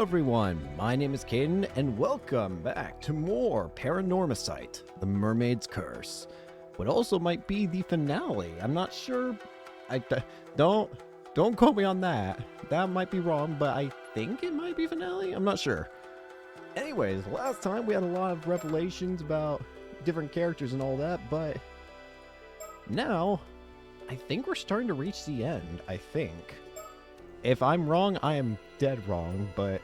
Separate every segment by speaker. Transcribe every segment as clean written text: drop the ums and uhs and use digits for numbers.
Speaker 1: everyone, my name is Caden, and welcome back to more Paranormasight, the Mermaid's Curse. What also might be the finale, I'm not sure. Don't quote me on that. That might be wrong, but I think it might be finale, I'm not sure. Anyways, last time we had a lot of revelations about different characters and all that, but now, I think we're starting to reach the end, I think. If I'm wrong, I am dead wrong, but...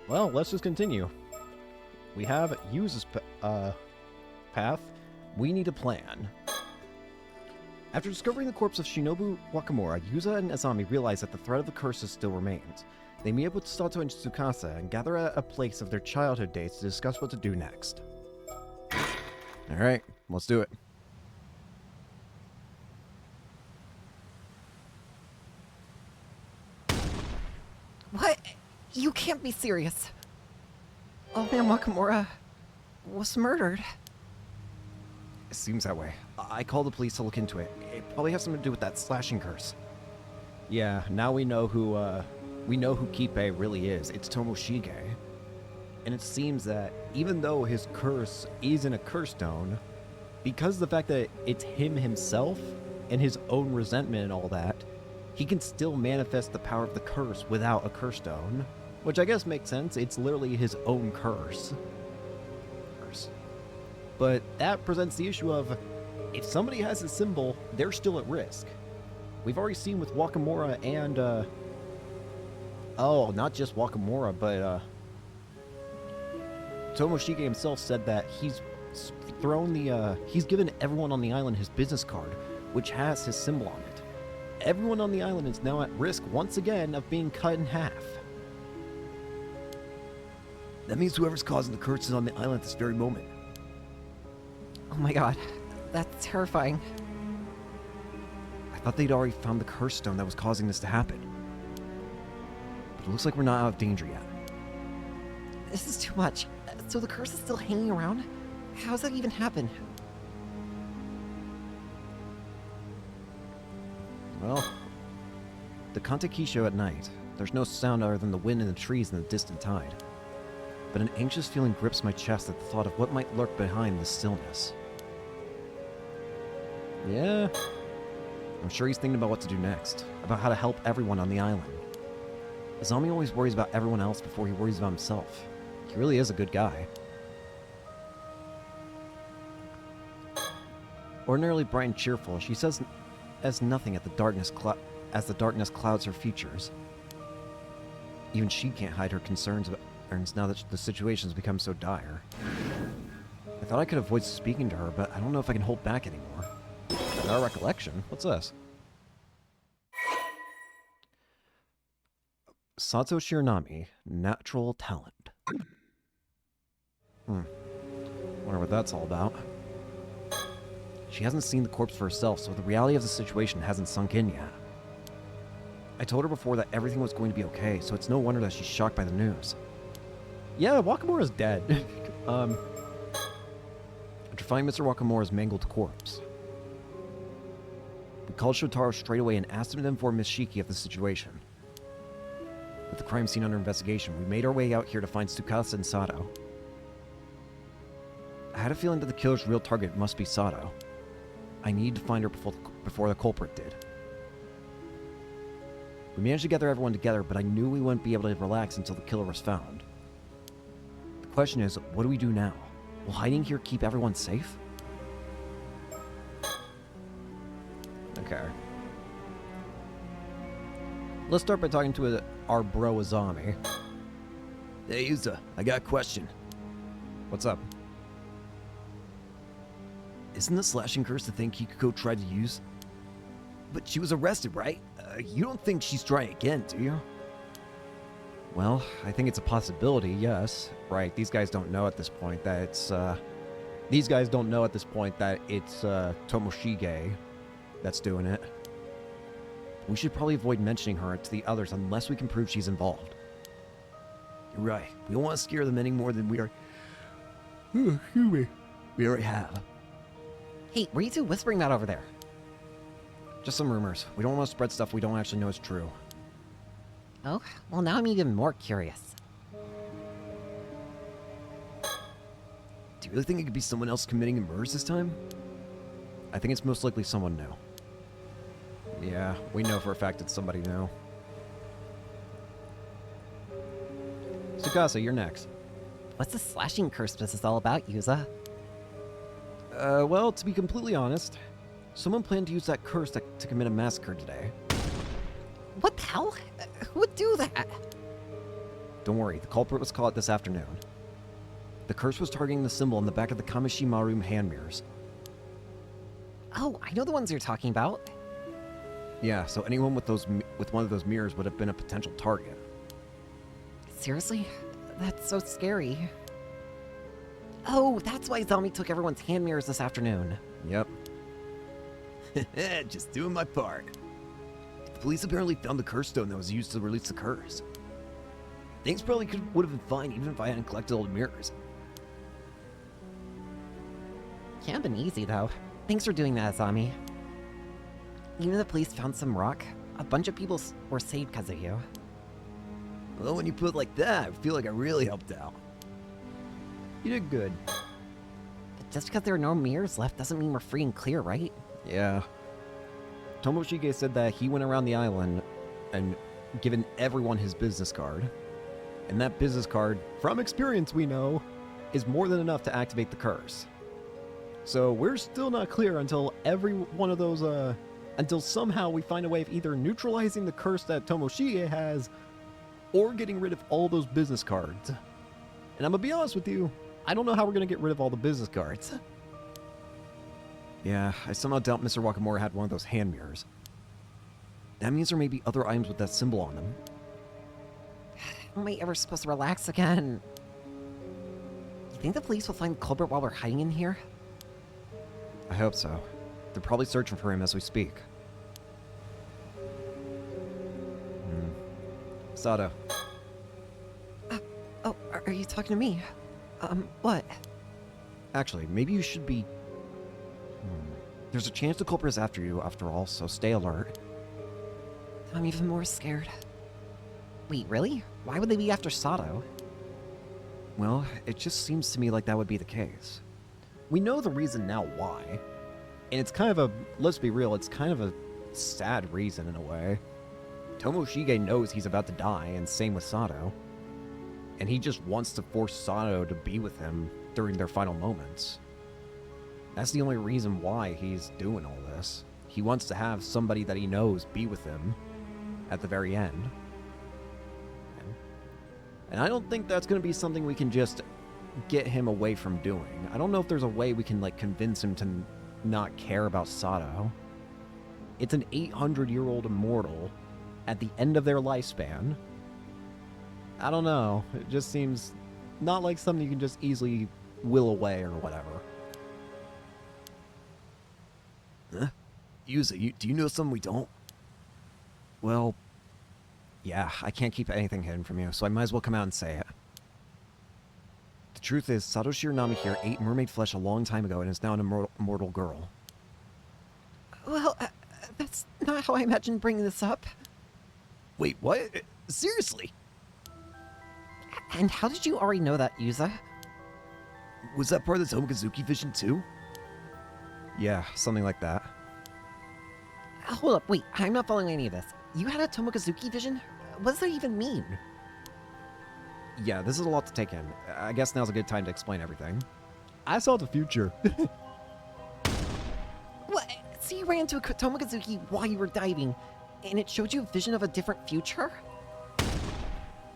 Speaker 1: well, let's just continue. We have Yuza's path. We need a plan. After discovering the corpse of Shinobu Wakamura, Yuza and Azami realize that the threat of the curses still remains. They meet up with Sato and Tsukasa and gather at a place of their childhood days to discuss what to do next. Alright, let's do it.
Speaker 2: What? You can't be serious. Old man Wakamura was murdered.
Speaker 1: It seems that way. I called the police to look into it. It probably has something to do with that slashing curse. Yeah, now we know who Kipe really is. It's Tomoshige. And it seems that even though his curse isn't a curse stone, because of the fact that it's him himself and his own resentment and all that, he can still manifest the power of the curse without a curse stone. Which I guess makes sense. It's literally his own curse. But that presents the issue of, if somebody has a symbol, they're still at risk. We've already seen with Wakamura and, oh, not just Wakamura, but, Tomoshige himself said that he's he's given everyone on the island his business card, which has his symbol on it. Everyone on the island is now at risk once again of being cut in half. That means whoever's causing the curse is on the island at this very moment.
Speaker 2: Oh my god, that's terrifying.
Speaker 1: I thought they'd already found the curse stone that was causing this to happen. But it looks like we're not out of danger yet.
Speaker 2: This is too much. So the curse is still hanging around? How's that even happen?
Speaker 1: Well, the Kantekisho at night. There's no sound other than the wind in the trees and the distant tide. But an anxious feeling grips my chest at the thought of what might lurk behind this stillness. Yeah, I'm sure he's thinking about what to do next, about how to help everyone on the island. Azami always worries about everyone else before he worries about himself. He really is a good guy. Ordinarily bright and cheerful, she says as nothing as the darkness clouds her features. Even she can't hide her concerns now that the situation has become so dire. I thought I could avoid speaking to her, but I don't know if I can hold back anymore. Our recollection? What's this? Sato Shiranami, natural talent. Wonder what that's all about. She hasn't seen the corpse for herself, so the reality of the situation hasn't sunk in yet. I told her before that everything was going to be okay, so it's no wonder that she's shocked by the news. Yeah, Wakamura's dead. After finding Mr. Wakamura's mangled corpse, we called Shotaro straight away and asked him to inform Miss Shiki of the situation. With the crime scene under investigation, we made our way out here to find Tsukasa and Sato. I had a feeling that the killer's real target must be Sato. I needed to find her before the culprit did. We managed to gather everyone together, but I knew we wouldn't be able to relax until the killer was found. The question is, what do we do now? Will hiding here keep everyone safe? Okay. Let's start by talking to our bro Azami. Hey Yuza, I got a question. What's up? Isn't the slashing curse the thing Kikuko tried to use? But she was arrested, right? You don't think she's trying again, do you? Well, I think it's a possibility, yes. Right, these guys don't know at this point that it's, Tomoshige that's doing it. We should probably avoid mentioning her to the others unless we can prove she's involved. You're right. We don't want to scare them any more than we are... Oh, excuse me. We already have.
Speaker 2: Hey, were you two whispering that over there?
Speaker 1: Just some rumors. We don't want to spread stuff we don't actually know is true.
Speaker 2: Oh, well, now I'm even more curious.
Speaker 1: Do you really think it could be someone else committing murders this time? I think it's most likely someone new. Yeah, we know for a fact it's somebody new. Tsukasa, you're next.
Speaker 2: What's the slashing curse business all about, Yuza?
Speaker 1: Well, to be completely honest, someone planned to use that curse to commit a massacre today.
Speaker 2: What the hell? Who would do that?
Speaker 1: Don't worry, the culprit was caught this afternoon. The curse was targeting the symbol on the back of the Kamishimaru hand mirrors.
Speaker 2: Oh, I know the ones you're talking about.
Speaker 1: Yeah, so anyone with one of those mirrors would have been a potential target.
Speaker 2: Seriously? That's so scary. Oh, that's why Zami took everyone's hand mirrors this afternoon.
Speaker 1: Yep. Just doing my part. The police apparently found the curse stone that was used to release the curse. Things probably would have been fine even if I hadn't collected all the mirrors.
Speaker 2: Can't have been easy, though. Thanks for doing that, Zami. Even if the police found some rock, a bunch of people were saved because of you.
Speaker 1: Well, when you put it like that, I feel like I really helped out. You did good.
Speaker 2: Just because there are no mirrors left doesn't mean we're free and clear, right?
Speaker 1: Yeah. Tomoshige said that he went around the island and given everyone his business card. And that business card, from experience we know, is more than enough to activate the curse. So we're still not clear until every one of those, until somehow we find a way of either neutralizing the curse that Tomoshige has, or getting rid of all those business cards. And I'm gonna be honest with you, I don't know how we're gonna get rid of all the business cards. Yeah, I somehow doubt Mr. Wakamura had one of those hand mirrors. That means there may be other items with that symbol on them.
Speaker 2: Am I ever supposed to relax again? You think the police will find the culprit while we're hiding in here?
Speaker 1: I hope so. They're probably searching for him as we speak. Sato.
Speaker 2: Oh, are you talking to me? What?
Speaker 1: Actually, maybe you should be... There's a chance the culprit is after you, after all, so stay alert.
Speaker 2: I'm even more scared. Wait, really? Why would they be after Sato?
Speaker 1: Well, it just seems to me like that would be the case. We know the reason now why. And it's kind of a... Let's be real, it's kind of a sad reason in a way. Tomoshige knows he's about to die, and same with Sato. And he just wants to force Sato to be with him during their final moments. That's the only reason why he's doing all this. He wants to have somebody that he knows be with him at the very end. And I don't think that's going to be something we can just get him away from doing. I don't know if there's a way we can, like, convince him to not care about Sato. It's an 800-year-old immortal at the end of their lifespan. I don't know. It just seems not like something you can just easily will away or whatever. Huh? Yuza, do you know something we don't? Well, yeah, I can't keep anything hidden from you, so I might as well come out and say it. The truth is, Satoshi Uranami here ate mermaid flesh a long time ago and is now an immortal girl.
Speaker 2: Well, that's not how I imagined bringing this up.
Speaker 1: Wait, what? Seriously?
Speaker 2: And how did you already know that, Yuza?
Speaker 1: Was that part of the Tomokazuki vision too? Yeah, something like that.
Speaker 2: Hold up, wait, I'm not following any of this. You had a Tomokazuki vision? What does that even mean?
Speaker 1: Yeah, this is a lot to take in. I guess now's a good time to explain everything. I saw the future.
Speaker 2: What? So you ran into a Tomokazuki while you were diving, and it showed you a vision of a different future?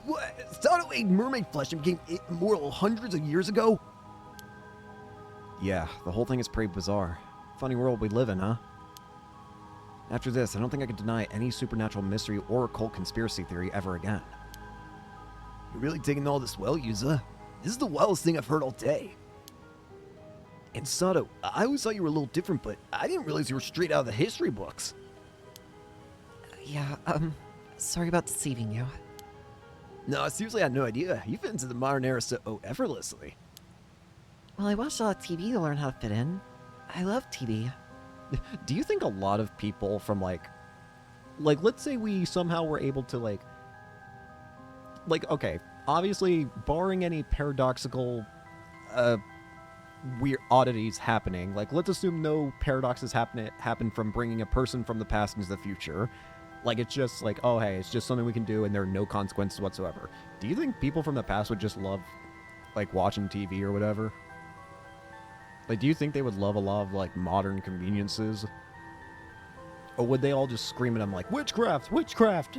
Speaker 1: What? Sato ate mermaid flesh and became immortal hundreds of years ago? Yeah, the whole thing is pretty bizarre. Funny world we live in, huh? After this, I don't think I can deny any supernatural mystery or occult conspiracy theory ever again. You're really taking all this well, Yuza. This is the wildest thing I've heard all day. And Sato, I always thought you were a little different, but I didn't realize you were straight out of the history books.
Speaker 2: Yeah, sorry about deceiving you.
Speaker 1: No, seriously, I had no idea. You fit into the modern era so effortlessly.
Speaker 2: Well, I watched a lot of TV to learn how to fit in. I love TV.
Speaker 1: Do you think a lot of people from, like, let's say we somehow were able to, like, like, okay, obviously, barring any paradoxical, weird oddities happening, like, let's assume no paradoxes happen from bringing a person from the past into the future. Like, it's just like, oh, hey, it's just something we can do, and there are no consequences whatsoever. Do you think people from the past would just love, like, watching TV or whatever? Like, do you think they would love a lot of, like, modern conveniences? Or would they all just scream at them like, witchcraft, witchcraft?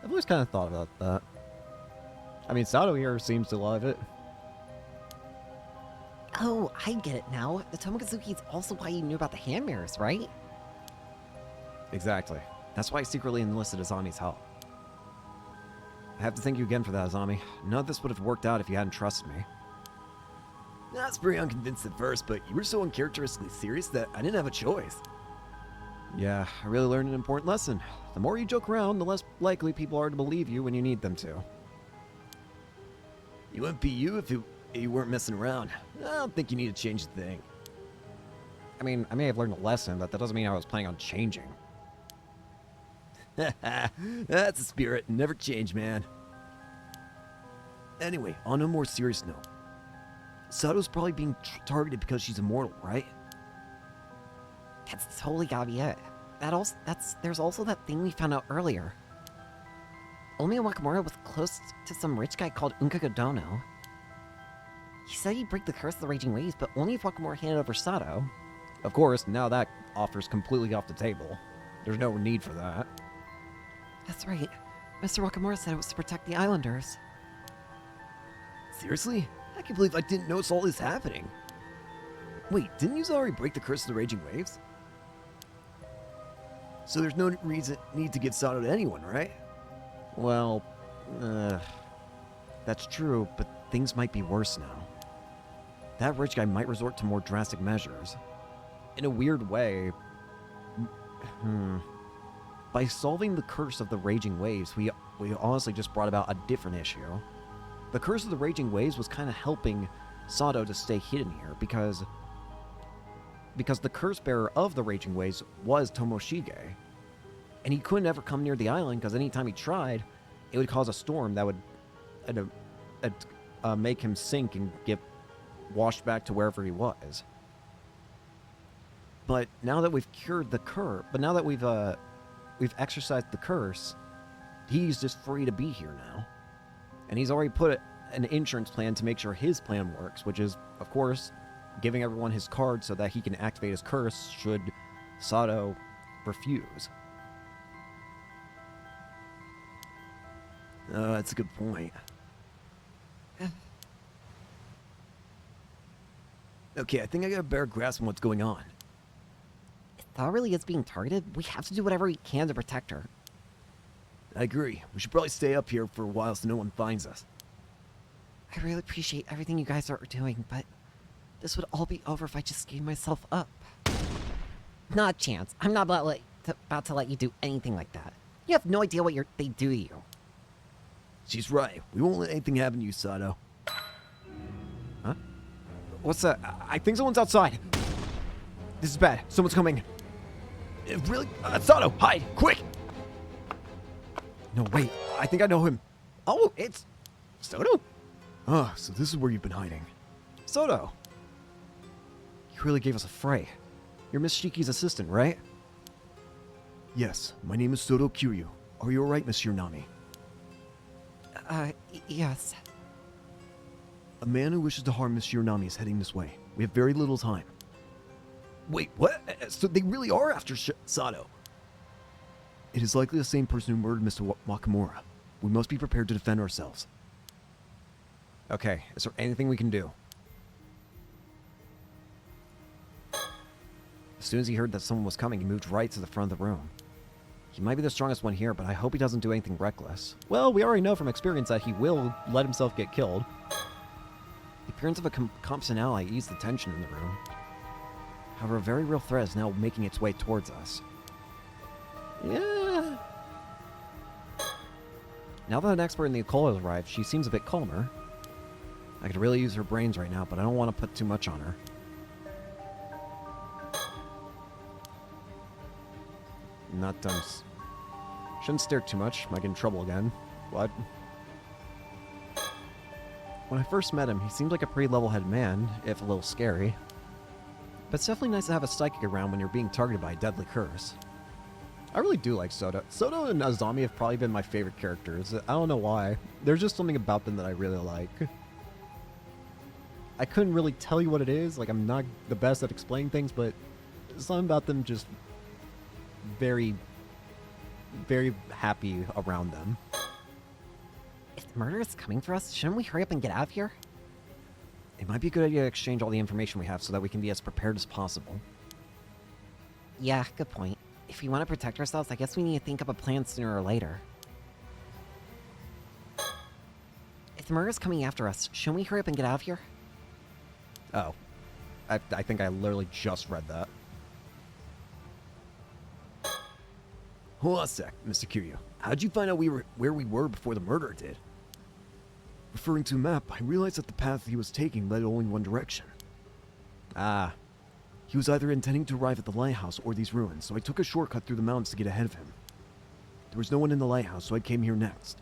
Speaker 1: I've always kind of thought about that. I mean, Sato here seems to love it.
Speaker 2: Oh, I get it now. The Tomokazuki's also why you knew about the hand mirrors, right?
Speaker 1: Exactly. That's why I secretly enlisted Azami's help. I have to thank you again for that, Azami. None of this would have worked out if you hadn't trusted me.
Speaker 3: I was pretty unconvinced at first, but you were so uncharacteristically serious that I didn't have a choice.
Speaker 1: Yeah, I really learned an important lesson. The more you joke around, the less likely people are to believe you when you need them to.
Speaker 3: You wouldn't be you if you weren't messing around. I don't think you need to change a thing.
Speaker 1: I mean, I may have learned a lesson, but that doesn't mean I was planning on changing.
Speaker 3: That's the spirit. Never change, man. Anyway, on a more serious note, Sato's probably being targeted because she's immortal, right?
Speaker 2: That's totally gotta be it. There's also that thing we found out earlier. Omi Wakamura was close to some rich guy called Unkaga Dono. He said he'd break the curse of the raging waves, but only if Wakamura handed over Sato.
Speaker 1: Of course, now that offer's completely off the table. There's no need for that.
Speaker 2: That's right. Mr. Wakamura said it was to protect the islanders.
Speaker 3: Seriously? I can't believe I didn't notice all this happening. Wait, didn't you already break the curse of the raging waves? So there's no need to give Sato to anyone, right?
Speaker 1: Well, that's true, but things might be worse now. That rich guy might resort to more drastic measures. In a weird way, by solving the curse of the raging waves, we honestly just brought about a different issue. The curse of the raging waves was kind of helping Sato to stay hidden here because the curse bearer of the raging waves was Tomoshige. And he couldn't ever come near the island because anytime he tried, it would cause a storm that would make him sink and get washed back to wherever he was. But now that we've cured the curse, we've exercised the curse, he's just free to be here now. And he's already put an insurance plan to make sure his plan works, which is, of course, giving everyone his card so that he can activate his curse should Sato refuse.
Speaker 3: That's a good point. Okay, I think I got a better grasp on what's going on.
Speaker 2: If Sato really is being targeted, we have to do whatever we can to protect her.
Speaker 3: I agree. We should probably stay up here for a while so no one finds us.
Speaker 2: I really appreciate everything you guys are doing, but this would all be over if I just gave myself up. Not a chance. I'm not about to let you do anything like that. You have no idea what they do to you.
Speaker 3: She's right. We won't let anything happen to you, Sato.
Speaker 1: Huh? What's that? I think someone's outside. This is bad. Someone's coming.
Speaker 3: Really? Sato, hide! Quick!
Speaker 1: No, wait. I think I know him.
Speaker 3: Oh, it's Soto? Ah, so this is where you've been hiding.
Speaker 1: Soto. You really gave us a fray. You're Miss Shiki's assistant, right?
Speaker 3: Yes, my name is Soto Kiryu. Are you alright, Miss Shironami?
Speaker 2: Yes.
Speaker 3: A man who wishes to harm Miss Shironami is heading this way. We have very little time. Wait, what? So they really are after Sato? It is likely the same person who murdered Mr. Wakamura. We must be prepared to defend ourselves.
Speaker 1: Okay, is there anything we can do? As soon as he heard that someone was coming, he moved right to the front of the room. He might be the strongest one here, but I hope he doesn't do anything reckless. Well, we already know from experience that he will let himself get killed. The appearance of a competent ally eased the tension in the room. However, a very real threat is now making its way towards us. Yeah. Now that an expert in the occult has arrived, she seems a bit calmer. I could really use her brains right now, but I don't want to put too much on her. Not done. Shouldn't stare too much. Might get in trouble again. What? When I first met him, he seemed like a pretty level-headed man, if a little scary. But it's definitely nice to have a psychic around when you're being targeted by a deadly curse. I really do like Soto. Soto and Azami have probably been my favorite characters. I don't know why. There's just something about them that I really like. I couldn't really tell you what it is. Like, I'm not the best at explaining things, but something about them just very, very happy around them.
Speaker 2: If the murder is coming for us, shouldn't we hurry up and get out of here?
Speaker 1: It might be a good idea to exchange all the information we have so that we can be as prepared as possible.
Speaker 2: Yeah, good point. If we want to protect ourselves, I guess we need to think up a plan sooner or later. If the murder's coming after us, shouldn't we hurry up and get out of here?
Speaker 1: Oh. I think I literally just read that.
Speaker 3: Hold on a sec, Mr. Kiryu. How'd you find out where we were before the murderer did? Referring to a map, I realized that the path he was taking led only one direction.
Speaker 1: Ah.
Speaker 3: He was either intending to arrive at the lighthouse or these ruins, so I took a shortcut through the mountains to get ahead of him. There was no one in the lighthouse, so I came here next.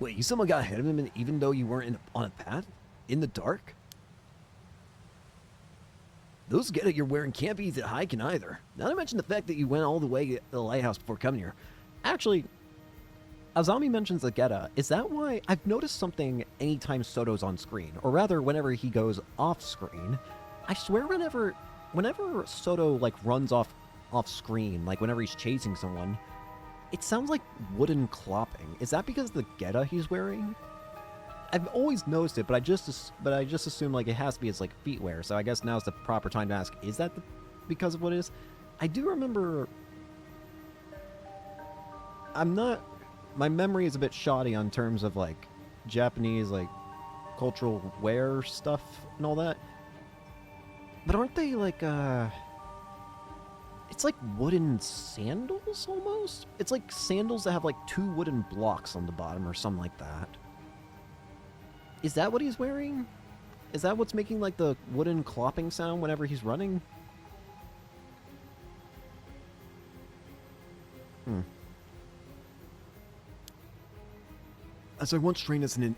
Speaker 3: Wait, you somehow got ahead of him even though you weren't on a path? In the dark? Those Geta you're wearing can't be that hiking either. Not to mention the fact that you went all the way to the lighthouse before coming here.
Speaker 1: Actually, Azami mentions the Geta. Is that why I've noticed something anytime Soto's on screen? Or rather, whenever he goes off screen. I swear whenever Soto, like, runs off screen, like, whenever he's chasing someone, it sounds like wooden clopping. Is that because of the Geta he's wearing? I've always noticed it, but I just assume, like, it has to be his, like, feetwear, so I guess now's the proper time to ask, is that because of what it is? I do remember... My memory is a bit shoddy on terms of, like, Japanese, like, cultural wear stuff and all that. But aren't they, like, it's like wooden sandals, almost? It's like sandals that have, like, 2 wooden blocks on the bottom or something like that. Is that what he's wearing? Is that what's making, like, the wooden clopping sound whenever he's running?
Speaker 3: As I once trained as an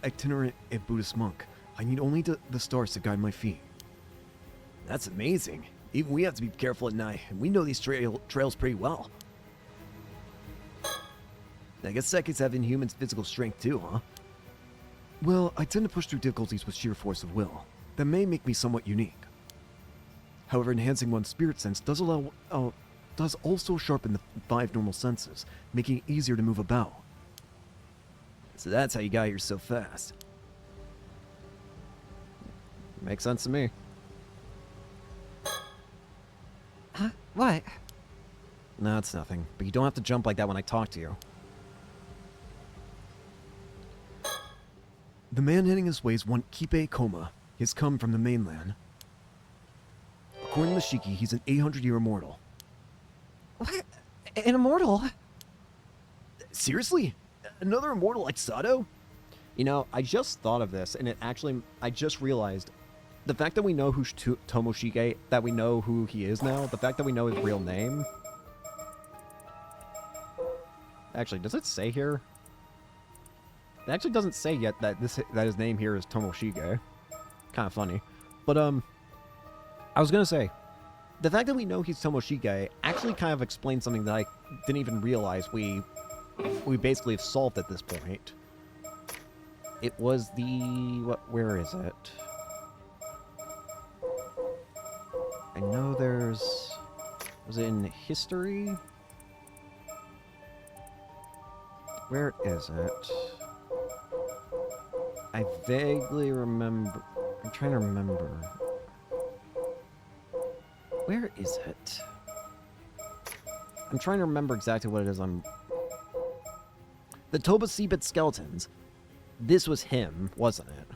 Speaker 3: itinerant Buddhist monk, I need only the stars to guide my feet. That's amazing. Even we have to be careful at night, and we know these trails pretty well. I guess psychics have inhuman physical strength too, huh? Well, I tend to push through difficulties with sheer force of will. That may make me somewhat unique. However, enhancing one's spirit sense does also sharpen the 5 normal senses, making it easier to move about. So that's how you got here so fast.
Speaker 1: Makes sense to me.
Speaker 2: Huh? What?
Speaker 1: No, it's nothing. But you don't have to jump like that when I talk to you.
Speaker 3: The man heading this way is one Kipe Koma. He has come from the mainland. According to the Shiki, he's an 800-year immortal.
Speaker 2: What? An immortal?
Speaker 3: Seriously? Another immortal like Sato?
Speaker 1: You know, I just thought of this, and I just realized the fact that we know who's Tomoshige, that we know who he is now, the fact that we know his real name. Actually, does it say here? It actually doesn't say yet that his name here is Tomoshige. Kind of funny. But, I was gonna say, the fact that we know he's Tomoshige actually kind of explains something that I didn't even realize we basically have solved at this point. It was where is it? I know was it in history? Where is it? I vaguely remember. I'm trying to remember. Where is it? I'm trying to remember exactly what it is. The Toba Seabit skeletons. This was him, wasn't it?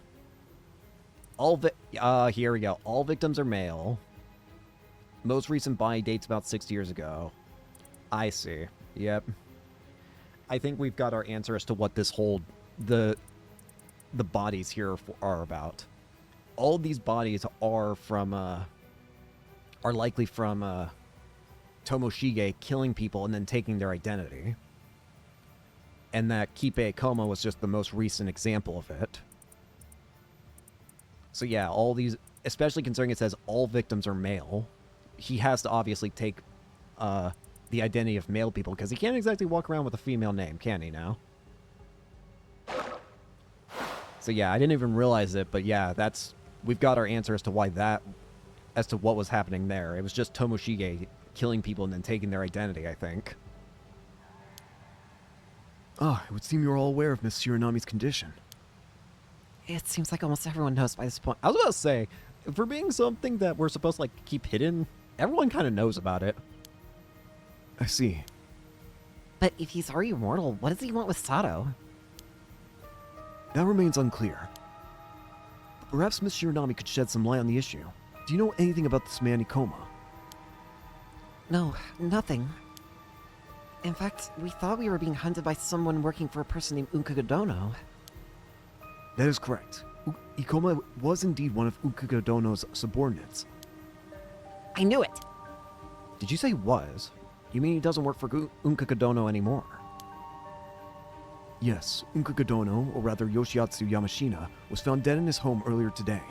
Speaker 1: Here we go. All victims are male. Most recent body dates about 6 years ago. I see. Yep. I think we've got our answer as to what this whole the bodies here are about. All these bodies are likely from Tomoshige killing people and then taking their identity. And that Kipe Koma was just the most recent example of it. So yeah, all these, especially considering it says all victims are male, he has to obviously take the identity of male people, because he can't exactly walk around with a female name, can he now? So yeah, I didn't even realize it, but yeah, we've got our answer as to as to what was happening there. It was just Tomoshige killing people and then taking their identity, I think.
Speaker 3: Ah, it would seem you're all aware of Miss Shiranami's condition.
Speaker 2: It seems like almost everyone knows by this point.
Speaker 1: I was about to say, for being something that we're supposed to, like, keep hidden, everyone kind of knows about it.
Speaker 3: I see.
Speaker 2: But if he's already immortal, what does he want with Sato?
Speaker 3: That remains unclear. Perhaps Miss Shiranami could shed some light on the issue. Do you know anything about this man Ikoma?
Speaker 2: No, nothing. In fact, we thought we were being hunted by someone working for a person named Unkagodono.
Speaker 3: That is correct. Ikoma was indeed one of Unkagodono's subordinates.
Speaker 2: I knew it!
Speaker 1: Did you say was? You mean he doesn't work for Unkagodono anymore?
Speaker 3: Yes, Unkagodono, or rather Yoshiatsu Yamashina, was found dead in his home earlier today.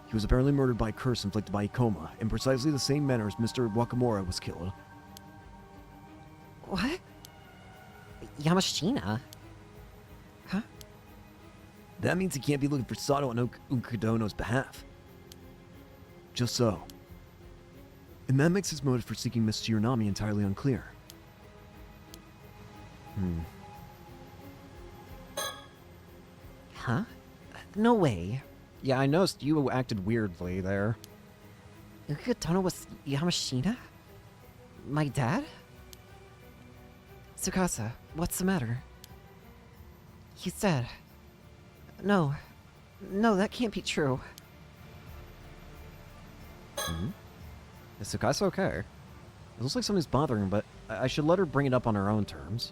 Speaker 3: He was apparently murdered by a curse inflicted by Ikoma, in precisely the same manner as Mr. Wakamura was killed.
Speaker 2: What? Yamashina? Huh?
Speaker 3: That means he can't be looking for Sato on Unkagodono's behalf. Just so. And that makes his motive for seeking Miss Shiranami entirely unclear.
Speaker 2: Huh? No way.
Speaker 1: Yeah, I noticed you acted weirdly there.
Speaker 2: Unkagodono was Yamashina? My dad? Tsukasa, what's the matter? He's dead. No. No, that can't be true.
Speaker 1: Is Tsukasa okay? It looks like something's bothering him, but I should let her bring it up on her own terms.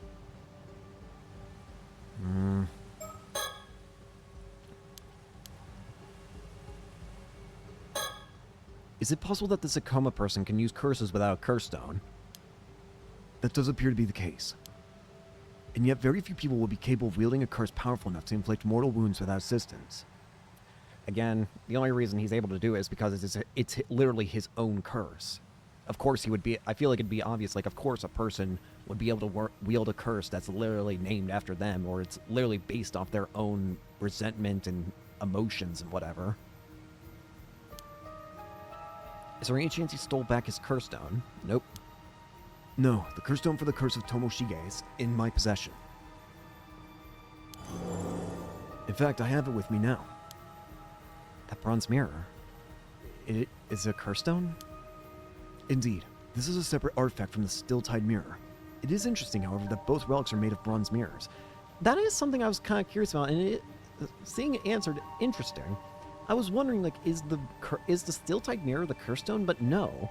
Speaker 1: Is it possible that the Sakoma person can use curses without a curse stone?
Speaker 3: That does appear to be the case. And yet very few people will be capable of wielding a curse powerful enough to inflict mortal wounds without assistance.
Speaker 1: Again, the only reason he's able to do it is because it's literally his own curse. Of course he would be, I feel like it'd be obvious, like of course a person would be able to wield a curse that's literally named after them, or it's literally based off their own resentment and emotions and whatever. Is there any chance he stole back his curse stone? Nope.
Speaker 3: No, the curse stone for the curse of Tomoshige is in my possession. In fact, I have it with me now.
Speaker 1: That bronze mirror. It is a curse stone?
Speaker 3: Indeed, this is a separate artifact from the still-tide mirror. It is interesting, however, that both relics are made of bronze mirrors.
Speaker 1: That is something I was kind of curious about, and seeing it answered, interesting. I was wondering, like, is the still-tide mirror the curse stone? But no.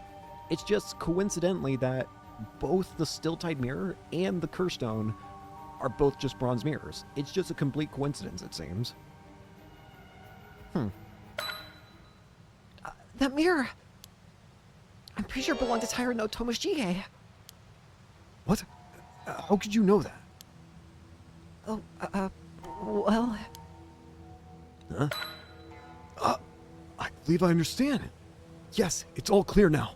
Speaker 1: It's just coincidentally that both the still-tide mirror and the curse stone are both just bronze mirrors. It's just a complete coincidence, it seems.
Speaker 2: That mirror! I'm pretty sure it belonged to Taira no Tomoshige.
Speaker 3: What? How could you know that?
Speaker 2: Oh, well...
Speaker 3: Huh? I believe I understand. Yes, it's all clear now.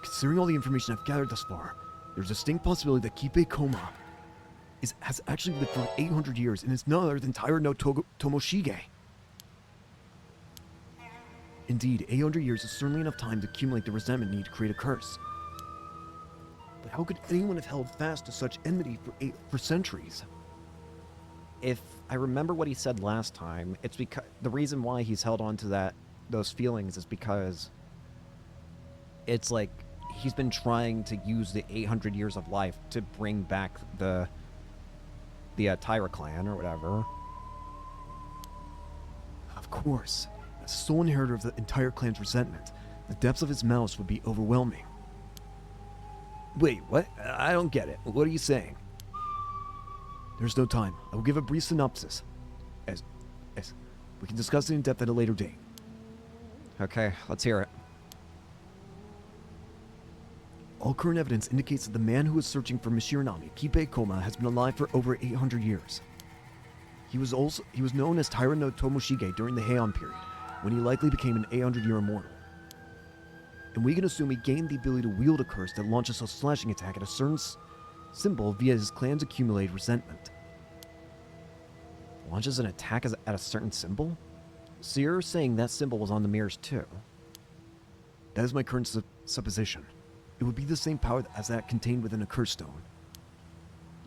Speaker 3: Considering all the information I've gathered thus far, there's a distinct possibility that Kipe Koma has actually lived for 800 years and is none other than Taira no Tomoshige. Indeed, 800 years is certainly enough time to accumulate the resentment needed to create a curse. But how could anyone have held fast to such enmity for centuries?
Speaker 1: If I remember what he said last time, it's because the reason why he's held on to those feelings is because it's like he's been trying to use the 800 years of life to bring back the Taira clan or whatever.
Speaker 3: Of course. As sole inheritor of the entire clan's resentment, the depths of his malice would be overwhelming.
Speaker 1: Wait, what? I don't get it. What are you saying?
Speaker 3: There's no time. I will give a brief synopsis. As we can discuss it in depth at a later date.
Speaker 1: Okay, let's hear it.
Speaker 3: All current evidence indicates that the man who is searching for Miss Shiranami, Kipe Koma, has been alive for over 800 years. He was known as Taira no Tomoshige during the Heian period, when he likely became an 800-year immortal. And we can assume he gained the ability to wield a curse that launches a slashing attack at a certain symbol via his clan's accumulated resentment.
Speaker 1: Launches an attack at a certain symbol? So you're saying that symbol was on the mirrors too?
Speaker 3: That is my current supposition. It would be the same power as that contained within a curse stone.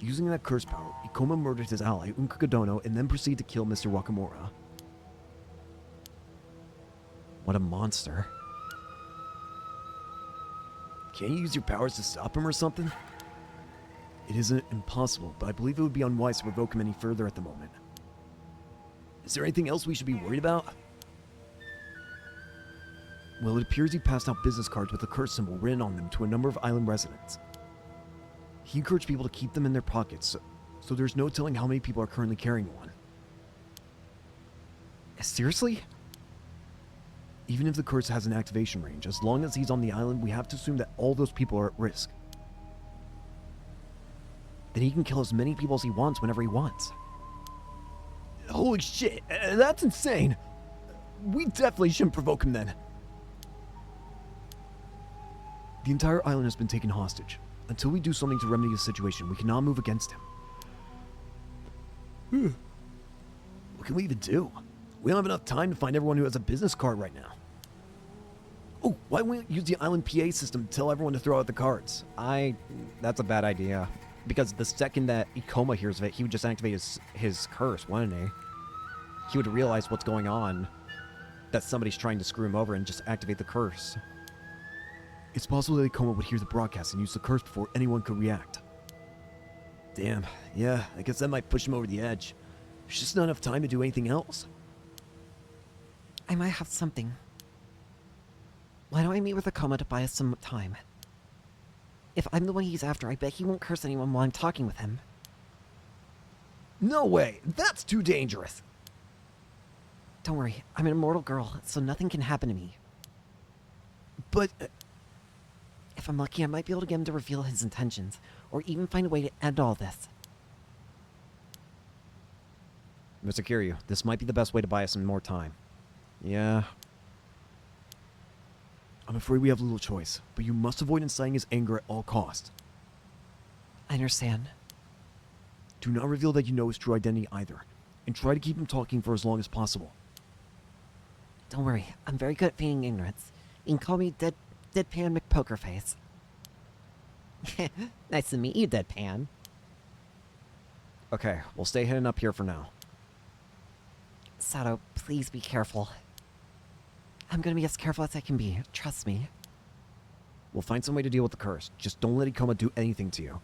Speaker 3: Using that curse power, Ikoma murdered his ally, Unkagadono, and then proceeded to kill Mr. Wakamura.
Speaker 1: What a monster.
Speaker 3: Can't you use your powers to stop him or something? It isn't impossible, but I believe it would be unwise to provoke him any further at the moment. Is there anything else we should be worried about? Well, it appears he passed out business cards with a curse symbol written on them to a number of island residents. He encouraged people to keep them in their pockets, so there's no telling how many people are currently carrying one.
Speaker 1: Seriously?
Speaker 3: Even if the curse has an activation range, as long as he's on the island, we have to assume that all those people are at risk.
Speaker 1: Then he can kill as many people as he wants whenever he wants.
Speaker 3: Holy shit, that's insane! We definitely shouldn't provoke him then. The entire island has been taken hostage. Until we do something to remedy the situation, we cannot move against him. What can we even do? We don't have enough time to find everyone who has a business card right now. Oh, why won't we use the island PA system to tell everyone to throw out the cards?
Speaker 1: That's a bad idea. Because the second that Ikoma hears of it, he would just activate his curse, wouldn't he? He would realize what's going on. That somebody's trying to screw him over and just activate the curse.
Speaker 3: It's possible that Ikoma would hear the broadcast and use the curse before anyone could react. Damn, yeah, I guess that might push him over the edge. There's just not enough time to do anything else.
Speaker 2: I might have something. Why don't I meet with Akoma to buy us some time? If I'm the one he's after, I bet he won't curse anyone while I'm talking with him.
Speaker 3: No way! That's too dangerous!
Speaker 2: Don't worry, I'm an immortal girl, so nothing can happen to me.
Speaker 3: But...
Speaker 2: if I'm lucky, I might be able to get him to reveal his intentions, or even find a way to end all this.
Speaker 1: Mr. Kiryu, this might be the best way to buy us some more time. Yeah.
Speaker 3: I'm afraid we have little choice, but you must avoid inciting his anger at all costs.
Speaker 2: I understand.
Speaker 3: Do not reveal that you know his true identity either, and try to keep him talking for as long as possible.
Speaker 2: Don't worry, I'm very good at feigning ignorance. You can call me Deadpan McPokerface. Nice to meet you, Deadpan.
Speaker 1: Okay, we'll stay hidden up here for now.
Speaker 2: Sato, please be careful. I'm gonna be as careful as I can be, trust me.
Speaker 1: We'll find some way to deal with the curse. Just don't let Ikoma do anything to you.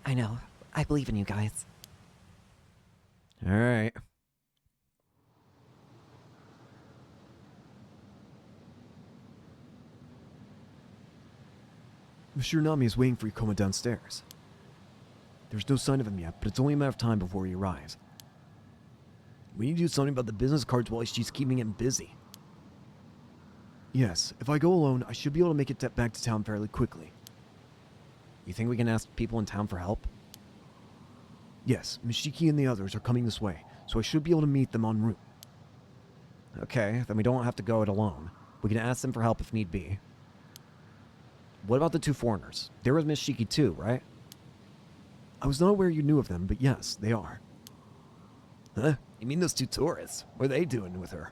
Speaker 2: I know. I believe in you guys.
Speaker 1: Alright.
Speaker 3: Monsieur Nami is waiting for Ikoma downstairs. There's no sign of him yet, but it's only a matter of time before he arrives. We need to do something about the business cards while she's keeping him busy. Yes, if I go alone, I should be able to make it back to town fairly quickly.
Speaker 1: You think we can ask people in town for help?
Speaker 3: Yes, Mishiki and the others are coming this way, so I should be able to meet them en route.
Speaker 1: Okay, then we don't have to go it alone. We can ask them for help if need be. What about the two foreigners? There was Miss Shiki too, right?
Speaker 3: I was not aware you knew of them, but yes, they are. Huh? You mean those two tourists? What are they doing with her?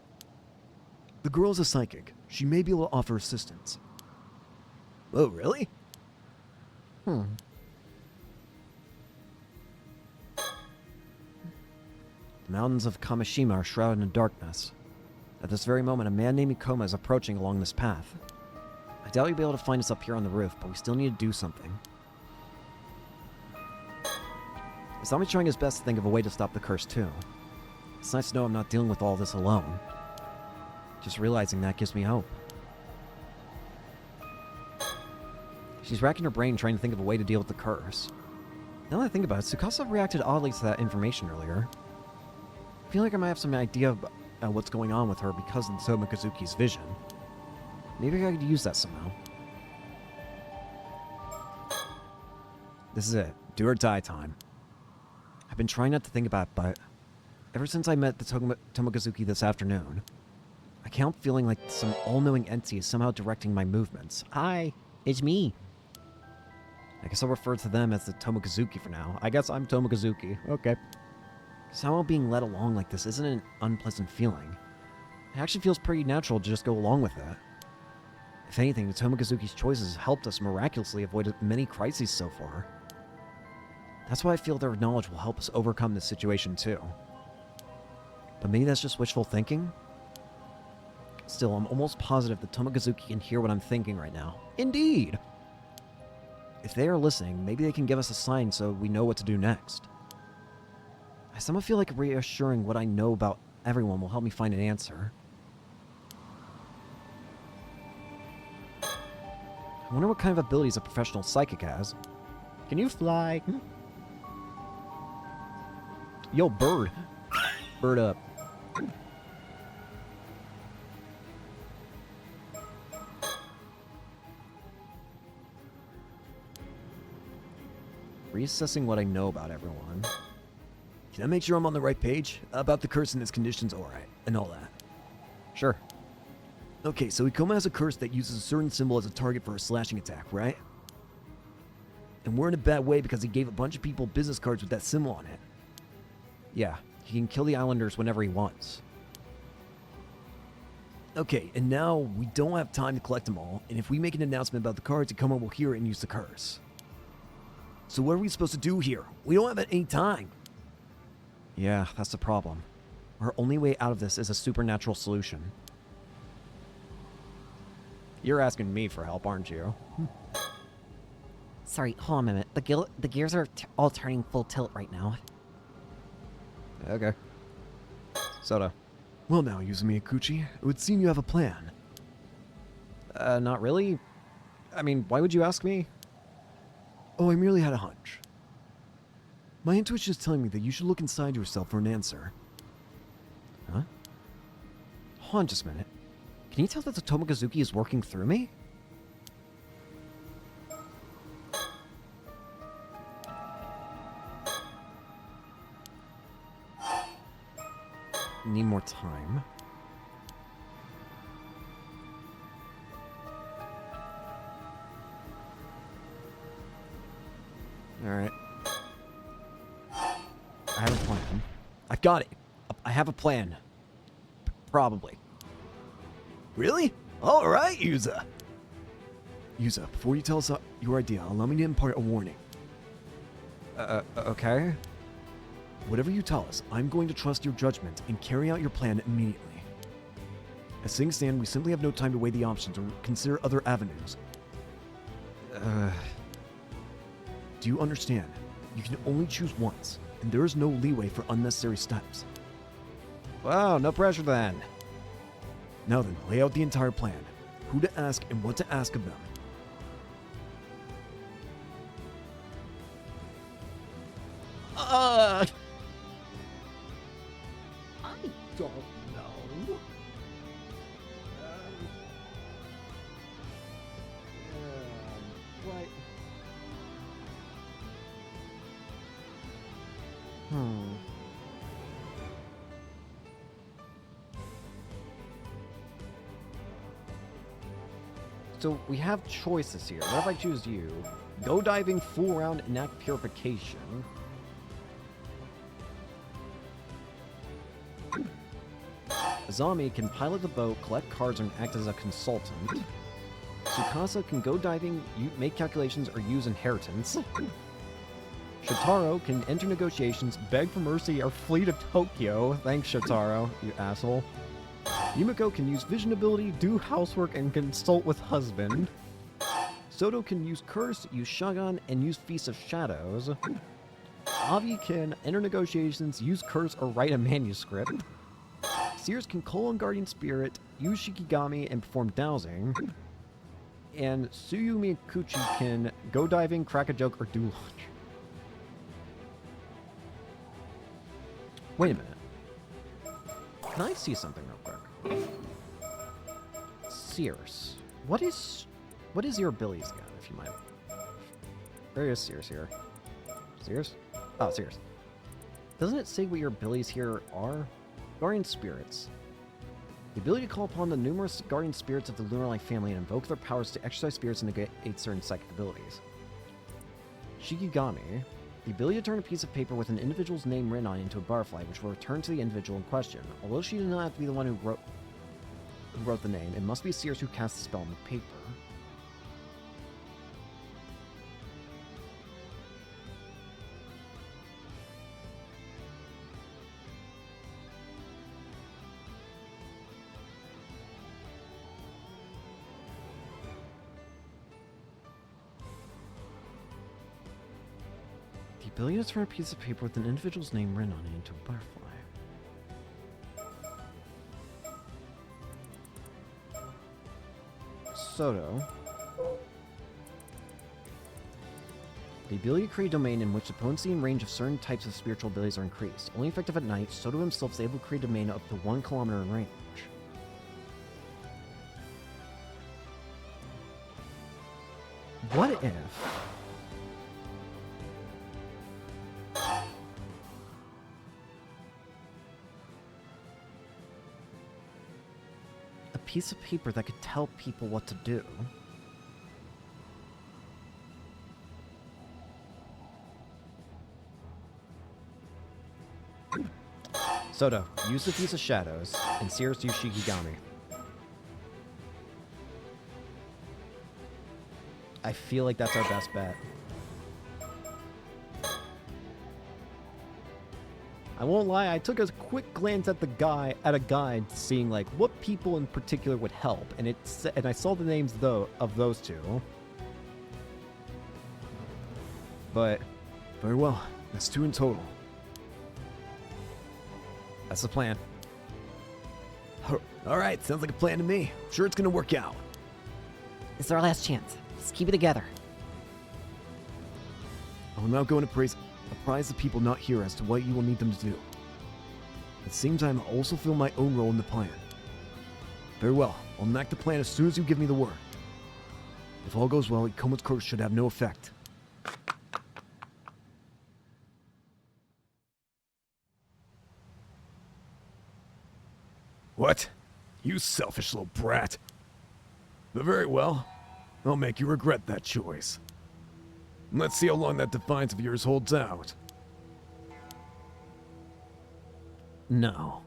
Speaker 3: The girl is a psychic. She may be able to offer assistance. Oh, really?
Speaker 2: Hmm.
Speaker 1: The mountains of Kamishima are shrouded in darkness. At this very moment, a man named Ikoma is approaching along this path. I doubt you'll be able to find us up here on the roof, but we still need to do something. Asami's trying his best to think of a way to stop the curse too. It's nice to know I'm not dealing with all this alone. Just realizing that gives me hope. She's racking her brain trying to think of a way to deal with the curse. Now that I think about it, Tsukasa reacted oddly to that information earlier. I feel like I might have some idea of what's going on with her because of Tomikazuki's vision. Maybe I could use that somehow. This is it. Do or die time. I've been trying not to think about it, but
Speaker 2: ever since I met the Tomokazuki this afternoon, I can't help feeling like some all-knowing entity is somehow directing my movements. Hi, it's me. I guess I'll refer to them as the Tomokazuki for now. I guess I'm Tomokazuki. Okay. Somehow being led along like this isn't an unpleasant feeling. It actually feels pretty natural to just go along with it. If anything, the Tomokazuki's choices helped us miraculously avoid many crises so far. That's why I feel their knowledge will help us overcome this situation too. But maybe that's just wishful thinking? Still, I'm almost positive the Tomokazuki can hear what I'm thinking right now. Indeed! If they are listening, maybe they can give us a sign so we know what to do next. I somehow feel like reassuring what I know about everyone will help me find an answer. I wonder what kind of abilities a professional psychic has. Can you fly? Yo, bird. Bird up. Reassessing what I know about everyone.
Speaker 3: Can I make sure I'm on the right page? About the curse and its conditions, alright, and all that.
Speaker 2: Sure.
Speaker 3: Okay, so Ikoma has a curse that uses a certain symbol as a target for a slashing attack, right? And we're in a bad way because he gave a bunch of people business cards with that symbol on it.
Speaker 2: Yeah, he can kill the islanders whenever he wants.
Speaker 3: Okay, and now we don't have time to collect them all, and if we make an announcement about the cards, Ikoma will hear it and use the curse. So what are we supposed to do here? We don't have any time.
Speaker 2: Yeah, that's the problem. Our only way out of this is a supernatural solution. You're asking me for help, aren't you? Sorry, hold on a minute. The gears are all turning full tilt right now. Okay. Soda.
Speaker 3: Well now, Yuzumi Ikuchi, it would seem you have a plan.
Speaker 2: Not really. I mean, why would you ask me?
Speaker 3: Oh, I merely had a hunch. My intuition is telling me that you should look inside yourself for an answer.
Speaker 2: Huh? Hold on just a minute. Can you tell that the Tomokazuki is working through me? Need more time. Alright. I have a plan. I've got it. I have a plan. Probably.
Speaker 3: Really? Alright, Yuza! Yuza, before you tell us your idea, allow me to impart a warning.
Speaker 2: Okay.
Speaker 3: Whatever you tell us, I'm going to trust your judgment and carry out your plan immediately. As things stand, we simply have no time to weigh the options or consider other avenues. Do you understand? You can only choose once, and there is no leeway for unnecessary steps.
Speaker 2: Wow, no pressure then.
Speaker 3: Now then, lay out the entire plan. Who to ask and what to ask of them.
Speaker 1: I don't know. What? So we have choices here. What if I choose you? Go diving, fool around, enact purification. Azami can pilot the boat, collect cards, and act as a consultant. Tsukasa can go diving, make calculations, or use inheritance. Shotaro can enter negotiations, beg for mercy, or flee to Tokyo. Thanks, Shotaro, you asshole. Yumiko can use vision ability, do housework, and consult with husband. Soto can use curse, use shagan, and use feast of shadows. Avi can enter negotiations, use curse, or write a manuscript. Sears can call on guardian spirit, use shikigami, and perform dowsing. And Tsuyumi Kuchi can go diving, crack a joke, or do lunch. Wait a minute. Can I see something real quick? Sears. What is your abilities again, if you mind? Where is Sears here? Sears? Oh, Sears. Doesn't it say what your abilities here are? Guardian spirits. The ability to call upon the numerous guardian spirits of the lunar life family and invoke their powers to exercise spirits and negate certain psychic abilities. Shikigami. The ability to turn a piece of paper with an individual's name written on it into a butterfly, which will return to the individual in question. Although she did not have to be the one who wrote the name, it must be Seers who cast the spell on the paper. The ability to turn a piece of paper with an individual's name written on it into a butterfly. Soto. The ability to create a domain in which the potency and range of certain types of spiritual abilities are increased. Only effective at night, Soto himself is able to create a domain up to 1 kilometer in range. What if... a piece of paper that could tell people what to do. Soto, use the piece of shadows, and Seers use Shikigami. I feel like that's our best bet. I won't lie, I took a quick glance at a guide, seeing like what people in particular would help, and I saw the names of those two. But
Speaker 3: Very well. That's 2 in total.
Speaker 1: that's the plan.
Speaker 3: All right, sounds like a plan to me. Sure it's gonna work out.
Speaker 2: This is our last chance. Let's keep it together.
Speaker 3: I will now go and apprise the people not here as to what you will need them to do. At the same time, I'll also fill my own role in the plan. Very well, I'll enact the plan as soon as you give me the word. If all goes well, Ikoma's curse should have no effect. What? You selfish little brat. But very well, I'll make you regret that choice. Let's see how long that defiance of yours holds out.
Speaker 1: No.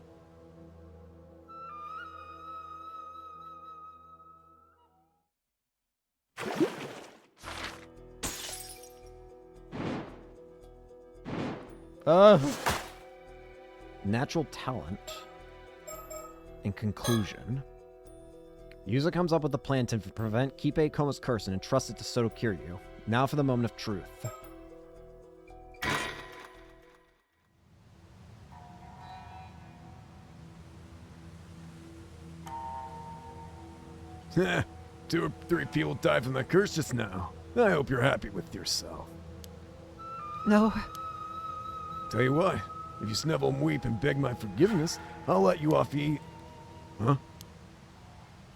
Speaker 1: Natural talent. In conclusion, user comes up with a plan to prevent Kipe Ikoma's curse and entrusts it to Soto Kiryu. Now for the moment of truth.
Speaker 3: Heh, 2 or 3 people died from that curse just now. I hope you're happy with yourself.
Speaker 2: No.
Speaker 3: Tell you what, if you snivel and weep and beg my forgiveness, I'll let you off Huh?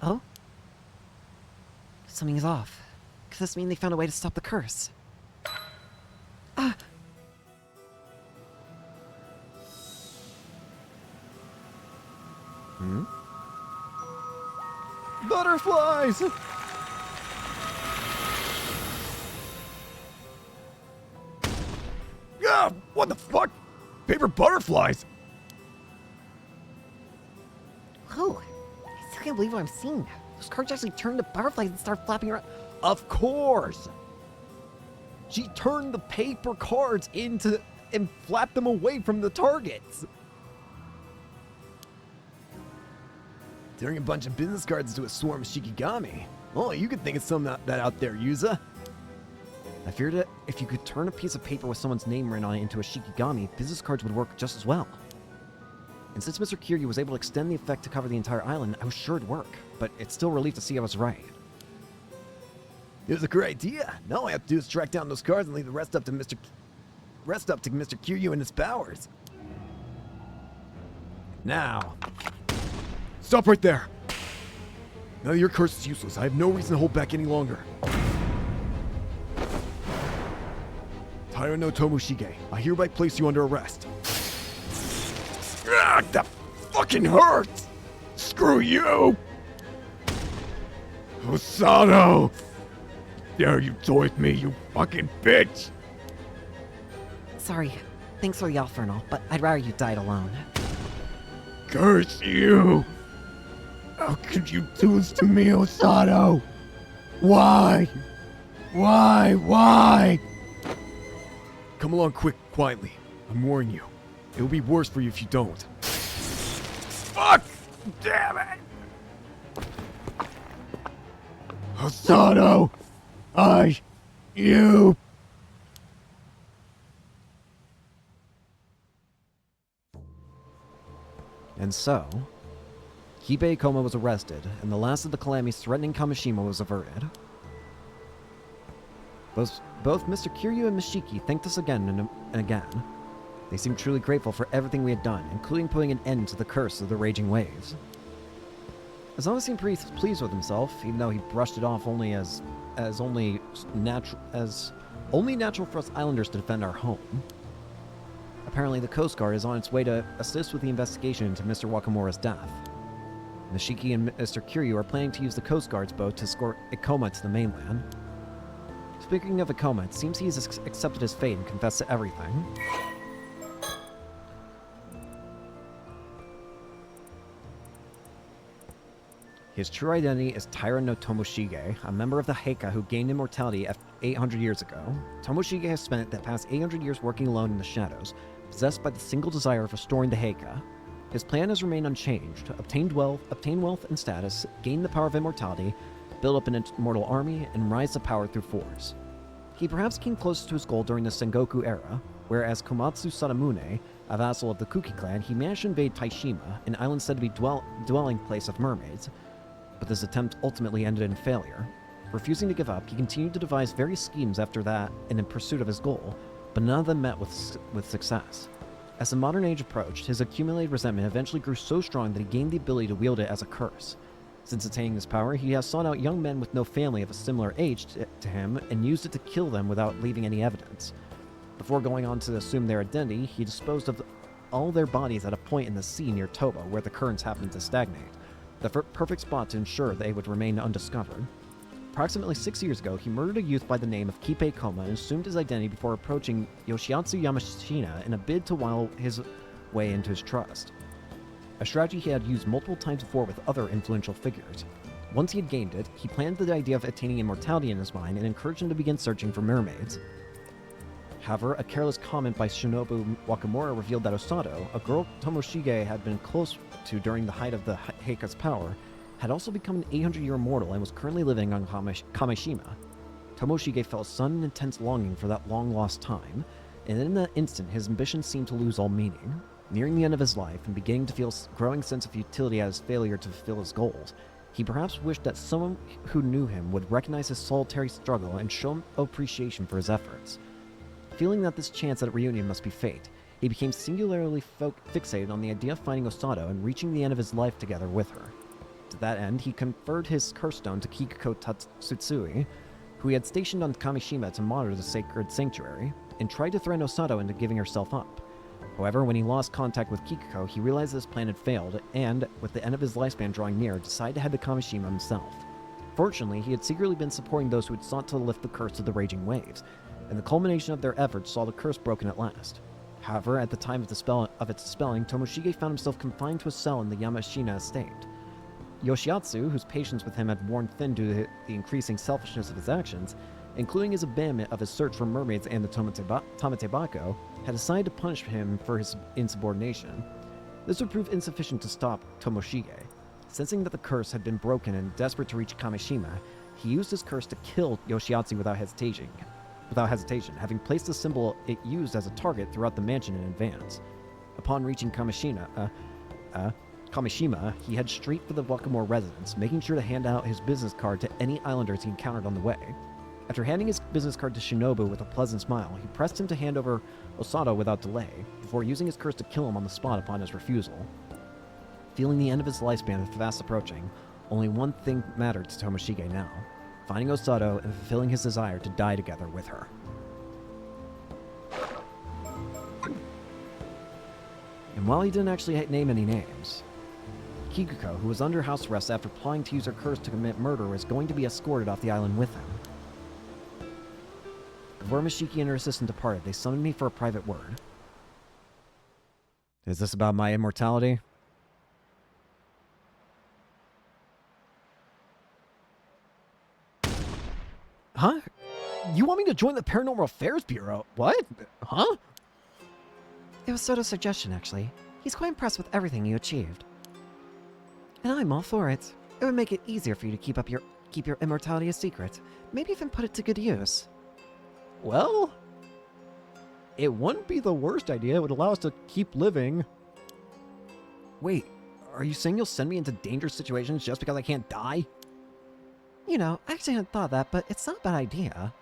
Speaker 2: Oh? Something's off. Could this mean they found a way to stop the curse? Ah!
Speaker 1: Butterflies!
Speaker 3: Ah, what the fuck? Paper butterflies!
Speaker 2: Oh, I still can't believe what I'm seeing. Those cards actually turned to butterflies and started flapping around.
Speaker 1: Of course! She turned the paper cards into and flapped them away from the targets.
Speaker 3: Turning a bunch of business cards into a swarm of Shikigami. Oh, you could think of some that out there, Yuza.
Speaker 1: I feared that if you could turn a piece of paper with someone's name written on it into a Shikigami, business cards would work just as well. And since Mr. Kiryu was able to extend the effect to cover the entire island, I was sure it'd work. But it's still a relief to see I was right.
Speaker 3: It was a great idea. Now all I have to do is track down those cards and leave the rest up to Mr. Kiryu and his powers. Now. Stop right there! Now that your curse is useless, I have no reason to hold back any longer. Taira no Tomoshige, I hereby place you under arrest. Ah, that fucking hurts! Screw you! Osato! Dare you toy with me, you fucking bitch!
Speaker 2: Sorry. Thanks for the offer and all, but I'd rather you died alone.
Speaker 3: Curse you! How could you do this to me, Osato? Why? Why? Come along quick, quietly. I'm warning you. It'll be worse for you if you don't. Fuck! Damn it! Osato! You...
Speaker 1: And so, Kibei Koma was arrested, and the last of the calamities threatening Kamishima was averted. Both Mr. Kiryu and Mishiki thanked us again and again. They seemed truly grateful for everything we had done, including putting an end to the curse of the raging waves. Azama seemed pretty pleased with himself, even though he brushed it off only as only natural for us islanders to defend our home. Apparently, the Coast Guard is on its way to assist with the investigation into Mr. Wakamura's death. Nishiki and Mr. Kiryu are planning to use the Coast Guard's boat to escort Ikoma to the mainland. Speaking of Ikoma, it seems he has accepted his fate and confessed to everything. His true identity is Taira no Tomoshige, a member of the Heika who gained immortality 800 years ago. Tomoshige has spent the past 800 years working alone in the shadows, possessed by the single desire of restoring the Heika. His plan has remained unchanged: obtain wealth and status, gain the power of immortality, build up an immortal army, and rise to power through force. He perhaps came closest to his goal during the Sengoku era, where as Komatsu Sadamune, a vassal of the Kuki clan, he managed to invade Taishima, an island said to be dwelling place of mermaids. But this attempt ultimately ended in failure. Refusing to give up, he continued to devise various schemes after that and in pursuit of his goal, but none of them met with success. As the modern age approached, his accumulated resentment eventually grew so strong that he gained the ability to wield it as a curse. Since attaining this power, he has sought out young men with no family of a similar age to him and used it to kill them without leaving any evidence. Before going on to assume their identity, he disposed of all their bodies at a point in the sea near Toba, where the currents happened to stagnate, the perfect spot to ensure they would remain undiscovered. Approximately 6 years ago, he murdered a youth by the name of Kibei Koma and assumed his identity before approaching Yoshiatsu Yamashina in a bid to while his way into his trust. A strategy he had used multiple times before with other influential figures. Once he had gained it, he planted the idea of attaining immortality in his mind and encouraged him to begin searching for mermaids. However, a careless comment by Shinobu Wakamura revealed that Osato, a girl Tomoshige had been close to during the height of the Heika's power, had also become an 800-year mortal and was currently living on Kamishima. Tomoshige felt a sudden intense longing for that long-lost time, and in that instant his ambition seemed to lose all meaning. Nearing the end of his life and beginning to feel a growing sense of futility at his failure to fulfill his goals, he perhaps wished that someone who knew him would recognize his solitary struggle and show him appreciation for his efforts. Feeling that this chance at a reunion must be fate, he became singularly fixated on the idea of finding Osato and reaching the end of his life together with her. To that end, he conferred his curse stone to Kikuko Tsutsui, who he had stationed on Kamishima to monitor the sacred sanctuary, and tried to threaten Osato into giving herself up. However, when he lost contact with Kikuko, he realized this plan had failed, and, with the end of his lifespan drawing near, decided to head to Kamishima himself. Fortunately, he had secretly been supporting those who had sought to lift the curse of the raging waves, and the culmination of their efforts saw the curse broken at last. However, at the time of its dispelling, Tomoshige found himself confined to a cell in the Yamashina estate. Yoshiatsu, whose patience with him had worn thin due to the increasing selfishness of his actions, including his abandonment of his search for mermaids and the Tamatebako, had decided to punish him for his insubordination. This would prove insufficient to stop Tomoshige. Sensing that the curse had been broken and desperate to reach Kamishima, he used his curse to kill Yoshiatsu without hesitation, having placed the symbol it used as a target throughout the mansion in advance. Upon reaching Kamishima, he headed straight for the Wakamura residence, making sure to hand out his business card to any islanders he encountered on the way. After handing his business card to Shinobu with a pleasant smile, he pressed him to hand over Osato without delay, before using his curse to kill him on the spot upon his refusal. Feeling the end of his lifespan fast approaching, only one thing mattered to Tomoshige now: finding Osato and fulfilling his desire to die together with her. And while he didn't actually name any names, Kikuko, who was under house arrest after plotting to use her curse to commit murder, is going to be escorted off the island with him. Before Mishiki and her assistant departed, they summoned me for a private word. Is this about my immortality? Huh? You want me to join the Paranormal Affairs Bureau? What? Huh?
Speaker 2: It was Soto's suggestion, actually. He's quite impressed with everything you achieved. And I'm all for it. It would make it easier for you to keep your immortality a secret. Maybe even put it to good use.
Speaker 1: Well, it wouldn't be the worst idea. It would allow us to keep living. Wait, are you saying you'll send me into dangerous situations just because I can't die?
Speaker 2: You know, I actually hadn't thought of that, but it's not a bad idea.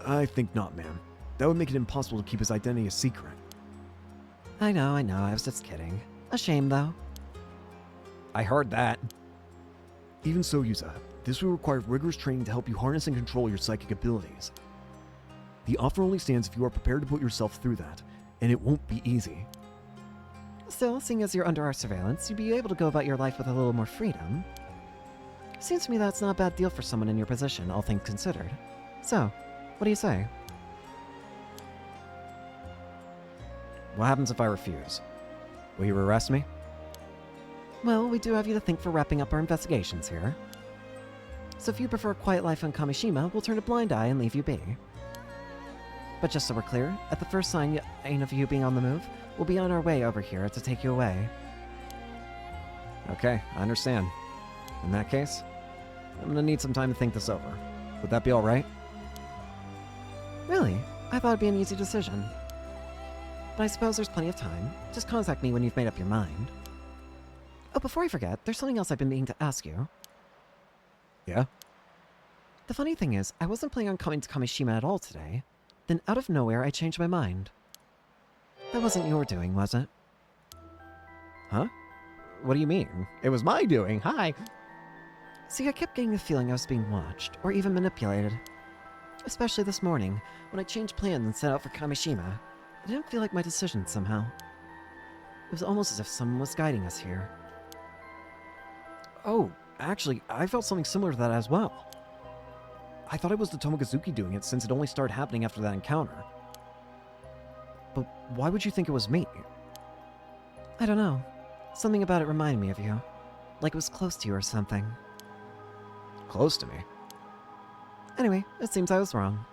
Speaker 3: I think not, ma'am. That would make it impossible to keep his identity a secret.
Speaker 2: I know, I was just kidding. A shame, though.
Speaker 1: I heard that.
Speaker 3: Even so, Yuza, this will require rigorous training to help you harness and control your psychic abilities. The offer only stands if you are prepared to put yourself through that, and it won't be easy.
Speaker 2: Still, seeing as you're under our surveillance, you'd be able to go about your life with a little more freedom. Seems to me that's not a bad deal for someone in your position, all things considered. So, what do you say?
Speaker 1: What happens if I refuse? Will you arrest me?
Speaker 2: Well, we do have you to thank for wrapping up our investigations here. So if you prefer a quiet life on Kamishima, we'll turn a blind eye and leave you be. But just so we're clear, at the first sign of you being on the move, we'll be on our way over here to take you away.
Speaker 1: Okay, I understand. In that case, I'm gonna need some time to think this over. Would that be alright?
Speaker 2: Really? I thought it'd be an easy decision. But I suppose there's plenty of time. Just contact me when you've made up your mind. Oh, before I forget, there's something else I've been meaning to ask you.
Speaker 1: Yeah?
Speaker 2: The funny thing is, I wasn't planning on coming to Kamishima at all today. Then out of nowhere, I changed my mind. That wasn't your doing, was it?
Speaker 1: Huh? What do you mean? It was my doing. Hi.
Speaker 2: See, I kept getting the feeling I was being watched, or even manipulated. Especially this morning, when I changed plans and set out for Kamishima. It didn't feel like my decision somehow. It was almost as if someone was guiding us here.
Speaker 1: Oh, actually, I felt something similar to that as well. I thought it was the Tomokazuki doing it since it only started happening after that encounter. But why would you think it was me?
Speaker 2: I don't know. Something about it reminded me of you. Like it was close to you or something.
Speaker 1: Close to me?
Speaker 2: Anyway, it seems I was wrong.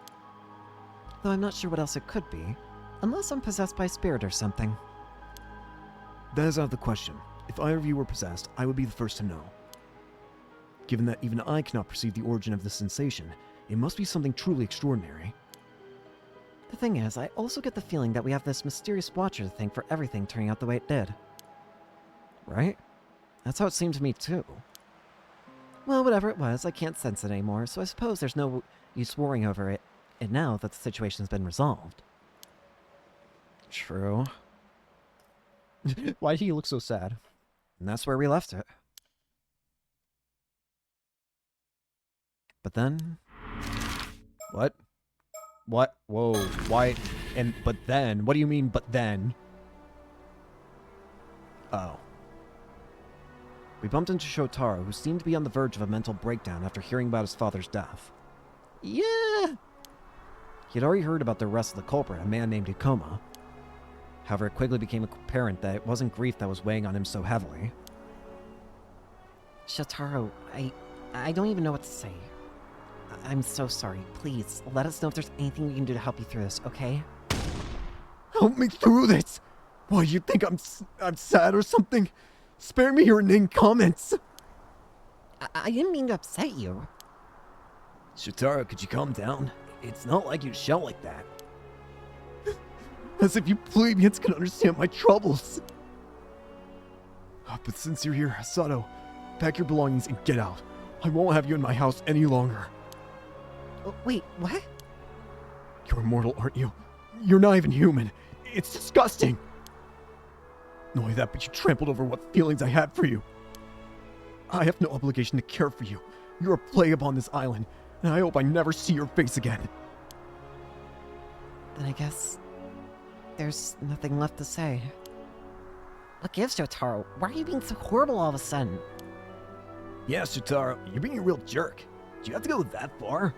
Speaker 2: Though I'm not sure what else it could be. Unless I'm possessed by a spirit or something.
Speaker 3: That is out of the question. If either of you were possessed, I would be the first to know. Given that even I cannot perceive the origin of this sensation, it must be something truly extraordinary.
Speaker 2: The thing is, I also get the feeling that we have this mysterious watcher to thank for everything turning out the way it did.
Speaker 1: Right? That's how it seemed to me too.
Speaker 2: Well, whatever it was, I can't sense it anymore, so I suppose there's no use worrying over it now that the situation's been resolved.
Speaker 1: True. Why do you look so sad? And that's where we left it. But then... What? What? Whoa, why? And but then? What do you mean, but then? Oh. We bumped into Shotaro, who seemed to be on the verge of a mental breakdown after hearing about his father's death.
Speaker 2: Yeah!
Speaker 1: He had already heard about the arrest of the culprit, a man named Ikoma. However, it quickly became apparent that it wasn't grief that was weighing on him so heavily.
Speaker 2: Shotaro, I don't even know what to say. I'm so sorry. Please, let us know if there's anything we can do to help you through this, okay?
Speaker 3: Help me through this! Why, you think I'm sad or something? Spare me your inane comments!
Speaker 2: I didn't mean to upset you.
Speaker 3: Shotaro, could you calm down? It's not like you shout like that. As if you plebeians can understand my troubles. But since you're here, Sato, pack your belongings and get out. I won't have you in my house any longer.
Speaker 2: Wait, what?
Speaker 3: You're immortal, aren't you? You're not even human. It's disgusting. Not only that, but you trampled over what feelings I had for you. I have no obligation to care for you. You're a plague upon this island, and I hope I never see your face again.
Speaker 2: Then I guess there's nothing left to say. What gives, Shotaro? Why are you being so horrible all of a sudden?
Speaker 3: Yeah, Shotaro, you're being a real jerk. Do you have to go that far?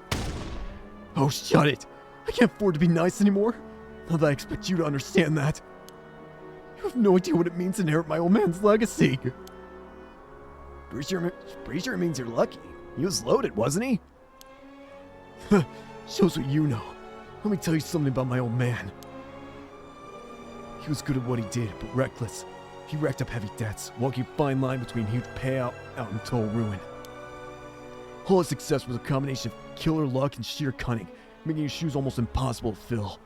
Speaker 3: Oh, shut it. I can't afford to be nice anymore. Not that I expect you to understand that. You have no idea what it means to inherit my old man's legacy. Pretty sure it means you're lucky. He was loaded, wasn't he? Shows what you know. Let me tell you something about my old man. He was good at what he did, but reckless. He racked up heavy debts, walking a fine line between huge payout and total ruin. All his success was a combination of killer luck and sheer cunning, making his shoes almost impossible to fill.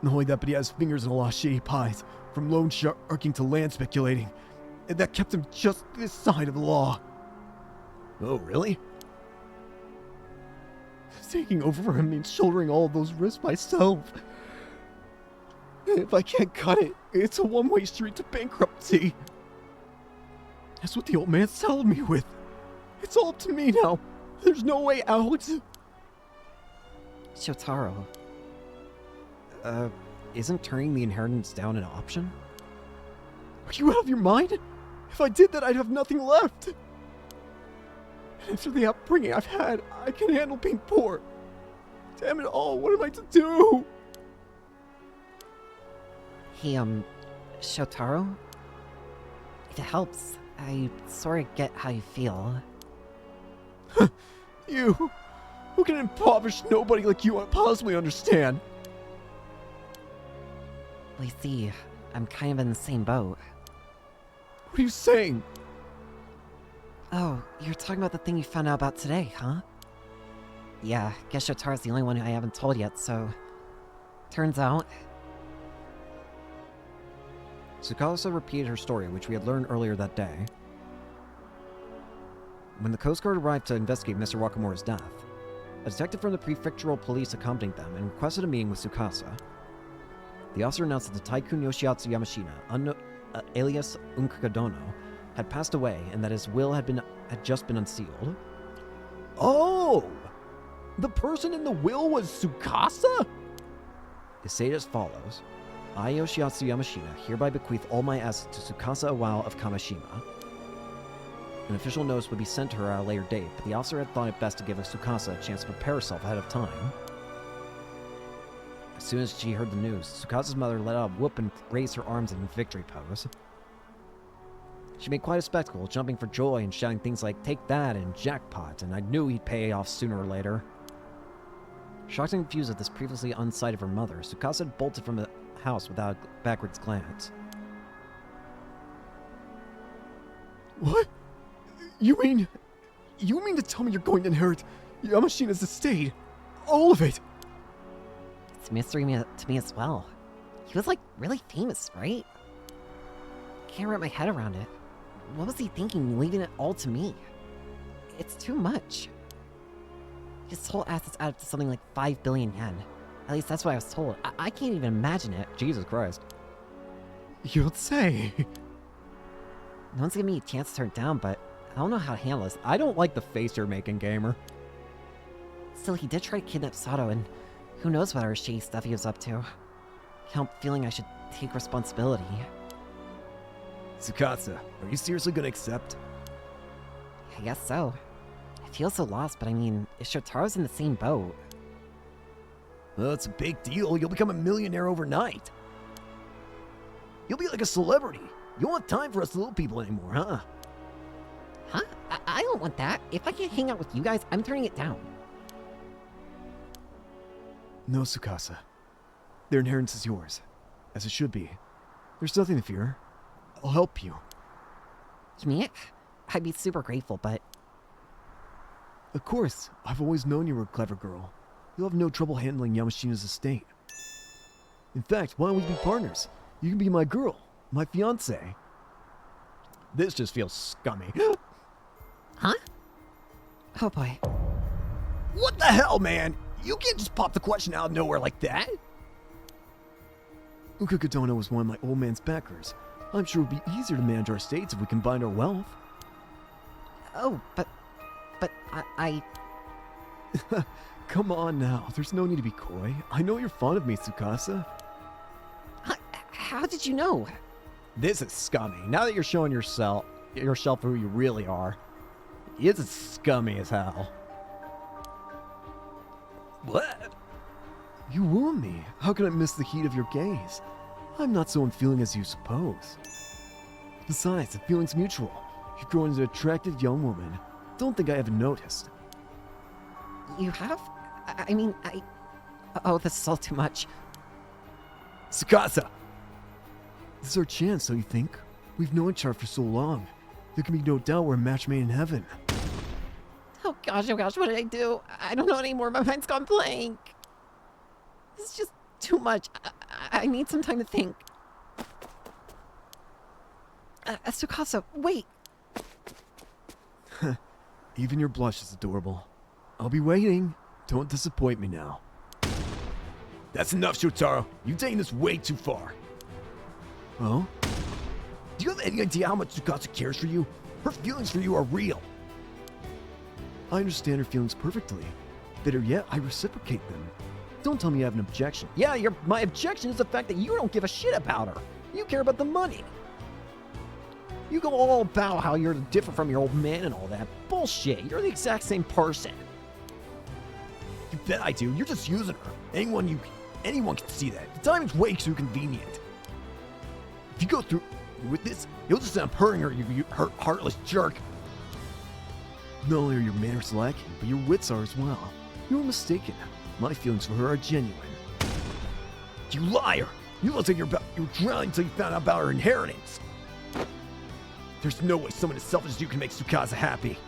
Speaker 3: Not only that, but he has fingers in a lot of shady pies, from loan sharking to land speculating, and that kept him just this side of the law. Oh, really? Taking over for him means shouldering all of those risks myself. If I can't cut it, it's a one-way street to bankruptcy. That's what the old man saddled me with. It's all up to me now. There's no way out.
Speaker 2: Shotaro. Isn't turning the inheritance down an option?
Speaker 3: Are you out of your mind? If I did that, I'd have nothing left. And after the upbringing I've had, I can handle being poor. Damn it all, what am I to do?
Speaker 2: Hey, Shotaro? If it helps, I sort of get how you feel.
Speaker 3: You? Who can an impoverished nobody like you possibly understand?
Speaker 2: Well, you see, I'm kind of in the same boat.
Speaker 3: What are you saying?
Speaker 2: Oh, you're talking about the thing you found out about today, huh? Yeah, guess Shotaro's the only one I haven't told yet, so... Turns out...
Speaker 1: Tsukasa repeated her story, which we had learned earlier that day. When the Coast Guard arrived to investigate Mr. Wakamura's death, a detective from the prefectural police accompanied them and requested a meeting with Tsukasa. The officer announced that the Tycoon Yoshiatsu Yamashina, alias Unkagadono, had passed away and that his will had just been unsealed. Oh! The person in the will was Tsukasa? It stated as follows. I, Yoshiatsu Yamashina, hereby bequeath all my assets to Tsukasa Iwao of Kamishima. An official notice would be sent to her at a later date, but the officer had thought it best to give Tsukasa a chance to prepare herself ahead of time. As soon as she heard the news, Tsukasa's mother let out a whoop and raised her arms in victory pose. She made quite a spectacle, jumping for joy and shouting things like, "Take that," and "Jackpot," and I knew he'd pay off sooner or later. Shocked and confused at this previously unsight of her mother, Tsukasa had bolted from the house without a backwards glance.
Speaker 3: What? You mean to tell me you're going to inherit Yamashina's estate? All of it?
Speaker 2: It's a mystery to me as well. He was, like, really famous, right? Can't wrap my head around it. What was he thinking, leaving it all to me? It's too much. His whole assets add up to something like 5 billion yen. At least that's what I was told. I can't even imagine it.
Speaker 1: Jesus Christ.
Speaker 3: You don't say.
Speaker 2: No one's giving me a chance to turn it down, but I don't know how to handle this.
Speaker 1: I don't like the face you're making, gamer.
Speaker 2: Still, he did try to kidnap Sato, and who knows what other shady stuff he was up to. Can't help feeling I should take responsibility.
Speaker 3: Tsukasa, are you seriously gonna accept?
Speaker 2: I guess so. I feel so lost, but I mean, if Shotaro's in the same boat...
Speaker 3: Well, it's a big deal. You'll become a millionaire overnight. You'll be like a celebrity. You won't have time for us little people anymore, huh?
Speaker 2: Huh? I don't want that. If I can't hang out with you guys, I'm turning it down.
Speaker 3: No, Tsukasa. Their inheritance is yours, as it should be. There's nothing to fear. I'll help you.
Speaker 2: You mean it? I'd be super grateful, but...
Speaker 3: Of course, I've always known you were a clever girl. You'll have no trouble handling Yamashina's estate. In fact, why don't we be partners? You can be my girl, my fiancée.
Speaker 1: This just feels scummy.
Speaker 2: Huh? Oh boy.
Speaker 3: What the hell, man? You can't just pop the question out of nowhere like that. Unkagadono was one of my old man's backers. I'm sure it would be easier to manage our estates if we combined our wealth.
Speaker 2: Oh, but I...
Speaker 3: Come on now, there's no need to be coy. I know you're fond of me, Tsukasa.
Speaker 2: How did you know?
Speaker 1: This is scummy. Now that you're showing yourself who you really are, it's as scummy as hell.
Speaker 3: What? You wooed me. How could I miss the heat of your gaze? I'm not so unfeeling as you suppose. Besides, the feeling's mutual. You've grown into an attractive young woman. Don't think I haven't noticed.
Speaker 2: You have? I mean, Oh, this is all too much.
Speaker 3: Tsukasa! This is our chance, don't you think? We've known each other for so long. There can be no doubt we're a match made in heaven.
Speaker 2: Oh gosh, what did I do? I don't know anymore. My mind's gone blank. This is just too much. I need some time to think. Tsukasa, wait.
Speaker 3: Even your blush is adorable. I'll be waiting. Don't disappoint me now.
Speaker 4: That's enough, Shotaro. You've taken this way too far.
Speaker 3: Oh?
Speaker 4: Do you have any idea how much Tsukasa cares for you? Her feelings for you are real.
Speaker 3: I understand her feelings perfectly. Better yet, I reciprocate them. Don't tell me you have an objection.
Speaker 1: Yeah, my objection is the fact that you don't give a shit about her. You care about the money. You go all about how you're different from your old man and all that. Bullshit. You're the exact same person.
Speaker 4: You bet I do. You're just using her. Anyone can see that. The timing's way too convenient. If you go through with this, you'll just end up hurting her, you heartless jerk.
Speaker 3: Not only are your manners lacking, but your wits are as well. You were mistaken. My feelings for her are genuine.
Speaker 4: You liar! You look like you're drowning until you found out about her inheritance. There's no way someone as selfish as you can make Tsukasa happy.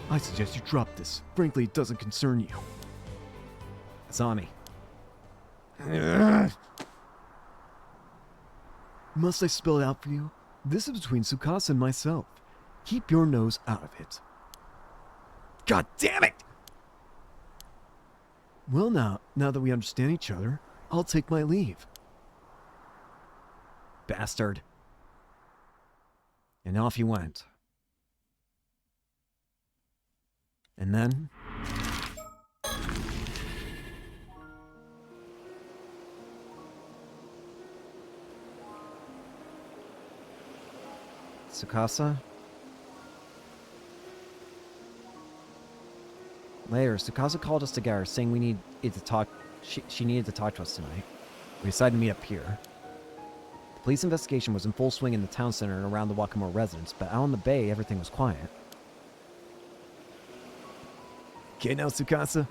Speaker 3: I suggest you drop this. Frankly, it doesn't concern you.
Speaker 1: Asami.
Speaker 3: Must I spell it out for you? This is between Tsukasa and myself. Keep your nose out of it.
Speaker 4: God damn it!
Speaker 3: Well now that we understand each other, I'll take my leave.
Speaker 1: Bastard. And off he went. And then... Tsukasa? Later, Tsukasa called us together, saying we needed to talk. She needed to talk to us tonight. We decided to meet up here. The police investigation was in full swing in the town center and around the Wakamura residence, but out on the bay, everything was quiet.
Speaker 3: Okay now, Tsukasa?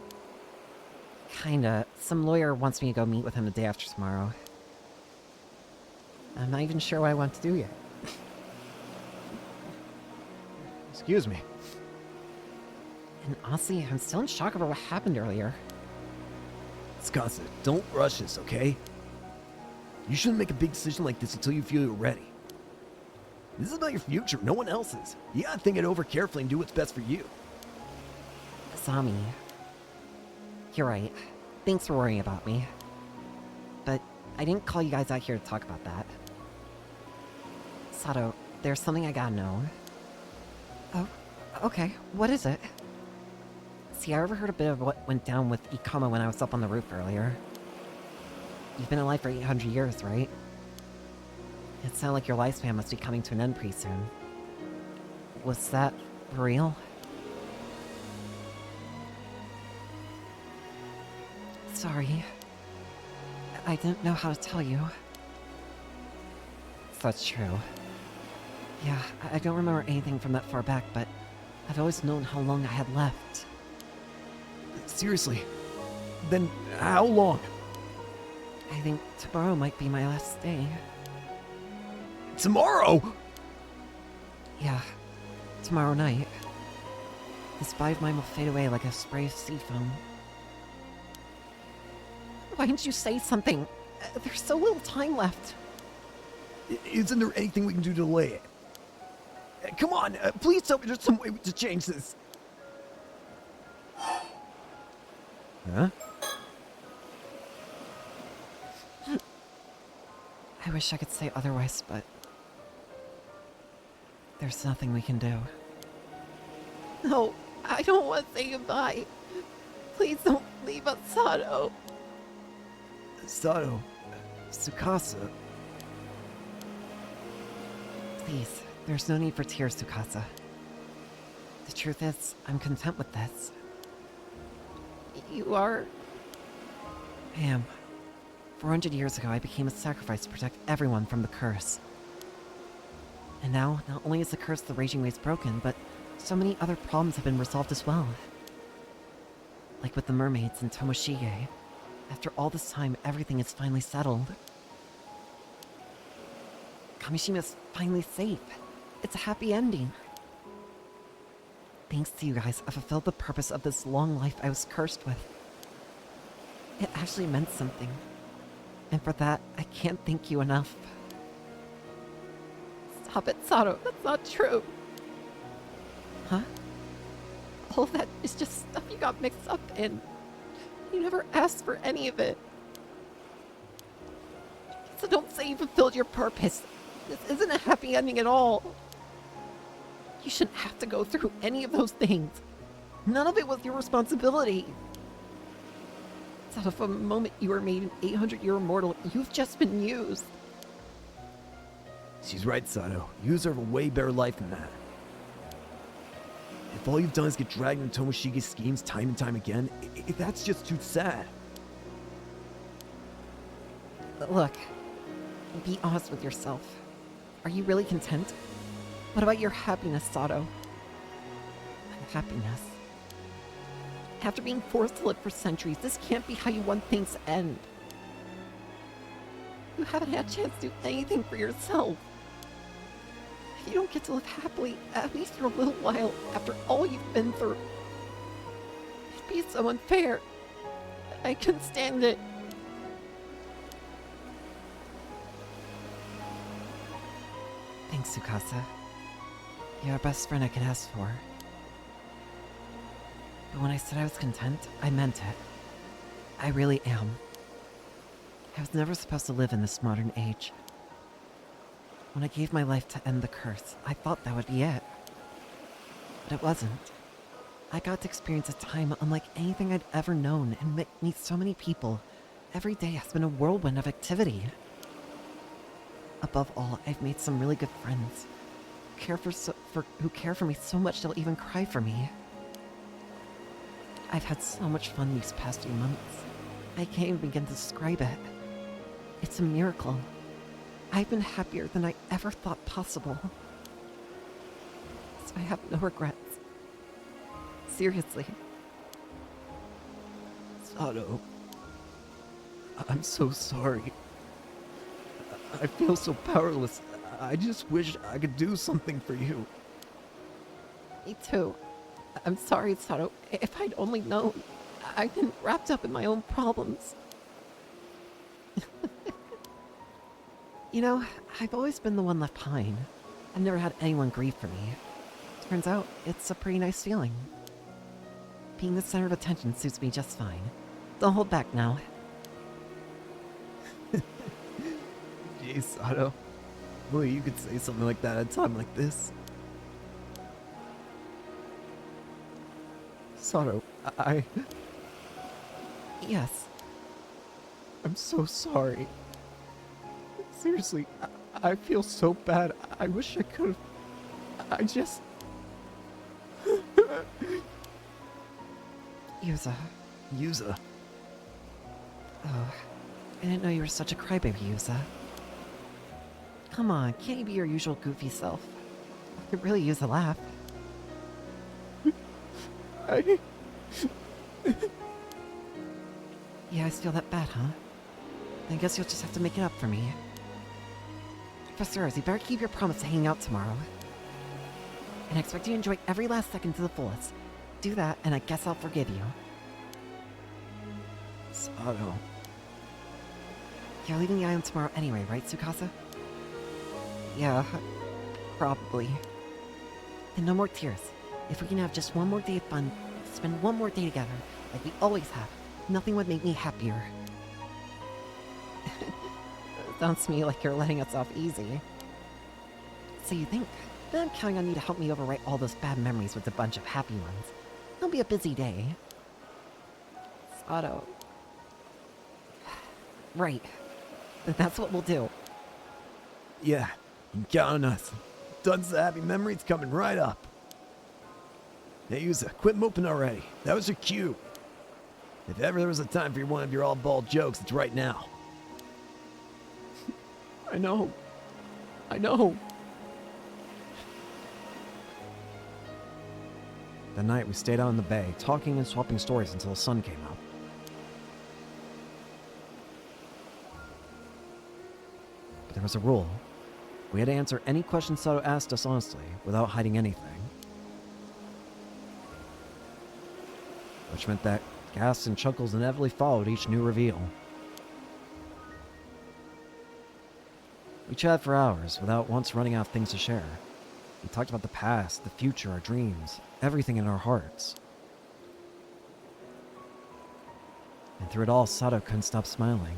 Speaker 2: Kinda. Some lawyer wants me to go meet with him the day after tomorrow. I'm not even sure what I want to do yet.
Speaker 1: Excuse me.
Speaker 2: And honestly, I'm still in shock over what happened earlier.
Speaker 3: Tsukasa, don't rush this, okay? You shouldn't make a big decision like this until you feel you're ready. This is about your future, no one else's. You gotta think it over carefully and do what's best for you.
Speaker 2: Asami. You're right. Thanks for worrying about me. But I didn't call you guys out here to talk about that. Sato, there's something I gotta know. Oh, okay. What is it? See, I overheard a bit of what went down with Ikama when I was up on the roof earlier. You've been alive for 800 years, right? It sounded like your lifespan must be coming to an end pretty soon. Was that real? Sorry. I didn't know how to tell you. That's true. Yeah, I don't remember anything from that far back, but I've always known how long I had left.
Speaker 3: Seriously? Then how long?
Speaker 2: I think tomorrow might be my last day.
Speaker 4: Tomorrow?
Speaker 2: Yeah, tomorrow night. This body of mine will fade away like a spray of sea foam. Why didn't you say something? There's so little time left.
Speaker 4: Isn't there anything we can do to delay it? Come on, please tell me there's some way to change this.
Speaker 1: Huh?
Speaker 2: I wish I could say otherwise, but there's nothing we can do. No, I don't want to say goodbye. Please don't leave us, Sato.
Speaker 3: Sato, Tsukasa.
Speaker 2: Please, there's no need for tears, Tsukasa. The truth is, I'm content with this. You are? I am. 400 years ago, I became a sacrifice to protect everyone from the curse. And now, not only is the curse of the Raging Waves broken, but so many other problems have been resolved as well. Like with the mermaids and Tomoshige. After all this time, everything is finally settled. Kamishima's finally safe. It's a happy ending. Thanks to you guys, I fulfilled the purpose of this long life I was cursed with. It actually meant something. And for that, I can't thank you enough. Stop it, Sato. That's not true. Huh? All of that is just stuff you got mixed up in. You never asked for any of it. So don't say you fulfilled your purpose. This isn't a happy ending at all. You shouldn't have to go through any of those things. None of it was your responsibility. It's out of a moment you were made an 800-year immortal, you've just been used.
Speaker 3: She's right, Sato. You deserve a way better life than that. If all you've done is get dragged into Tomoshige's schemes time and time again, that's just too sad.
Speaker 2: Look, be honest with yourself. Are you really content? What about your happiness, Sato? Happiness. After being forced to live for centuries, this can't be how you want things to end. You haven't had a chance to do anything for yourself. You don't get to live happily, at least for a little while, after all you've been through. It'd be so unfair. I couldn't stand it. Thanks, Tsukasa. You're the best friend I could ask for. But when I said I was content, I meant it. I really am. I was never supposed to live in this modern age. When I gave my life to end the curse, I thought that would be it. But it wasn't. I got to experience a time unlike anything I'd ever known and meet so many people. Every day has been a whirlwind of activity. Above all, I've made some really good friends who care for me so much they'll even cry for me. I've had so much fun these past few months. I can't even begin to describe it. It's a miracle. I've been happier than I ever thought possible. So I have no regrets. Seriously.
Speaker 3: Sato, I'm so sorry. I feel so powerless. I just wish I could do something for you.
Speaker 2: Me too. I'm sorry, Sato. If I'd only known. I've been wrapped up in my own problems. You know, I've always been the one left behind. I've never had anyone grieve for me. Turns out, it's a pretty nice feeling. Being the center of attention suits me just fine. Don't hold back now.
Speaker 3: Jeez, Sato. Only you could say something like that at a time like this. Sato,
Speaker 2: Yes.
Speaker 3: I'm so sorry. Seriously, I feel so bad. I wish I could've... I just... Yuza.
Speaker 2: Oh, I didn't know you were such a crybaby, Yuza. Come on, can't you be your usual goofy self? I could really use a laugh. You guys feel that bad, huh? I guess you'll just have to make it up for me. Professor Rose, you better keep your promise to hang out tomorrow. And I expect you to enjoy every last second to the fullest. Do that, and I guess I'll forgive you.
Speaker 3: Sato.
Speaker 2: You're leaving the island tomorrow anyway, right, Tsukasa? Yeah, probably. And no more tears. If we can have just one more day of fun, spend one more day together, like we always have, nothing would make me happier. Sounds to me like you're letting us off easy. So you think? Then I'm counting on you to help me overwrite all those bad memories with a bunch of happy ones. It'll be a busy day. Sato. Right. That's what we'll do.
Speaker 4: Yeah, you can count on us. Tons of happy memories coming right up. Hey, Yusa, quit moping already. That was your cue. If ever there was a time for one of your all-bald jokes, it's right now.
Speaker 1: I know. I know.
Speaker 3: That night, we stayed out in the bay, talking and swapping stories until the sun came up. But there was a rule. We had to answer any questions Sato asked us honestly, without hiding anything. Which meant that gasps and chuckles inevitably followed each new reveal. We chatted for hours, without once running out of things to share. We talked about the past, the future, our dreams, everything in our hearts. And through it all, Sato couldn't stop smiling.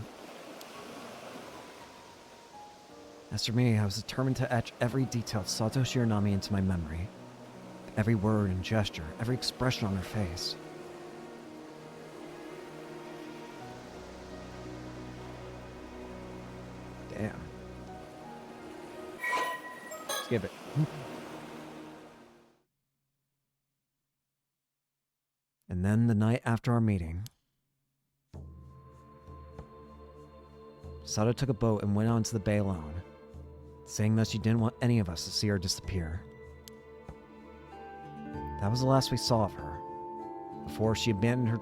Speaker 3: As for me, I was determined to etch every detail of Sato Shiranami into my memory. Every word and gesture, every expression on her face. Damn.
Speaker 1: Skip it.
Speaker 3: And then the night after our meeting, Sato took a boat and went onto the bay alone, saying that she didn't want any of us to see her disappear. That was the last we saw of her, before she abandoned her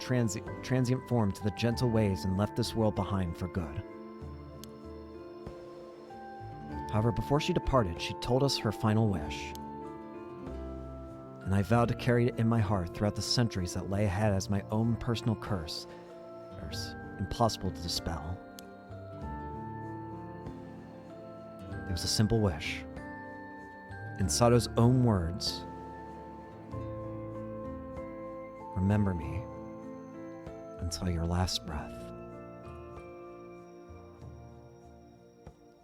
Speaker 3: transient form to the gentle waves and left this world behind for good. However, before she departed, she told us her final wish. And I vowed to carry it in my heart throughout the centuries that lay ahead as my own personal curse. Impossible to dispel. It was a simple wish. In Sato's own words, remember me until your last breath.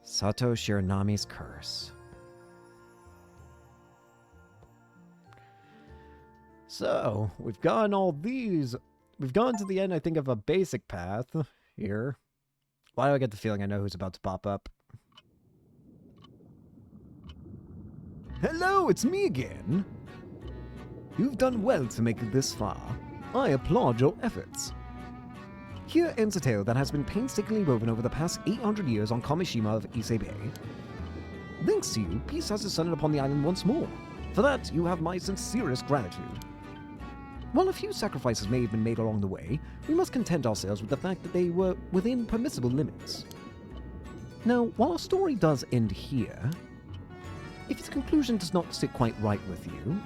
Speaker 3: Sato Shiranami's curse.
Speaker 1: So, we've gone all these. We've gone to the end, I think, of a basic path here. Why do I get the feeling I know who's about to pop up?
Speaker 4: Hello, it's me again. You've done well to make it this far. I applaud your efforts. Here ends a tale that has been painstakingly woven over the past 800 years on Kamishima of Ise Bay. Thanks to you, peace has descended upon the island once more. For that, you have my sincerest gratitude. While a few sacrifices may have been made along the way, we must content ourselves with the fact that they were within permissible limits. Now, while our story does end here, if its conclusion does not sit quite right with you,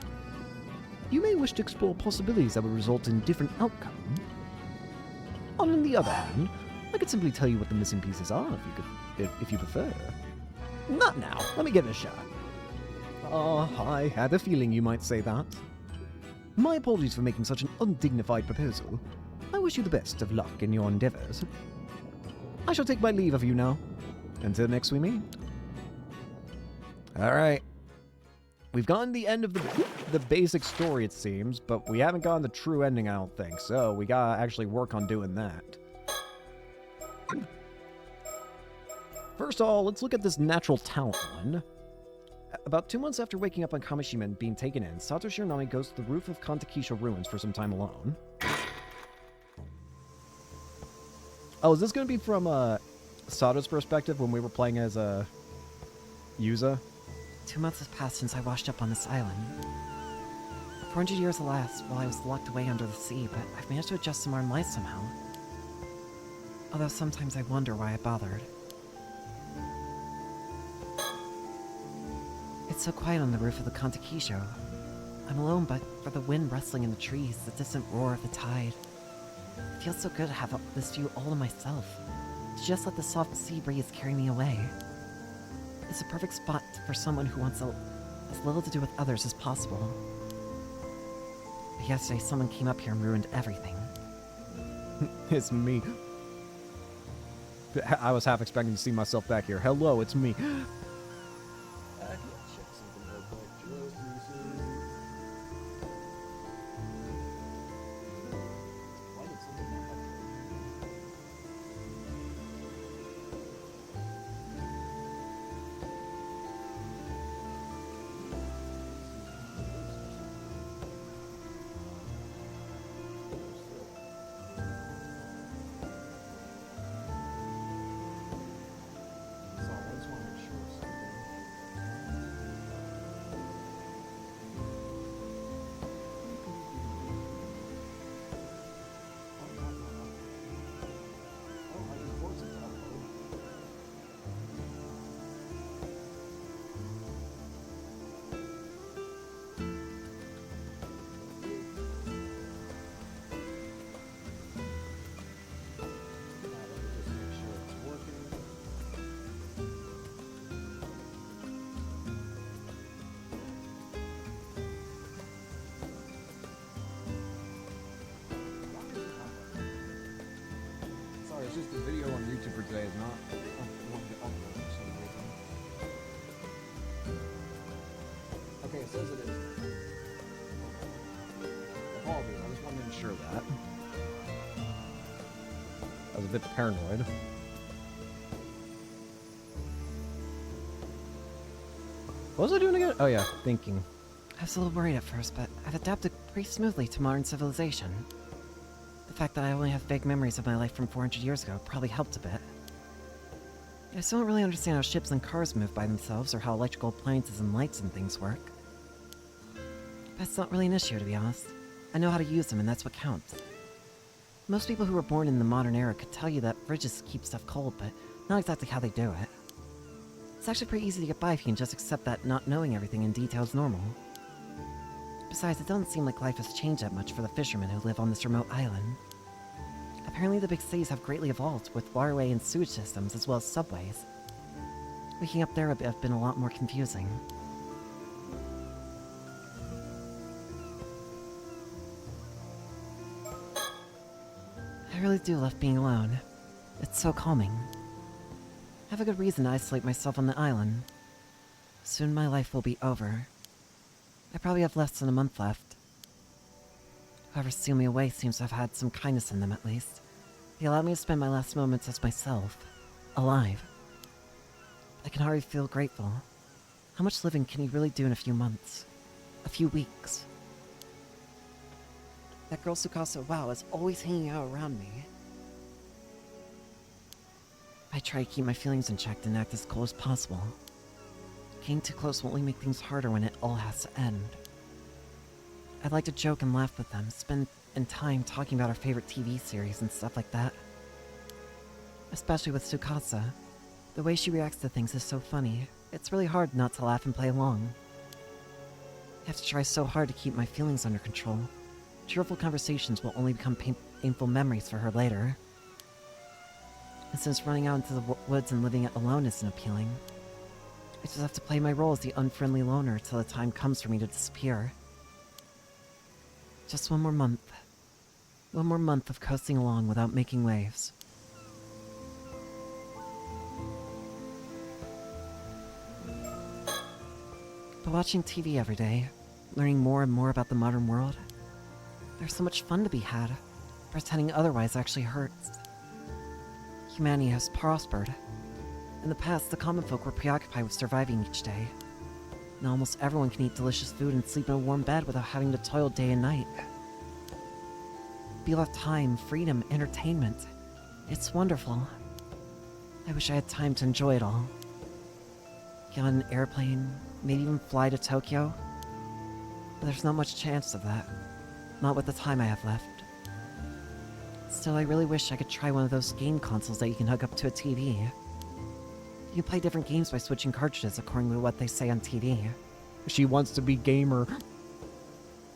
Speaker 4: you may wish to explore possibilities that would result in different outcome. On the other hand, I could simply tell you what the missing pieces are if you prefer. Not now. Let me give it a shot.
Speaker 1: I had a feeling you might say that.
Speaker 4: My apologies for making such an undignified proposal. I wish you the best of luck in your endeavors. I shall take my leave of you now. Until next we meet.
Speaker 1: Alright. We've gotten the end of the basic story, it seems, but we haven't gotten the true ending, I don't think, so we gotta actually work on doing that. First of all, let's look at this natural talent one. About 2 months after waking up on Kamishima and being taken in, Sato Shiranami goes to the roof of Kantakisha ruins for some time alone. Oh, is this going to be from Sato's perspective when we were playing as Yuza?
Speaker 2: 2 months has passed since I washed up on this island. 400 years elapsed while I was locked away under the sea, but I've managed to adjust to modern life somehow. Although sometimes I wonder why I bothered. It's so quiet on the roof of the Kantakisho. I'm alone, but for the wind rustling in the trees, the distant roar of the tide. It feels so good to have this view all to myself. To just let the soft sea breeze carry me away. It's a perfect spot for someone who wants as little to do with others as possible. But yesterday, someone came up here and ruined everything.
Speaker 1: It's me. I was half expecting to see myself back here. Hello, it's me. that. I was a bit paranoid. What was I doing again? Oh yeah, thinking.
Speaker 2: I was a little worried at first, but I've adapted pretty smoothly to modern civilization. The fact that I only have vague memories of my life from 400 years ago probably helped a bit. I still don't really understand how ships and cars move by themselves or how electrical appliances and lights and things work. That's not really an issue, to be honest. I know how to use them, and that's what counts. Most people who were born in the modern era could tell you that fridges keep stuff cold, but not exactly how they do it. It's actually pretty easy to get by if you can just accept that not knowing everything in detail is normal. Besides, it doesn't seem like life has changed that much for the fishermen who live on this remote island. Apparently the big cities have greatly evolved, with waterway and sewage systems as well as subways. Waking up there would have been a lot more confusing. I really do love being alone. It's so calming. I have a good reason to isolate myself on the island. Soon my life will be over. I probably have less than a month left. Whoever sealed me away seems to have had some kindness in them at least. They allowed me to spend my last moments as myself. Alive. I can hardly feel grateful. How much living can you really do in a few months? A few weeks? That girl Tsukasa, wow, is always hanging out around me. I try to keep my feelings in check and act as cool as possible. Getting too close will only make things harder when it all has to end. I'd like to joke and laugh with them, spend time talking about our favorite TV series and stuff like that. Especially with Tsukasa. The way she reacts to things is so funny. It's really hard not to laugh and play along. I have to try so hard to keep my feelings under control. Cheerful conversations will only become painful memories for her later. And since running out into the woods and living alone isn't appealing, I just have to play my role as the unfriendly loner till the time comes for me to disappear. Just one more month. One more month of coasting along without making waves. But watching TV every day, learning more and more about the modern world, there's so much fun to be had. Pretending otherwise actually hurts. Humanity has prospered. In the past, the common folk were preoccupied with surviving each day. Now almost everyone can eat delicious food and sleep in a warm bed without having to toil day and night. People have time, freedom, entertainment. It's wonderful. I wish I had time to enjoy it all. Get on an airplane, maybe even fly to Tokyo. But there's not much chance of that. Not with the time I have left. Still, I really wish I could try one of those game consoles that you can hook up to a TV. You can play different games by switching cartridges according to what they say on TV.
Speaker 1: She wants to be gamer.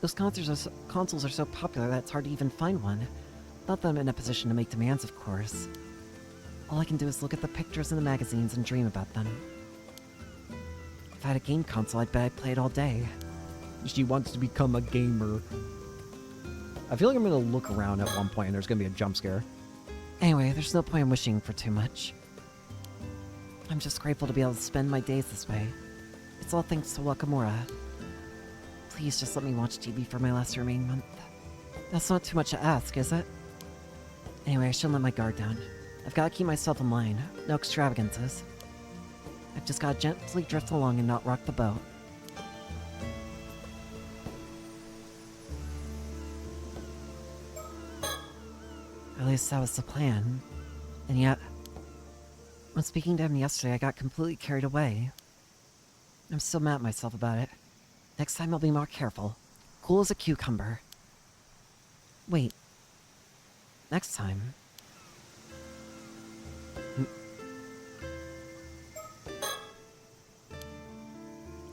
Speaker 2: Those consoles are so popular that it's hard to even find one. Not that I'm in a position to make demands, of course. All I can do is look at the pictures in the magazines and dream about them. If I had a game console, I'd bet I'd play it all day.
Speaker 1: She wants to become a gamer. I feel like I'm gonna look around at one point and there's gonna be a jump scare.
Speaker 2: Anyway, there's no point in wishing for too much. I'm just grateful to be able to spend my days this way. It's all thanks to Wakamura. Please just let me watch TV for my last remaining month. That's not too much to ask, is it? Anyway, I shouldn't let my guard down. I've got to keep myself in line. No extravagances. I've just got to gently drift along and not rock the boat. At least that was the plan. And yet, when speaking to him yesterday, I got completely carried away. I'm still mad at myself about it. Next time I'll be more careful. Cool as a cucumber. Wait. Next time?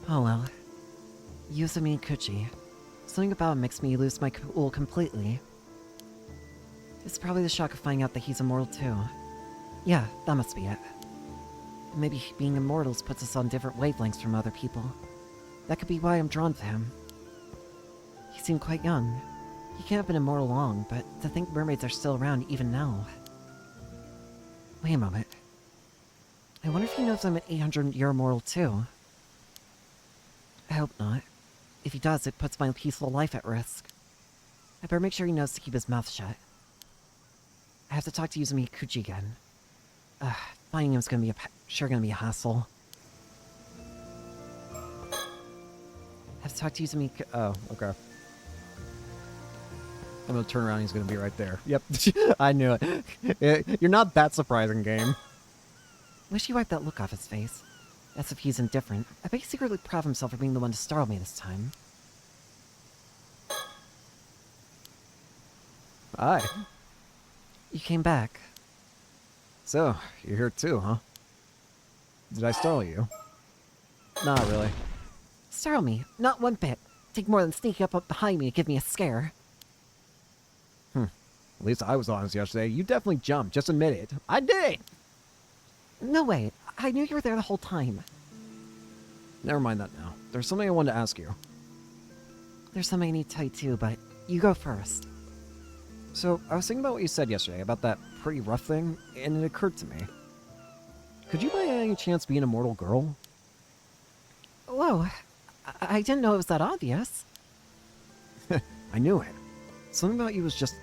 Speaker 2: Oh well. Yuzumi Kuchi. Something about him makes me lose my cool completely. It's probably the shock of finding out that he's immortal too. Yeah, that must be it. Maybe being immortals puts us on different wavelengths from other people. That could be why I'm drawn to him. He seemed quite young. He can't have been immortal long, but to think mermaids are still around even now. Wait a moment. I wonder if he knows I'm an 800-year immortal too. I hope not. If he does, it puts my peaceful life at risk. I better make sure he knows to keep his mouth shut. I have to talk to Yuzumi Kuchi again. Finding him's gonna be sure gonna be a hassle. I have to talk to Yuzumi.
Speaker 1: Oh, okay. I'm gonna turn around. He's gonna be right there. Yep, I knew it. You're not that surprising, game.
Speaker 2: Wish he wiped that look off his face. As if he's indifferent. I bet he's secretly proud of himself for being the one to startle me this time.
Speaker 1: Hi.
Speaker 2: You came back.
Speaker 1: So, you're here too, huh? Did I startle you? Not really.
Speaker 2: Startle me? Not one bit. Take more than sneaking up behind me to give me a scare.
Speaker 1: At least I was honest yesterday. You definitely jumped. Just admit it. I did!
Speaker 2: No way. I knew you were there the whole time.
Speaker 1: Never mind that now. There's something I wanted to ask you.
Speaker 2: There's something I need to tell you too, but you go first.
Speaker 1: So, I was thinking about what you said yesterday about that pretty rough thing, and it occurred to me. Could you by any chance be an immortal girl?
Speaker 2: Whoa. I didn't know it was that obvious.
Speaker 1: I knew it. Something about you was just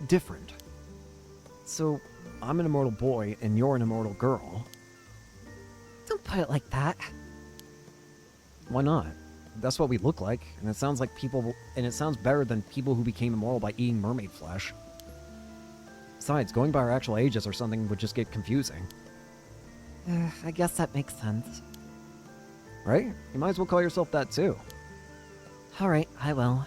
Speaker 1: different. So, I'm an immortal boy, and you're an immortal girl.
Speaker 2: Don't put it like that.
Speaker 1: Why not? That's what we look like, and it sounds like and it sounds better than people who became immortal by eating mermaid flesh. Besides, going by our actual ages or something would just get confusing.
Speaker 2: I guess that makes sense.
Speaker 1: Right? You might as well call yourself that too.
Speaker 2: Alright, I will.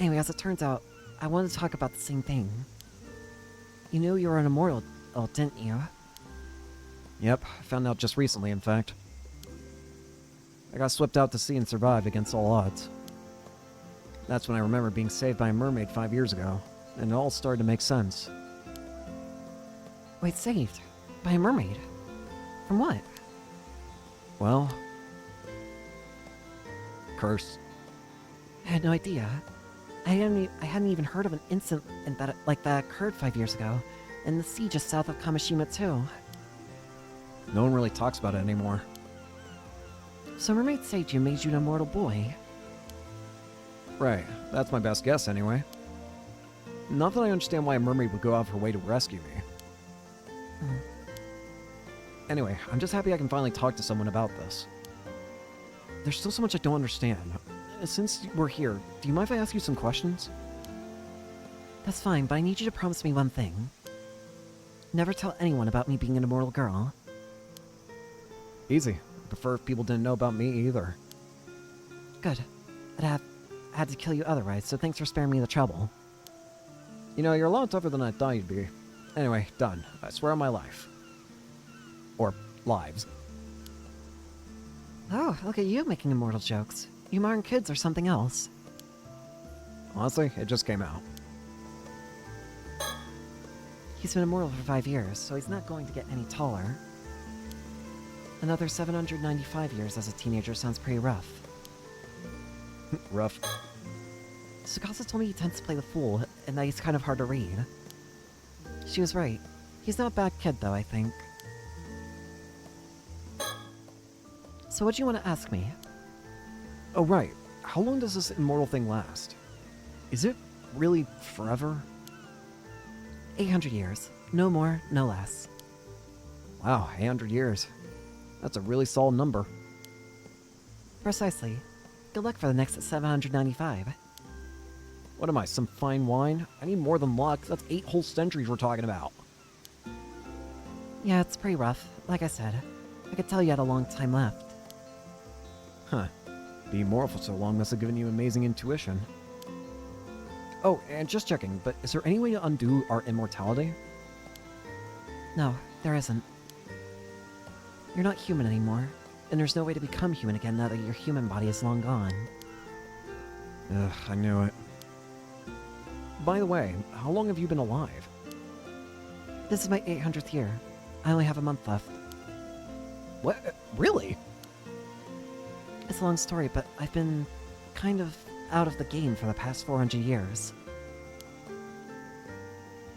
Speaker 2: Anyway, as it turns out, I wanted to talk about the same thing. You knew you were an immortal, didn't you?
Speaker 1: Yep, I found out just recently, in fact. I got swept out to sea and survived against all odds. That's when I remember being saved by a mermaid 5 years ago, and it all started to make sense.
Speaker 2: Wait, saved? By a mermaid? From what?
Speaker 1: Well... curse.
Speaker 2: I had no idea. I hadn't even heard of an incident like that occurred 5 years ago, in the sea just south of Kamishima too.
Speaker 1: No one really talks about it anymore.
Speaker 2: So Mermaid saved you and made you an immortal boy.
Speaker 1: Right, that's my best guess anyway. Not that I understand why a mermaid would go out of her way to rescue me. Anyway, I'm just happy I can finally talk to someone about this. There's still so much I don't understand. Since we're here, do you mind if I ask you some questions?
Speaker 2: That's fine, but I need you to promise me one thing. Never tell anyone about me being an immortal girl.
Speaker 1: Easy. I prefer if people didn't know about me either.
Speaker 2: Good. I'd had to kill you otherwise, so thanks for sparing me the trouble.
Speaker 1: You know, you're a lot tougher than I thought you'd be. Anyway, done. I swear on my life. Or lives.
Speaker 2: Oh, look at you making immortal jokes. You modern kids or something else.
Speaker 1: Honestly, it just came out.
Speaker 2: He's been immortal for 5 years, so he's not going to get any taller. Another 795 years as a teenager sounds pretty rough.
Speaker 1: Rough.
Speaker 2: Tsukasa told me he tends to play the fool, and that he's kind of hard to read. She was right. He's not a bad kid, though, I think. So what do you want to ask me?
Speaker 1: Oh, right. How long does this immortal thing last? Is it really forever?
Speaker 2: 800 years. No more, no less.
Speaker 1: Wow, 800 years. That's a really solid number.
Speaker 2: Precisely. Good luck for the next 795.
Speaker 1: What am I, some fine wine? I need more than luck. That's 8 whole centuries we're talking about.
Speaker 2: Yeah, it's pretty rough. Like I said, I could tell you had a long time left.
Speaker 1: Huh. Being immortal for so long must have given you amazing intuition. Oh, and just checking, but is there any way to undo our immortality?
Speaker 2: No, there isn't. You're not human anymore, and there's no way to become human again now that your human body is long gone.
Speaker 1: Ugh, I knew it. By the way, how long have you been alive?
Speaker 2: This is my 800th year. I only have a month left.
Speaker 1: What? Really?
Speaker 2: It's a long story, but I've been kind of out of the game for the past 400 years.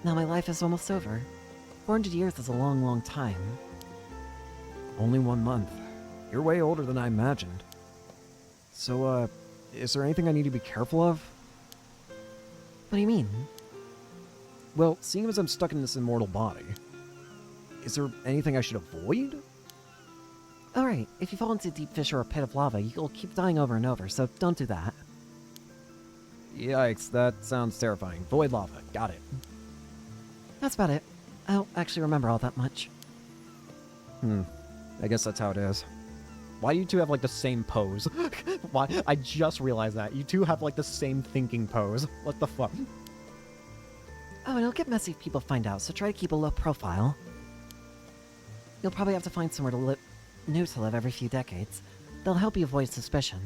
Speaker 2: Now my life is almost over. 400 years is a long, long time.
Speaker 1: Only 1 month. You're way older than I imagined. So, is there anything I need to be careful of?
Speaker 2: What do you mean?
Speaker 1: Well, seeing as I'm stuck in this immortal body, is there anything I should avoid?
Speaker 2: Alright, if you fall into a deep fissure or a pit of lava, you'll keep dying over and over, so don't do that.
Speaker 1: Yikes, that sounds terrifying. Void lava, got it.
Speaker 2: That's about it. I don't actually remember all that much.
Speaker 1: I guess that's how it is. Why do you two have like the same pose? Why? I just realized that. You two have like the same thinking pose. What the fuck?
Speaker 2: Oh, and it'll get messy if people find out, so try to keep a low profile. You'll probably have to find somewhere new to live every few decades. They'll help you avoid suspicion.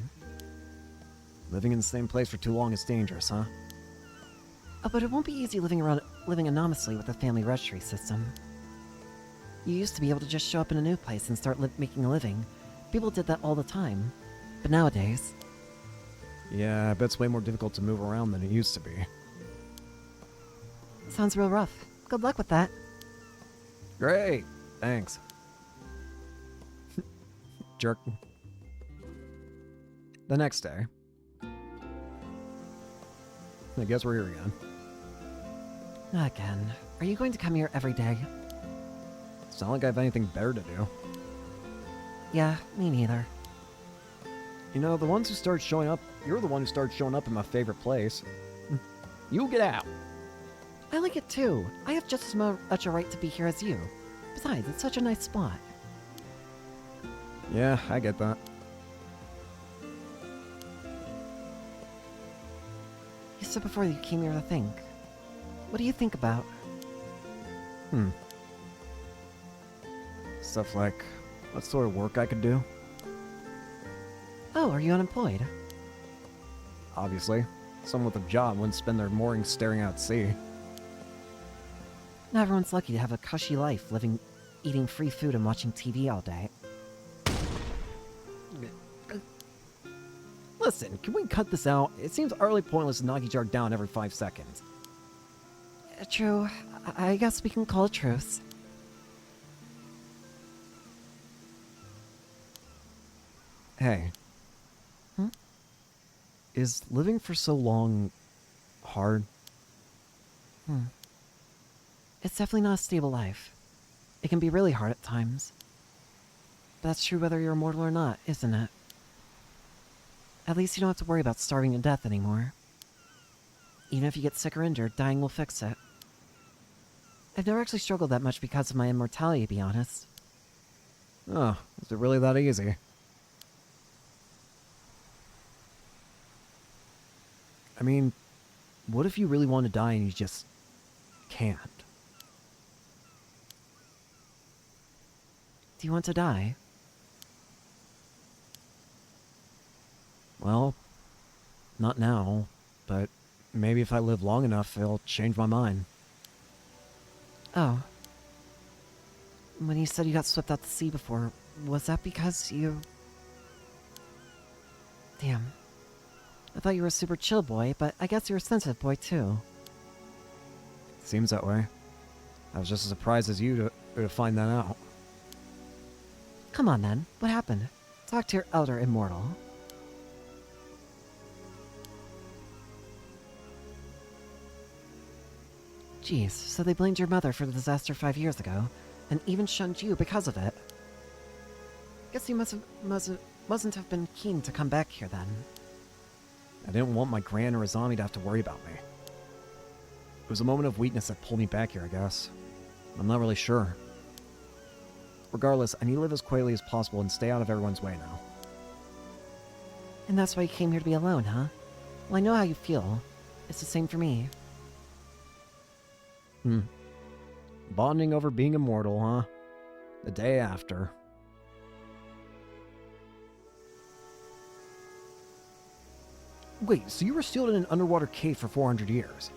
Speaker 1: Living in the same place for too long is dangerous, huh?
Speaker 2: Oh, but it won't be easy living anonymously with a family registry system. You used to be able to just show up in a new place and start making a living. People did that all the time. But nowadays...
Speaker 1: Yeah, I bet it's way more difficult to move around than it used to be.
Speaker 2: Sounds real rough. Good luck with that.
Speaker 1: Great, thanks. Jerk. The next day. I guess we're here again.
Speaker 2: Again. Are you going to come here every day?
Speaker 1: It's not like I have anything better to do.
Speaker 2: Yeah, me neither.
Speaker 1: You know, the ones who start showing up, you're the one who started showing up in my favorite place. You get out.
Speaker 2: I like it too. I have just as much a right to be here as you. Besides, it's such a nice spot.
Speaker 1: Yeah, I get that.
Speaker 2: You said before you came here to think. What do you think about?
Speaker 1: Stuff like, what sort of work I could do?
Speaker 2: Oh, are you unemployed?
Speaker 1: Obviously. Someone with a job wouldn't spend their mornings staring out at sea.
Speaker 2: Not everyone's lucky to have a cushy life, eating free food and watching TV all day.
Speaker 1: Listen, can we cut this out? It seems utterly pointless to knock each other down every 5 seconds.
Speaker 2: True. I guess we can call it truce.
Speaker 1: Hey. Is living for so long hard?
Speaker 2: It's definitely not a stable life. It can be really hard at times. But that's true whether you're immortal or not, isn't it? At least you don't have to worry about starving to death anymore. Even if you get sick or injured, dying will fix it. I've never actually struggled that much because of my immortality, to be honest.
Speaker 1: Oh, is it really that easy? I mean, what if you really want to die and you just can't?
Speaker 2: Do you want to die?
Speaker 1: Well, not now, but maybe if I live long enough, it'll change my mind.
Speaker 2: Oh. When you said you got swept out to sea before, was that because you... Damn. I thought you were a super chill boy, but I guess you're a sensitive boy too.
Speaker 1: Seems that way. I was just as surprised as you to find that out.
Speaker 2: Come on then, what happened? Talk to your elder immortal. Jeez, so they blamed your mother for the disaster 5 years ago, and even shunned you because of it. Guess you mustn't have been keen to come back here then.
Speaker 1: I didn't want my Gran or Azami to have to worry about me. It was a moment of weakness that pulled me back here, I guess. I'm not really sure. Regardless, I need to live as quietly as possible and stay out of everyone's way now.
Speaker 2: And that's why you came here to be alone, huh? Well, I know how you feel. It's the same for me.
Speaker 1: Bonding over being immortal, huh? The day after. Wait, so you were sealed in an underwater cave for 400 years?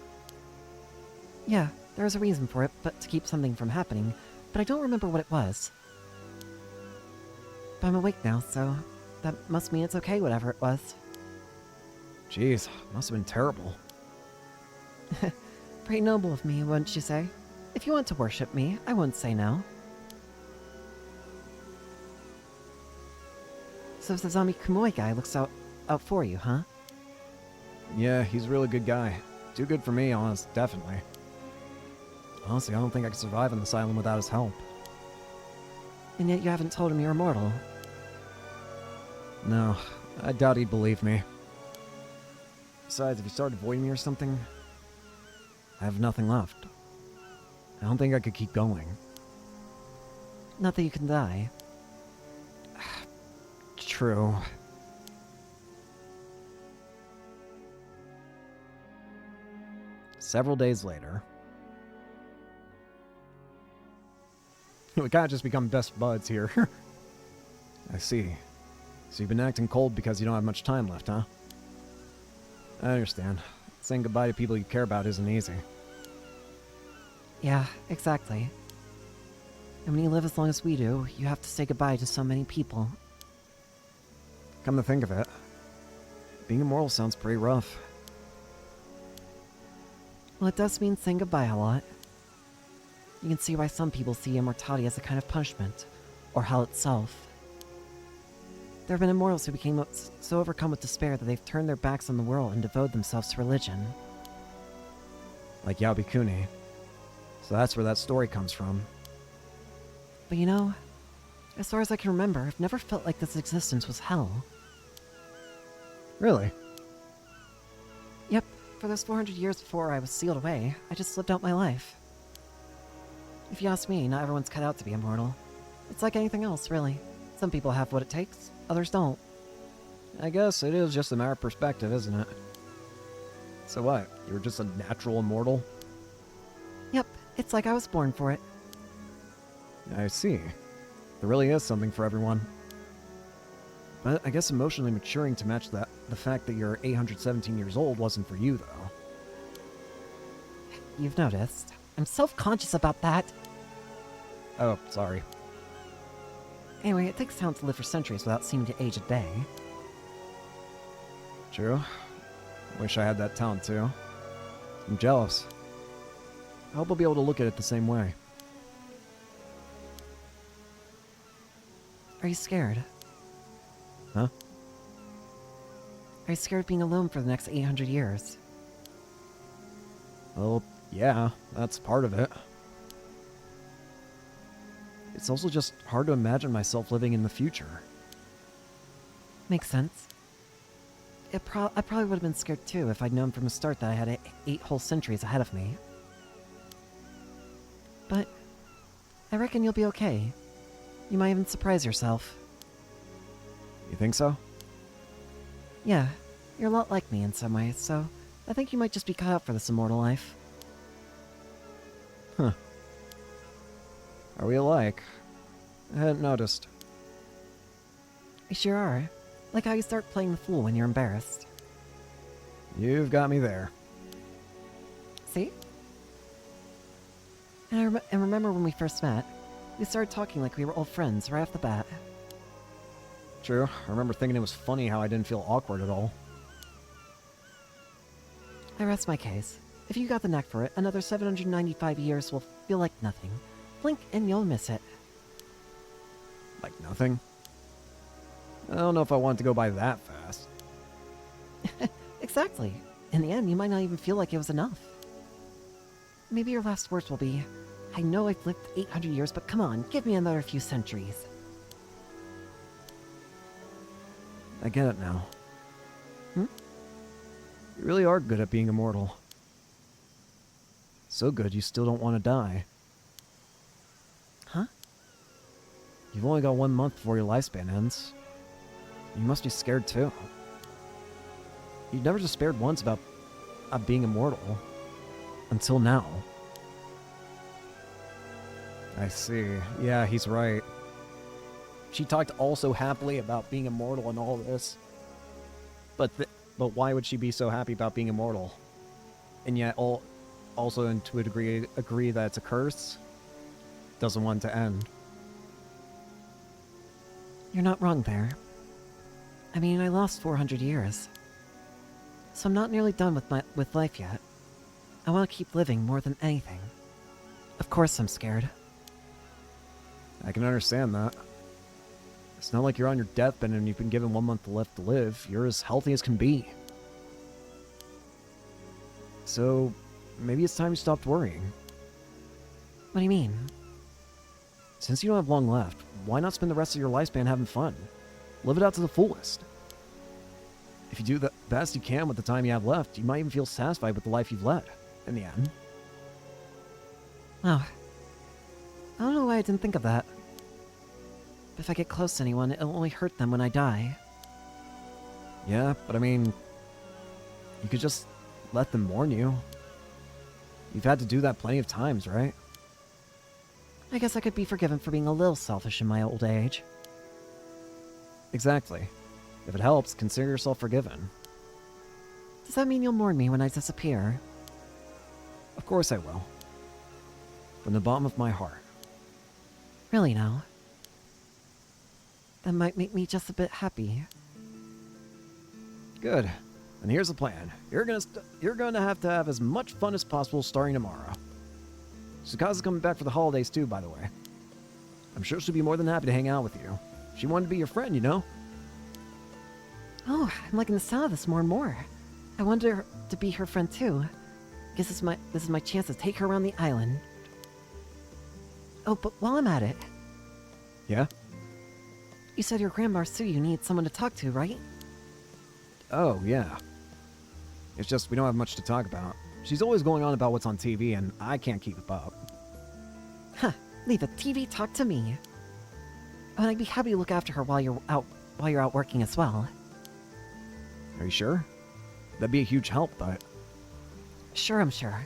Speaker 2: Yeah, there was a reason for it, but to keep something from happening, but I don't remember what it was. But I'm awake now, so that must mean it's okay, whatever it was.
Speaker 1: Jeez, must have been terrible.
Speaker 2: Pretty noble of me, wouldn't you say? If you want to worship me, I wouldn't say no. So the zombie Kumoi guy looks out for you, huh?
Speaker 1: Yeah, he's a really good guy. Too good for me, definitely. Honestly, I don't think I could survive in this island without his help.
Speaker 2: And yet you haven't told him you're immortal.
Speaker 1: No, I doubt he'd believe me. Besides, if he started avoiding me or something, I have nothing left. I don't think I could keep going.
Speaker 2: Not that you can die.
Speaker 1: True. Several days later, we kind of just become best buds here. I see. So you've been acting cold because you don't have much time left, huh? I understand. Saying goodbye to people you care about isn't easy.
Speaker 2: Yeah, exactly. And when you live as long as we do, you have to say goodbye to so many people.
Speaker 1: Come to think of it, being immortal sounds pretty rough.
Speaker 2: Well, it does mean saying goodbye a lot. You can see why some people see immortality as a kind of punishment, or hell itself. There have been immortals who became so overcome with despair that they've turned their backs on the world and devoted themselves to religion.
Speaker 1: Like Yaobikuni. So that's where that story comes from.
Speaker 2: But you know, as far as I can remember, I've never felt like this existence was hell.
Speaker 1: Really?
Speaker 2: Yep, for those 400 years before I was sealed away, I just lived out my life. If you ask me, not everyone's cut out to be immortal. It's like anything else, really. Some people have what it takes, others don't.
Speaker 1: I guess it is just a matter of perspective, isn't it? So what? You were just a natural immortal?
Speaker 2: Yep, it's like I was born for it.
Speaker 1: I see. There really is something for everyone. But I guess emotionally maturing to match the fact that you're 817 years old wasn't for you, though.
Speaker 2: You've noticed. I'm self-conscious about that.
Speaker 1: Oh, sorry.
Speaker 2: Anyway, it takes talent to live for centuries without seeming to age a day.
Speaker 1: True. Wish I had that talent, too. I'm jealous. I hope I'll be able to look at it the same way.
Speaker 2: Are you scared?
Speaker 1: Huh?
Speaker 2: Are you scared of being alone for the next 800 years?
Speaker 1: Well, yeah, that's part of it. It's also just hard to imagine myself living in the future.
Speaker 2: Makes sense. I probably would have been scared too if I'd known from the start that I had 8 whole centuries ahead of me. But I reckon you'll be okay. You might even surprise yourself.
Speaker 1: You think so?
Speaker 2: Yeah, you're a lot like me in some ways, so I think you might just be cut out for this immortal life.
Speaker 1: Huh. Are we alike? I hadn't noticed.
Speaker 2: You sure are. Like how you start playing the fool when you're embarrassed.
Speaker 1: You've got me there.
Speaker 2: See? And I remember when we first met, we started talking like we were old friends right off the bat.
Speaker 1: True. I remember thinking it was funny how I didn't feel awkward at all.
Speaker 2: I rest my case. If you got the knack for it, another 795 years will feel like nothing. Blink and you'll miss it.
Speaker 1: Like nothing? I don't know if I want to go by that fast.
Speaker 2: Exactly. In the end, you might not even feel like it was enough. Maybe your last words will be, I know I've lived 800 years, but come on, give me another few centuries.
Speaker 1: I get it now.
Speaker 2: Hmm?
Speaker 1: You really are good at being immortal. So good you still don't want to die.
Speaker 2: Huh?
Speaker 1: You've only got 1 month before your lifespan ends. You must be scared too. You've never despaired once about being immortal. Until now. I see. Yeah, he's right. She talked also happily about being immortal and all this. But why would she be so happy about being immortal? And yet also and to a degree agree that it's a curse? Doesn't want to end.
Speaker 2: You're not wrong there. I mean, I lost 400 years. So I'm not nearly done with life yet. I want to keep living more than anything. Of course I'm scared.
Speaker 1: I can understand that. It's not like you're on your deathbed and you've been given 1 month left to live. You're as healthy as can be.
Speaker 3: So, maybe it's time you stopped worrying.
Speaker 2: What do you mean?
Speaker 3: Since you don't have long left, why not spend the rest of your lifespan having fun? Live it out to the fullest. If you do the best you can with the time you have left, you might even feel satisfied with the life you've led, in the end.
Speaker 2: Oh. I don't know why I didn't think of that. If I get close to anyone, it'll only hurt them when I die.
Speaker 3: Yeah, but I mean, you could just let them mourn you. You've had to do that plenty of times, right?
Speaker 2: I guess I could be forgiven for being a little selfish in my old age.
Speaker 3: Exactly. If it helps, consider yourself forgiven.
Speaker 2: Does that mean you'll mourn me when I disappear?
Speaker 3: Of course I will. From the bottom of my heart.
Speaker 2: Really now? That might make me just a bit happy.
Speaker 3: Good. And here's the plan. You're gonna have to have as much fun as possible starting tomorrow. Sukasa's coming back for the holidays too, by the way. I'm sure she'll be more than happy to hang out with you. She wanted to be your friend, you know?
Speaker 2: Oh, I'm liking the sound of this more and more. I want her to be her friend too. Guess this is my chance to take her around the island. Oh, but while I'm at it,
Speaker 3: Yeah?
Speaker 2: you said your grandma Suyu needs someone to talk to, right?
Speaker 3: Oh, yeah. It's just we don't have much to talk about. She's always going on about what's on TV, and I can't keep up.
Speaker 2: Huh, leave the TV talk to me. Oh, and I'd be happy to look after her while you're out working as well.
Speaker 3: Are you sure? That'd be a huge help, but...
Speaker 2: Sure, I'm sure.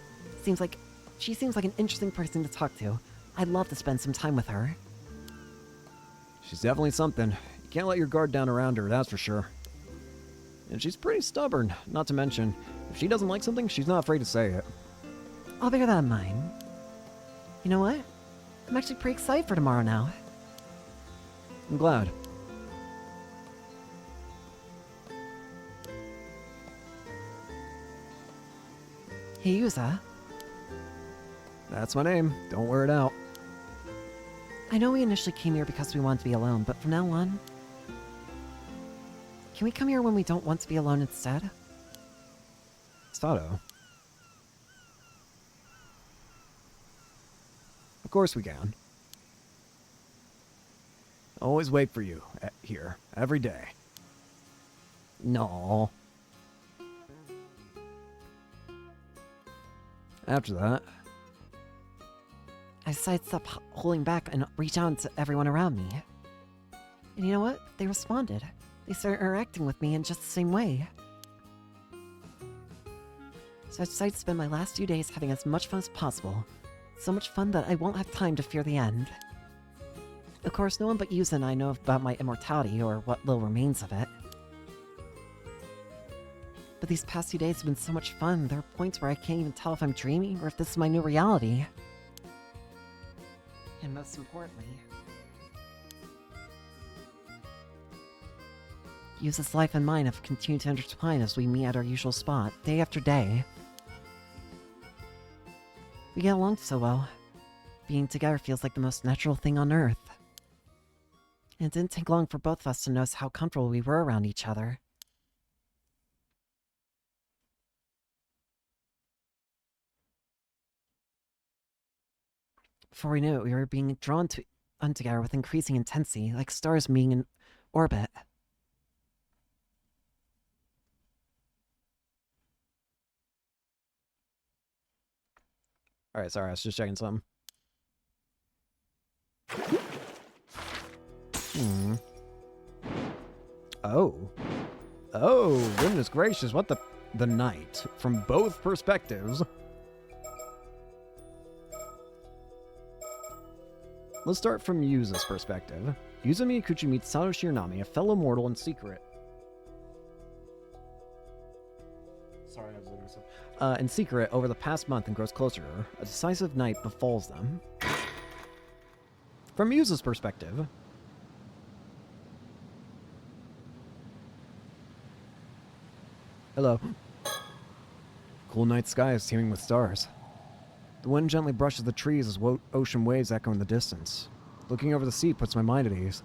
Speaker 2: She seems like an interesting person to talk to. I'd love to spend some time with her.
Speaker 3: She's definitely something. You can't let your guard down around her, that's for sure. And she's pretty stubborn, not to mention, if she doesn't like something, she's not afraid to say it.
Speaker 2: I'll bear that in mind. You know what? I'm actually pretty excited for tomorrow now.
Speaker 3: I'm glad.
Speaker 2: Hey, Yuza.
Speaker 3: That's my name. Don't wear it out.
Speaker 2: I know we initially came here because we wanted to be alone, but from now on... Can we come here when we don't want to be alone instead?
Speaker 3: Sato. Of course we can. Always wait for you here every day.
Speaker 2: No.
Speaker 3: After that,
Speaker 2: I decided to stop holding back and reach out to everyone around me. And you know what? They responded. They started interacting with me in just the same way. So I decided to spend my last few days having as much fun as possible. So much fun that I won't have time to fear the end. Of course, no one but Yuza and I know about my immortality or what little remains of it. But these past few days have been so much fun, there are points where I can't even tell if I'm dreaming or if this is my new reality. And most importantly, Yuza's life and mine have continued to intertwine as we meet at our usual spot, day after day. We get along so well. Being together feels like the most natural thing on Earth. And it didn't take long for both of us to notice how comfortable we were around each other. Before we knew it, we were being drawn together with increasing intensity, like stars meeting in orbit.
Speaker 3: alright, sorry, I was just checking something. Oh. Oh, goodness gracious, what the night, from both perspectives. Let's start from Yuza's perspective. Yuza Miyakuchi meets Sato Shiranami, a fellow mortal in secret. Sorry, I was looking something. In secret over the past month and grows closer to her. A decisive night befalls them. From Yuza's perspective. Hello. Cool night sky is teeming with stars. The wind gently brushes the trees as ocean waves echo in the distance. Looking over the sea puts my mind at ease.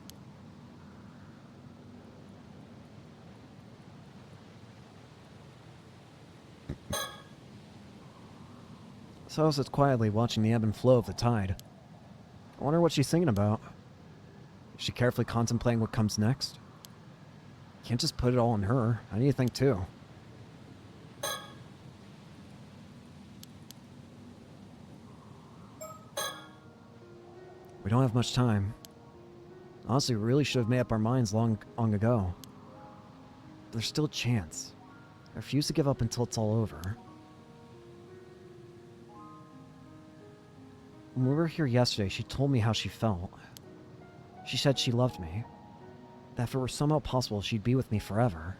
Speaker 1: Sato sits quietly watching the ebb and flow of the tide. I wonder what she's thinking about. Is she carefully contemplating what comes next? Can't just put it all on her. I need to think too. We don't have much time. Honestly, we really should have made up our minds long ago. There's still a chance. I refuse to give up until it's all over. When we were here yesterday, she told me how she felt. She said she loved me. That if it were somehow possible, she'd be with me forever.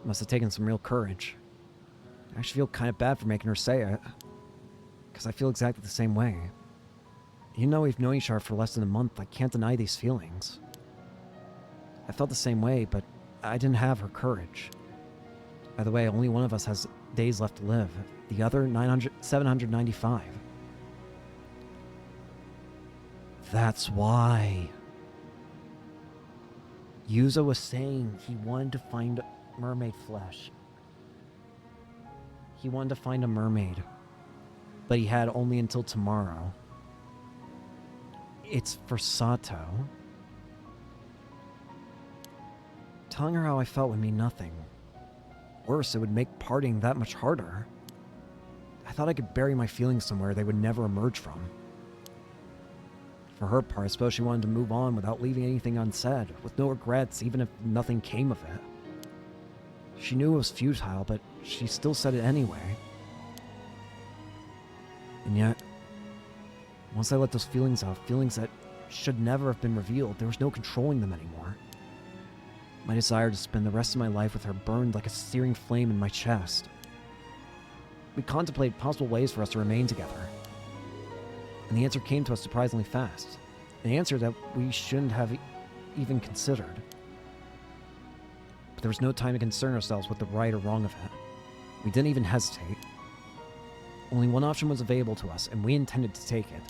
Speaker 1: It must have taken some real courage. I actually feel kind of bad for making her say it. Because I feel exactly the same way. Even though we've known each other for less than a month, I can't deny these feelings. I felt the same way, but I didn't have her courage. By the way, only one of us has days left to live. The other, 795. That's why. Yuzo was saying he wanted to find mermaid flesh. He wanted to find a mermaid. But he had only until tomorrow. It's for Sato. Telling her how I felt would mean nothing. Worse, it would make parting that much harder. I thought I could bury my feelings somewhere they would never emerge from. For her part, I suppose she wanted to move on without leaving anything unsaid, with no regrets, even if nothing came of it. She knew it was futile, but she still said it anyway. And yet, once I let those feelings out, feelings that should never have been revealed, there was no controlling them anymore. My desire to spend the rest of my life with her burned like a searing flame in my chest. We contemplated possible ways for us to remain together. And the answer came to us surprisingly fast. An answer that we shouldn't have even considered. But there was no time to concern ourselves with the right or wrong of it. We didn't even hesitate. Only one option was available to us, and we intended to take it.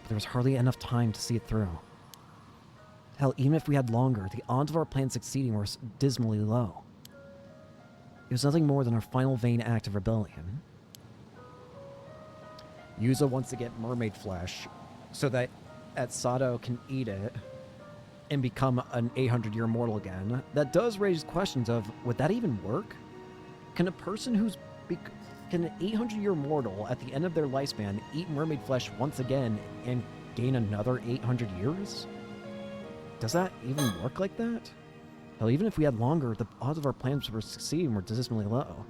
Speaker 1: But there was hardly enough time to see it through. Hell, even if we had longer, the odds of our plan succeeding were dismally low. It was nothing more than our final vain act of rebellion. Yuzo wants to get mermaid flesh so that Sato can eat it and become an 800-year mortal again. That does raise questions of, would that even work? Can a person can an 800-year mortal at the end of their lifespan eat mermaid flesh once again and gain another 800 years? Does that even work like that? Hell, even if we had longer, the odds of our plans for succeeding were dismally low.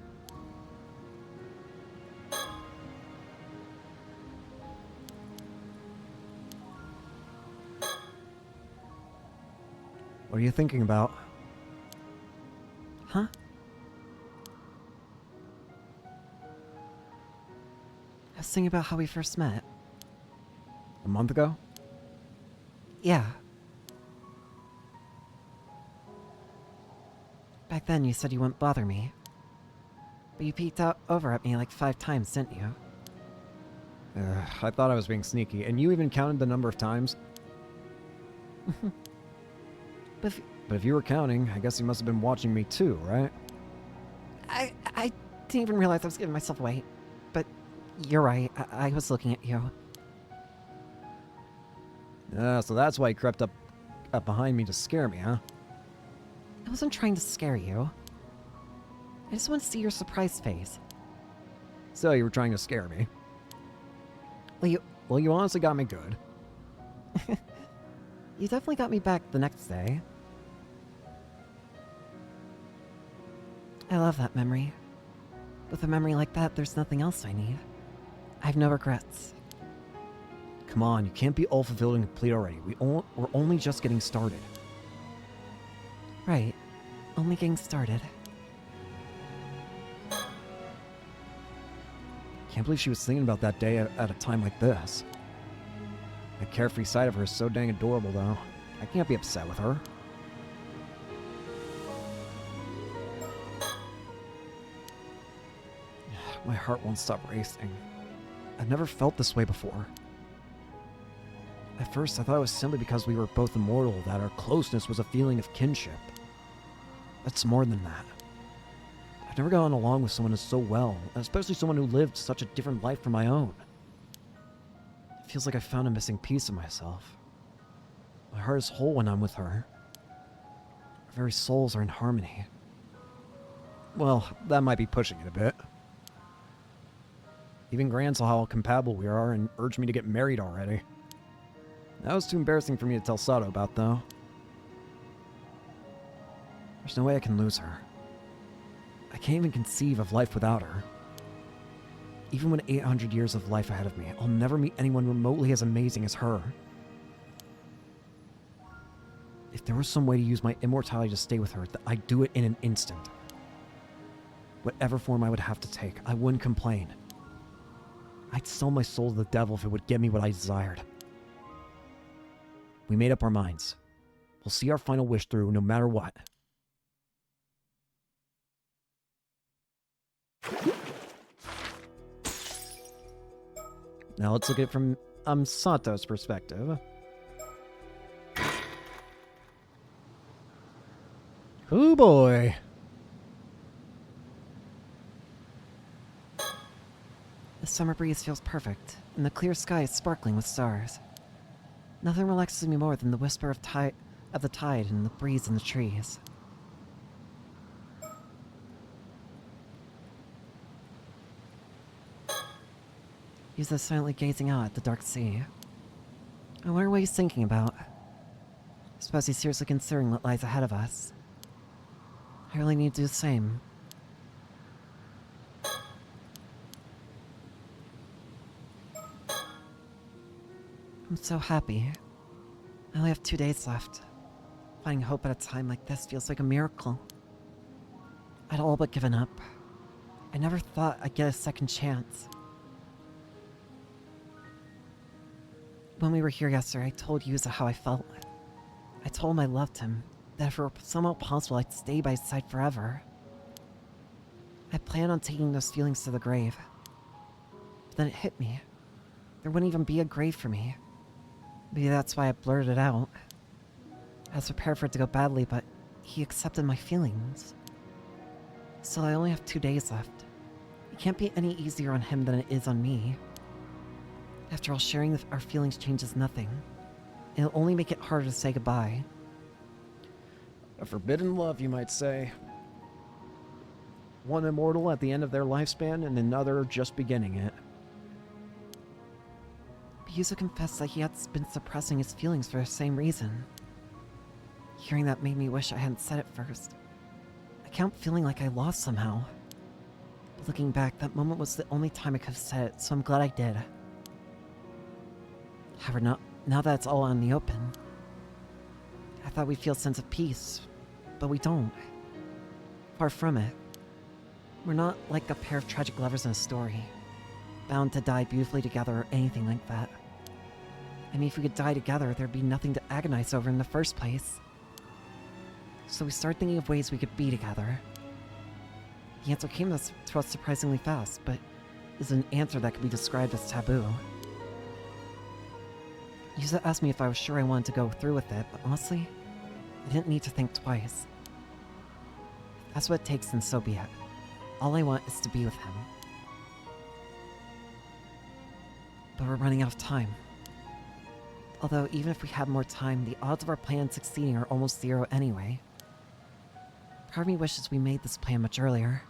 Speaker 1: What are you thinking about?
Speaker 2: Huh? I was thinking about how we first met.
Speaker 1: A month ago?
Speaker 2: Yeah. Back then you said you wouldn't bother me. But you peeked out over at me like 5 times, didn't you?
Speaker 1: I thought I was being sneaky, and you even counted the number of times.
Speaker 2: But
Speaker 1: if you were counting, I guess you must have been watching me too, right?
Speaker 2: I didn't even realize I was giving myself away. But you're right, I was looking at you.
Speaker 1: So that's why you crept up behind me to scare me, huh?
Speaker 2: I wasn't trying to scare you. I just want to see your surprised face.
Speaker 1: So you were trying to scare me. Well, you honestly got me good.
Speaker 2: You definitely got me back the next day. I love that memory. With a memory like that, there's nothing else I need. I have no regrets.
Speaker 1: Come on, you can't be all fulfilled and complete already. We're only just getting started.
Speaker 2: Right. Only getting started.
Speaker 1: Can't believe she was thinking about that day at a time like this. The carefree side of her is so dang adorable, though. I can't be upset with her. My heart won't stop racing. I've never felt this way before. At first, I thought it was simply because we were both immortal that our closeness was a feeling of kinship. That's more than that. I
Speaker 3: I've never gotten along with someone who's so well, especially someone who lived such a different life from my own. It feels like I found a missing piece of myself. My heart is whole when I'm with her. Our very souls are in harmony.
Speaker 1: Well, that might be pushing it a bit. Even Gran saw how compatible we are and urged me to get married already. That was too embarrassing for me to tell Sato about, though.
Speaker 3: There's no way I can lose her. I can't even conceive of life without her. Even with 800 years of life ahead of me, I'll never meet anyone remotely as amazing as her. If there was some way to use my immortality to stay with her, I'd do it in an instant. Whatever form I would have to take, I wouldn't complain. I'd sell my soul to the devil if it would get me what I desired. We made up our minds. We'll see our final wish through no matter what.
Speaker 1: Now let's look at it from Sato's perspective. Oh boy.
Speaker 2: The summer breeze feels perfect, and the clear sky is sparkling with stars. Nothing relaxes me more than the whisper of the tide and the breeze in the trees. Yuza silently gazing out at the dark sea. I wonder what he's thinking about. I suppose he's seriously considering what lies ahead of us. I really need to do the same. I'm so happy. I only have 2 days left. Finding hope at a time like this feels like a miracle. I'd all but given up. I never thought I'd get a second chance. When we were here yesterday, I told Yuza how I felt. I told him I loved him, that if it were somehow possible, I'd stay by his side forever. I planned on taking those feelings to the grave. But then it hit me. There wouldn't even be a grave for me. Maybe that's why I blurted it out. I was prepared for it to go badly, but he accepted my feelings. Still, I only have 2 days left. It can't be any easier on him than it is on me. After all, sharing our feelings changes nothing. It'll only make it harder to say goodbye.
Speaker 1: A forbidden love, you might say. One immortal at the end of their lifespan and another just beginning it.
Speaker 2: Yuza confessed that he had been suppressing his feelings for the same reason. Hearing that made me wish I hadn't said it first. I kept feeling like I lost somehow. But looking back, that moment was the only time I could have said it, so I'm glad I did. However, now that it's all out in the open, I thought we'd feel a sense of peace, but we don't. Far from it. We're not like a pair of tragic lovers in a story, bound to die beautifully together or anything like that. I mean, if we could die together, there'd be nothing to agonize over in the first place. So we started thinking of ways we could be together. The answer came to us surprisingly fast, but is an answer that could be described as taboo. Yuza asked me if I was sure I wanted to go through with it, but honestly, I didn't need to think twice. If that's what it takes, then so be it. All I want is to be with him. But we're running out of time. Although, even if we had more time, the odds of our plan succeeding are almost zero anyway. Part of me wishes we made this plan much earlier.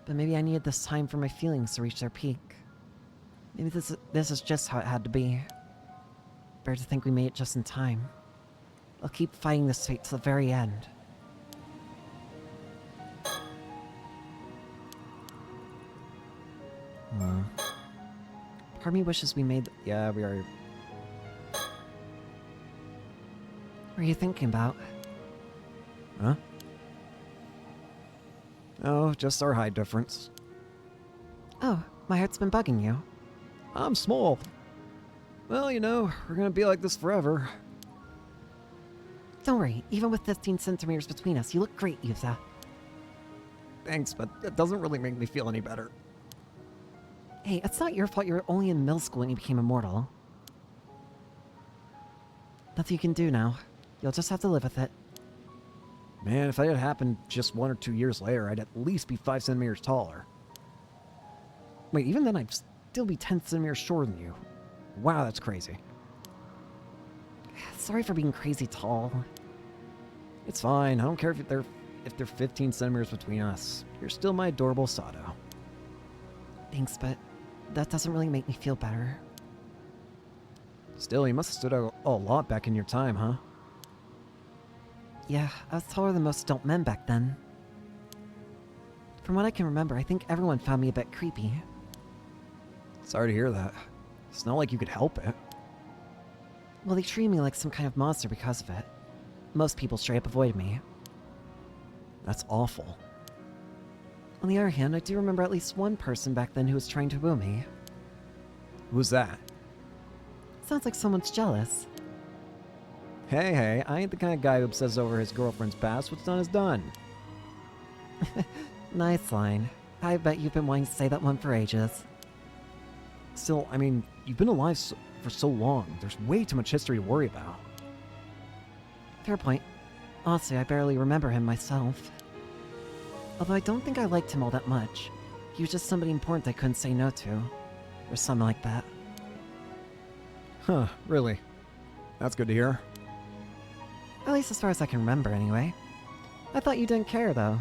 Speaker 2: But maybe I needed this time for my feelings to reach their peak. Maybe this is just how it had to be. Better to think we made it just in time. I'll keep fighting this fate to the very end. Part of me wishes we made...
Speaker 1: Yeah, we are.
Speaker 2: What are you thinking about?
Speaker 1: Huh? Oh, just our height difference.
Speaker 2: Oh, my heart's been bugging you.
Speaker 1: I'm small. Well, you know, we're gonna be like this forever.
Speaker 2: Don't worry, even with 15 centimeters between us, you look great, Yuza.
Speaker 1: Thanks, but that doesn't really make me feel any better.
Speaker 2: Hey, it's not your fault you were only in middle school when you became immortal. Nothing you can do now. You'll just have to live with it.
Speaker 1: Man, if that had happened just 1 or 2 years later, I'd at least be 5 centimeters taller. Wait, even then I'd still be 10 centimeters shorter than you. Wow, that's crazy.
Speaker 2: Sorry for being crazy tall.
Speaker 1: It's fine. I don't care if they're 15 centimeters between us. You're still my adorable Sato.
Speaker 2: Thanks, but that doesn't really make me feel better.
Speaker 1: Still, you must have stood out a lot back in your time, huh?
Speaker 2: Yeah, I was taller than most adult men back then. From what I can remember, I think everyone found me a bit creepy.
Speaker 1: Sorry to hear that. It's not like you could help it.
Speaker 2: Well, they treated me like some kind of monster because of it. Most people straight up avoided me.
Speaker 1: That's awful.
Speaker 2: On the other hand, I do remember at least one person back then who was trying to woo me.
Speaker 1: Who's that?
Speaker 2: Sounds like someone's jealous.
Speaker 1: Hey, I ain't the kind of guy who obsesses over his girlfriend's past. What's done is done.
Speaker 2: Nice line. I bet you've been wanting to say that one for ages.
Speaker 1: Still, I mean, you've been alive for so long. There's way too much history to worry about.
Speaker 2: Fair point. Honestly, I barely remember him myself. Although I don't think I liked him all that much. He was just somebody important I couldn't say no to. Or something like that.
Speaker 1: Huh, really? That's good to hear.
Speaker 2: At least as far as I can remember, anyway. I thought you didn't care, though.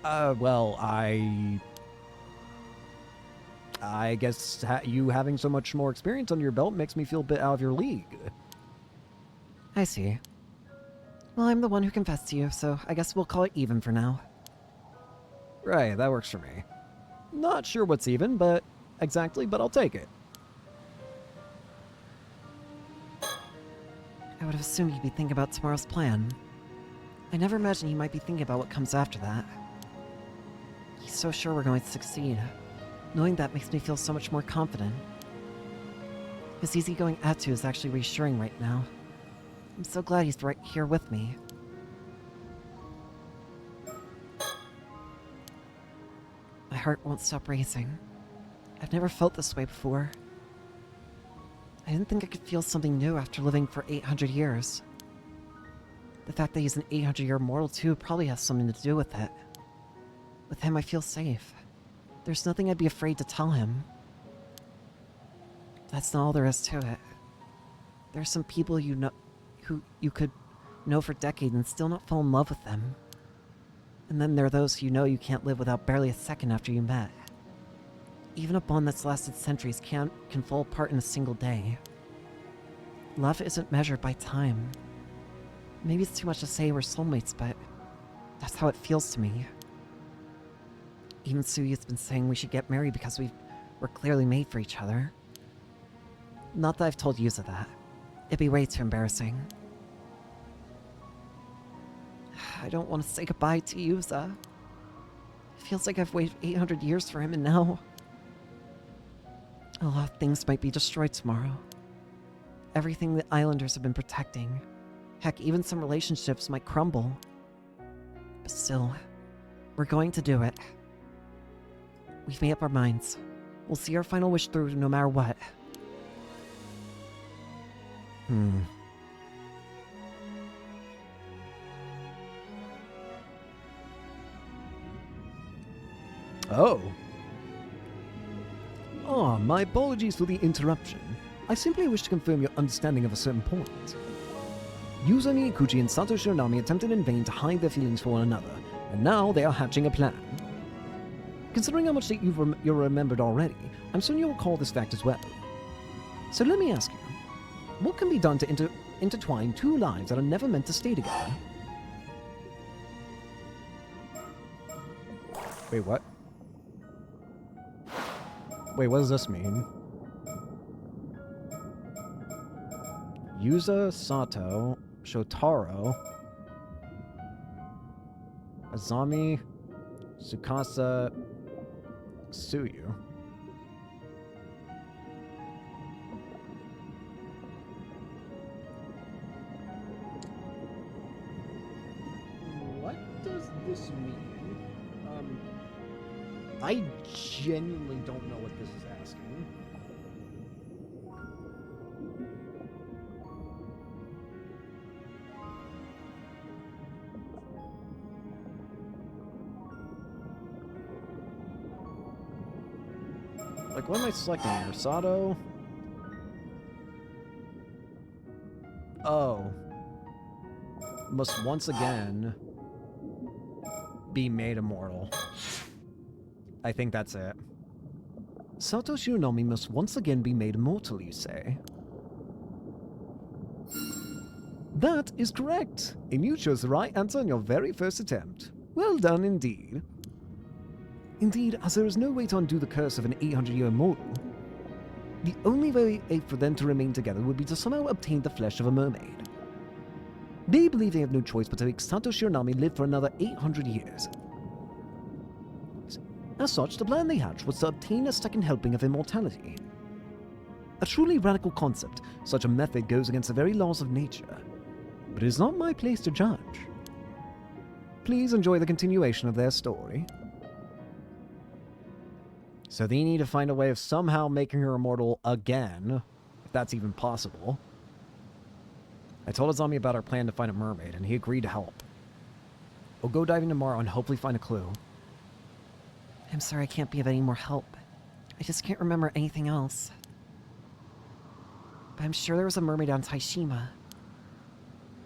Speaker 1: Well, I guess you having so much more experience under your belt makes me feel a bit out of your league.
Speaker 2: I see. Well, I'm the one who confessed to you, so I guess we'll call it even for now.
Speaker 1: Right, that works for me. Not sure what's even, but I'll take it.
Speaker 2: I would have assumed you'd be thinking about tomorrow's plan. I never imagined he might be thinking about what comes after that. He's so sure we're going to succeed. Knowing that makes me feel so much more confident. His easygoing attitude is actually reassuring right now. I'm so glad he's right here with me. My heart won't stop racing. I've never felt this way before. I didn't think I could feel something new after living for 800 years. The fact that he's an 800-year mortal too probably has something to do with it. With him, I feel safe. There's nothing I'd be afraid to tell him. That's not all there is to it. There are some people you know who you could know for decades and still not fall in love with them. And then there are those you know you can't live without barely a second after you met. Even a bond that's lasted centuries can fall apart in a single day. Love isn't measured by time. Maybe it's too much to say we're soulmates, but that's how it feels to me. Even Suyu's been saying we should get married because we're clearly made for each other. Not that I've told Yuza that. It'd be way too embarrassing. I don't want to say goodbye to Yuza. It feels like I've waited 800 years for him, and now a lot of things might be destroyed tomorrow. Everything the islanders have been protecting. Heck, even some relationships might crumble. But still, we're going to do it. We've made up our minds. We'll see our final wish through no matter what.
Speaker 1: Oh. My apologies for the interruption. I simply wish to confirm your understanding of a certain point. Yuzami Ikuchi and Sato Shironami attempted in vain to hide their feelings for one another, and now they are hatching a plan. Considering how much that you've remembered already, I'm certain you'll recall this fact as well. So let me ask you, what can be done to intertwine two lives that are never meant to stay together? Wait, what? Wait, what does this mean? Yuza, Sato, Shotaro, Azami, Tsukasa, Tsuyu. What does this mean? I genuinely don't know what this is asking. Like, what am I selecting here? Sato? Oh. Must once again be made immortal. I think that's it. Sato Shironami must once again be made immortal, you say? That is correct, and you chose the right answer on your very first attempt. Well done indeed. Indeed, as there is no way to undo the curse of an 800-year immortal, the only way for them to remain together would be to somehow obtain the flesh of a mermaid. They believe they have no choice but to make Sato Shironami live for another 800 years. As such, the plan they hatched was to obtain a second helping of immortality. A truly radical concept, such a method goes against the very laws of nature. But it is not my place to judge. Please enjoy the continuation of their story. So they need to find a way of somehow making her immortal again, if that's even possible. I told Azami about our plan to find a mermaid, and he agreed to help. We'll go diving tomorrow and hopefully find a clue.
Speaker 2: I'm sorry I can't be of any more help. I just can't remember anything else. But I'm sure there was a mermaid on Taishima.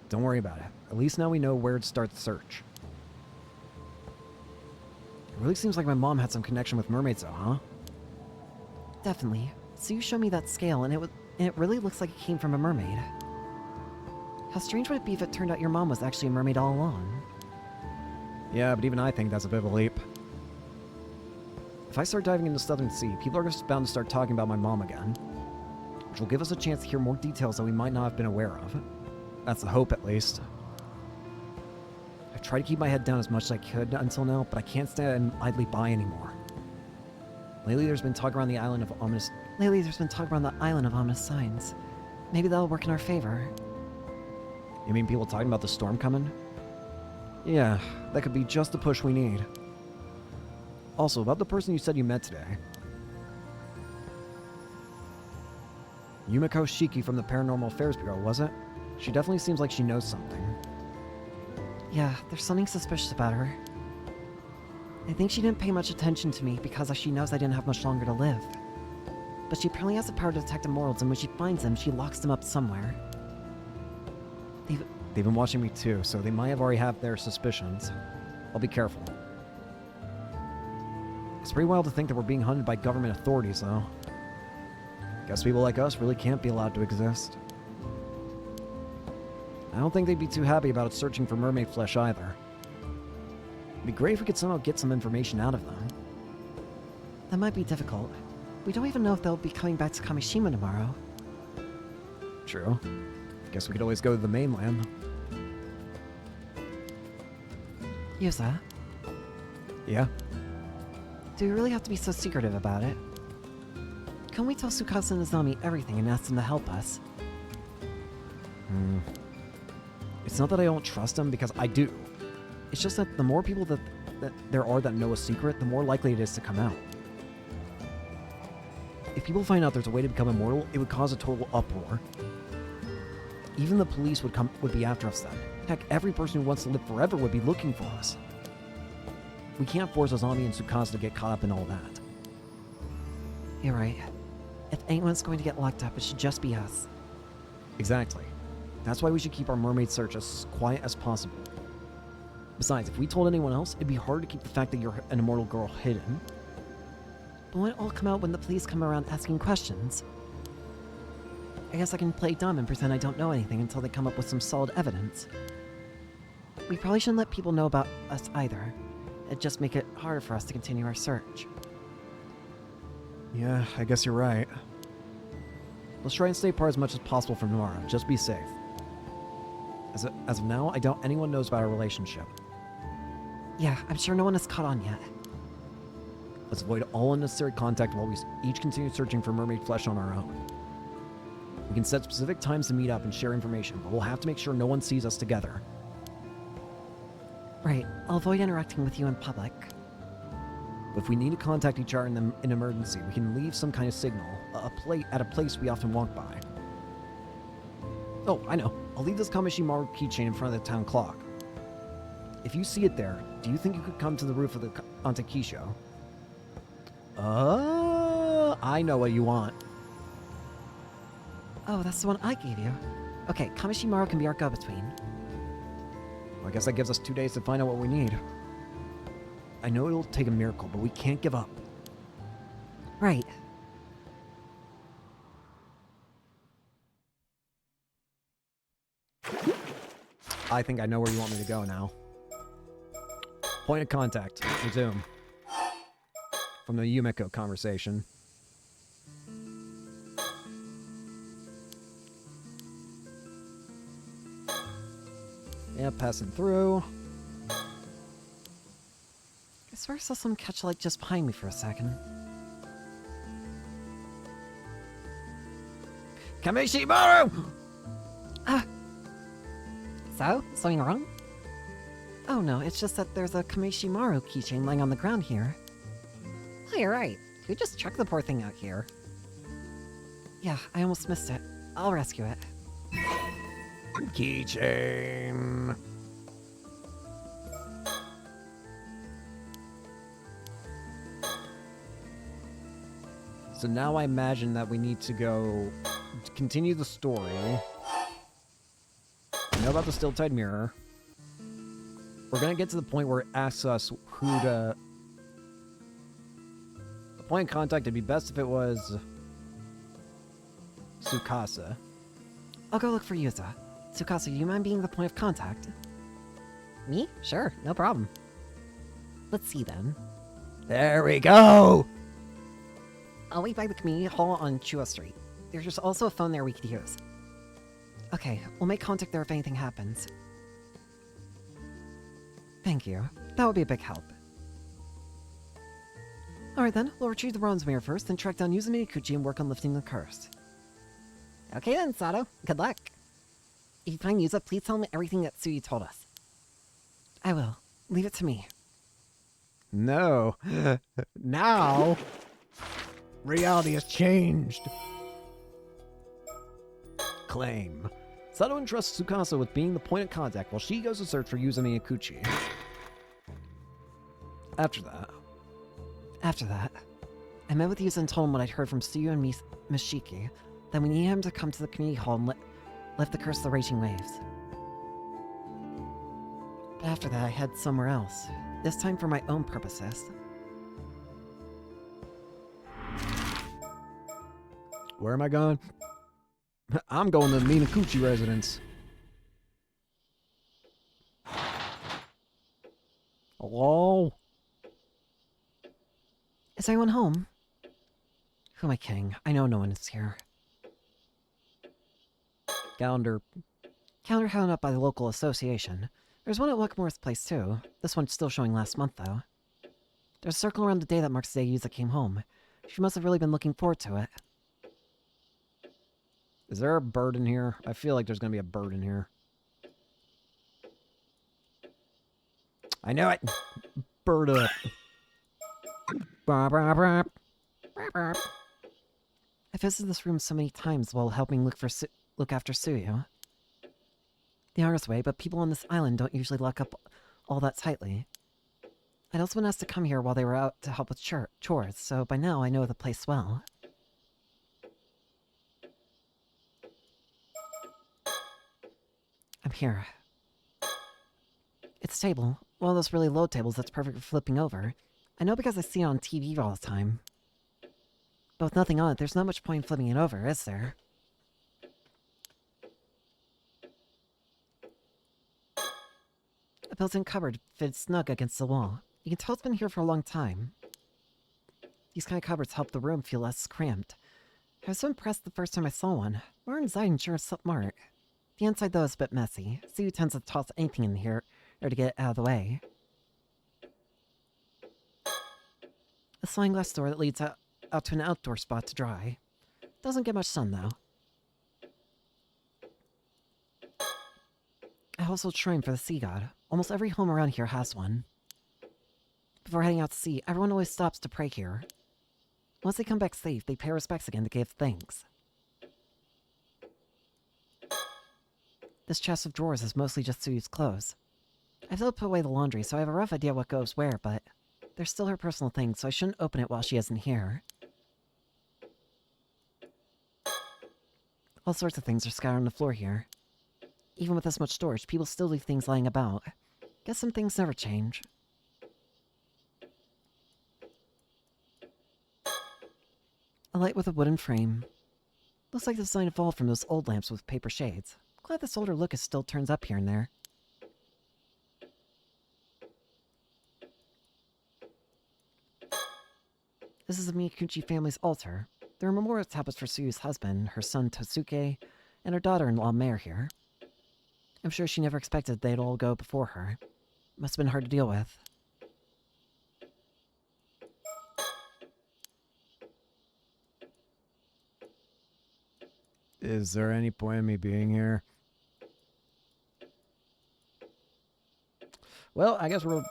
Speaker 1: Don't worry about it. At least now we know where to start the search. It really seems like my mom had some connection with mermaids though, huh?
Speaker 2: Definitely. So you showed me that scale, and it really looks like it came from a mermaid. How strange would it be if it turned out your mom was actually a mermaid all along?
Speaker 1: Yeah, but even I think that's a bit of a leap. If I start diving into the Southern Sea, people are just bound to start talking about my mom again, which will give us a chance to hear more details that we might not have been aware of. That's the hope, at least. I've tried to keep my head down as much as I could until now, but I can't stand idly by anymore. Lately, there's been talk around the island of ominous...
Speaker 2: Signs. Maybe that'll work in our favor.
Speaker 1: You mean people talking about the storm coming? Yeah, that could be just the push we need. Also, about the person you said you met today. Yumiko Shiki from the Paranormal Affairs Bureau, was it? She definitely seems like she knows something.
Speaker 2: Yeah, there's something suspicious about her. I think she didn't pay much attention to me because she knows I didn't have much longer to live. But she apparently has the power to detect immortals, and when she finds them, she locks them up somewhere.
Speaker 1: They've been watching me too, so they might have already have their suspicions. I'll be careful. It's pretty wild to think that we're being hunted by government authorities, though. Guess people like us really can't be allowed to exist. I don't think they'd be too happy about us searching for mermaid flesh either. It'd be great if we could somehow get some information out of them.
Speaker 2: That might be difficult. We don't even know if they'll be coming back to Kamishima tomorrow.
Speaker 1: True. Guess we could always go to the mainland.
Speaker 2: Yusa,
Speaker 1: Yeah?
Speaker 2: do we really have to be so secretive about it? Can we tell Tsukasa and Azami everything and ask them to help us?
Speaker 1: It's not that I don't trust them, because I do. It's just that the more people that there are that know a secret, the more likely it is to come out. If people find out there's a way to become immortal, it would cause a total uproar. Even the police would be after us then. Heck, every person who wants to live forever would be looking for us. We can't force Azami and Tsukasa to get caught up in all that.
Speaker 2: You're right. If anyone's going to get locked up, it should just be us.
Speaker 1: Exactly. That's why we should keep our mermaid search as quiet as possible. Besides, if we told anyone else, it'd be hard to keep the fact that you're an immortal girl hidden.
Speaker 2: But won't it all come out when the police come around asking questions? I guess I can play dumb and pretend I don't know anything until they come up with some solid evidence. We probably shouldn't let people know about us either. It'd just make it harder for us to continue our search.
Speaker 1: Yeah, I guess you're right. Let's try and stay apart as much as possible from tomorrow. Just be safe. As of now, I doubt anyone knows about our relationship.
Speaker 2: Yeah, I'm sure no one has caught on yet.
Speaker 1: Let's avoid all unnecessary contact while we each continue searching for mermaid flesh on our own. We can set specific times to meet up and share information, but we'll have to make sure no one sees us together.
Speaker 2: Right, I'll avoid interacting with you in public.
Speaker 1: If we need to contact each other in an emergency, we can leave some kind of signal, at a place we often walk by. Oh, I know. I'll leave this Kamishimaru keychain in front of the town clock. If you see it there, do you think you could come to the roof of the Antakisho? I know what you want.
Speaker 2: Oh, that's the one I gave you. Okay, Kamishimaru can be our go-between.
Speaker 1: Well, I guess that gives us 2 days to find out what we need.
Speaker 3: I know it'll take a miracle, but we can't give up.
Speaker 2: Right.
Speaker 1: I think I know where you want me to go now. Point of contact. Resume. From the Yumeko conversation. Yeah, passing through.
Speaker 2: I swear I saw someone catch a light just behind me for a second.
Speaker 1: Kamishimaru!
Speaker 2: So? Something wrong? Oh no, it's just that there's a Kamishimaru keychain laying on the ground here. Oh, you're right. You just chuck the poor thing out here. Yeah, I almost missed it. I'll rescue it.
Speaker 1: Keychain. So now I imagine that we need to go to continue the story. I know about the still-tied mirror. We're gonna get to the point where it asks us who to... The point of contact, it'd be best if it was... Tsukasa.
Speaker 2: I'll go look for Yuza. Tsukasa, you mind being the point of contact? Me? Sure, no problem. Let's see then.
Speaker 1: There we go!
Speaker 2: I'll wait by the community hall on Chua Street. There's also a phone there we could use. Okay, we'll make contact there if anything happens. Thank you. That would be a big help. Alright then, we'll retrieve the bronze mirror first, then track down Yuzumi Ikuchi and work on lifting the curse. Okay then, Sato. Good luck. If you find Yuza, please tell him everything that Suyu told us. I will. Leave it to me.
Speaker 1: No. Now, reality has changed. Claim. Sato entrusts Tsukasa with being the point of contact while she goes to search for Yuzumi Ikuchi. After that, I met with Yuza and told him what I'd heard from Suyu and Mishiki, that we need him to come to the community hall and lift the curse of the raging waves. But after that, I head somewhere else, this time for my own purposes. Where am I going? I'm going to the Minakuchi residence. Hello?
Speaker 2: Is anyone home? Who am I kidding? I know no one is here.
Speaker 1: Calendar.
Speaker 2: Calendar held up by the local association. There's one at Wakamora's place too. This one's still showing last month though. There's a circle around the day that marks the day Yuza came home. She must have really been looking forward to it.
Speaker 1: Is there a bird in here? I feel like there's going to be a bird in here. I know it! Bird up.
Speaker 2: I visited this room so many times while helping look after Suyu. The honest way, but people on this island don't usually lock up all that tightly. I'd also been asked to come here while they were out to help with chores, so by now I know the place well. I'm here. It's a table. One of those really low tables that's perfect for flipping over. I know because I see it on TV all the time. But with nothing on it, there's not much point in flipping it over, is there? A built-in cupboard fits snug against the wall. You can tell it's been here for a long time. These kind of cupboards help the room feel less cramped. I was so impressed the first time I saw one. Modern design sure is smart. The inside, though, is a bit messy. Suyu tends to toss anything in here to get it out of the way. A sliding glass door that leads out to an outdoor spot to dry. Doesn't get much sun, though. A household shrine for the sea god. Almost every home around here has one. Before heading out to sea, everyone always stops to pray here. Once they come back safe, they pay respects again to give thanks. This chest of drawers is mostly just Suyu's clothes. I still put away the laundry, so I have a rough idea what goes where, but they're still her personal things, so I shouldn't open it while she isn't here. All sorts of things are scattered on the floor here. Even with this much storage, people still leave things lying about. Guess some things never change. A light with a wooden frame. Looks like the design evolved from those old lamps with paper shades. Glad this older look still turns up here and there. This is the Miyakuchi family's altar. There are memorial tablets for Suyu's husband, her son Tosuke, and her daughter-in-law Mare here. I'm sure she never expected they'd all go before her. Must have been hard to deal with.
Speaker 1: Is there any point in me being here? Well, I guess we're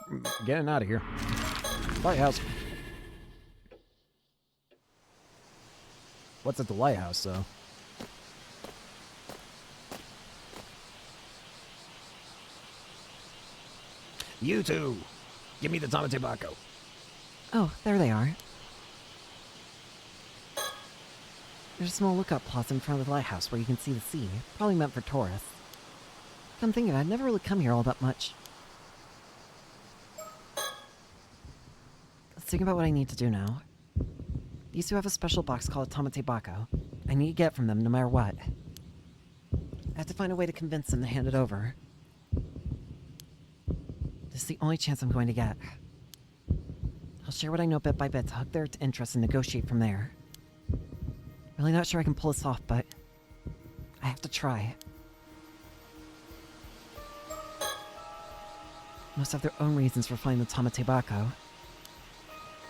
Speaker 1: getting out of here. Lighthouse. What's at the lighthouse, though?
Speaker 4: You two, give me the Tamate Bako.
Speaker 2: Oh, there they are. There's a small lookout plaza in front of the lighthouse where you can see the sea. Probably meant for tourists. Come thinking of it, I've never really come here all that much. Let's think about what I need to do now. These two have a special box called Tamate Bako. I need to get it from them no matter what. I have to find a way to convince them to hand it over. This is the only chance I'm going to get. I'll share what I know bit by bit to hook their interest and negotiate from there. Really not sure I can pull this off, but I have to try. Most have their own reasons for finding the Tamate Bako.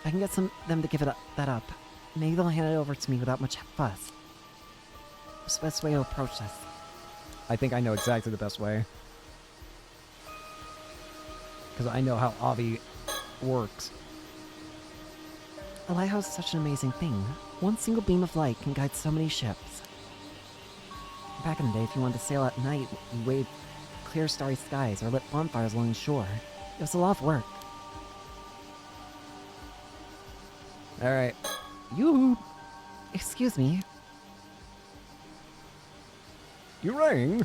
Speaker 2: If I can get them to give that up, maybe they'll hand it over to me without much fuss. What's the best way to approach this?
Speaker 1: I think I know exactly the best way. Because I know how Avi works.
Speaker 2: A lighthouse is such an amazing thing. One single beam of light can guide so many ships. Back in the day, if you wanted to sail at night, you waved clear starry skies or lit bonfires along the shore. It was a lot of work.
Speaker 1: Alright. You.
Speaker 2: Excuse me.
Speaker 1: You rang?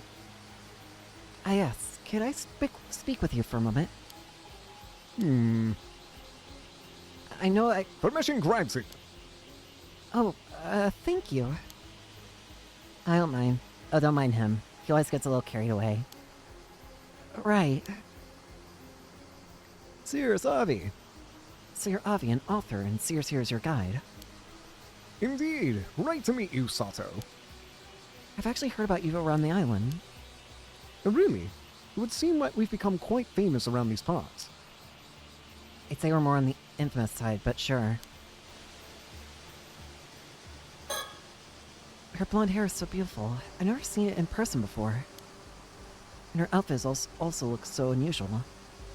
Speaker 2: Ah yes, could I speak with you for a moment? I know I...
Speaker 1: Permission granted.
Speaker 2: Oh, thank you. I don't mind. Oh, don't mind him. He always gets a little carried away. Right.
Speaker 1: Sears Avi.
Speaker 2: So you're Avi, an author, and Sears here is your guide.
Speaker 1: Indeed. Right to meet you, Sato.
Speaker 2: I've actually heard about you around the island.
Speaker 1: Really? It would seem like we've become quite famous around these parts.
Speaker 2: I'd say we're more on the infamous side, but sure. Her blonde hair is so beautiful. I've never seen it in person before. And her outfit also looks so unusual.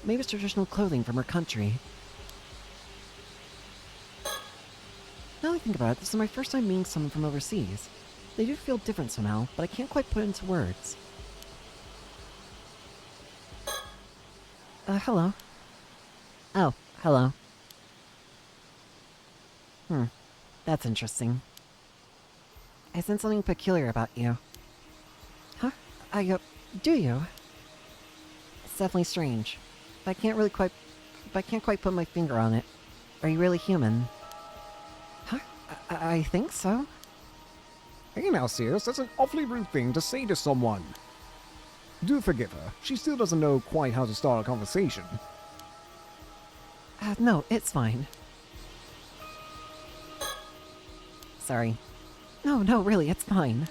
Speaker 2: Maybe it's traditional clothing from her country. Now that I think about it, this is my first time meeting someone from overseas. They do feel different somehow, but I can't quite put it into words. Hello. Oh, hello. That's interesting. I sense something peculiar about you. Huh? Do you? It's definitely strange. But I can't quite put my finger on it. Are you really human? Huh? I think so.
Speaker 1: Hey now, Sears, that's an awfully rude thing to say to someone. Do forgive her. She still doesn't know quite how to start a conversation.
Speaker 2: No, it's fine. Sorry. No, really, it's fine.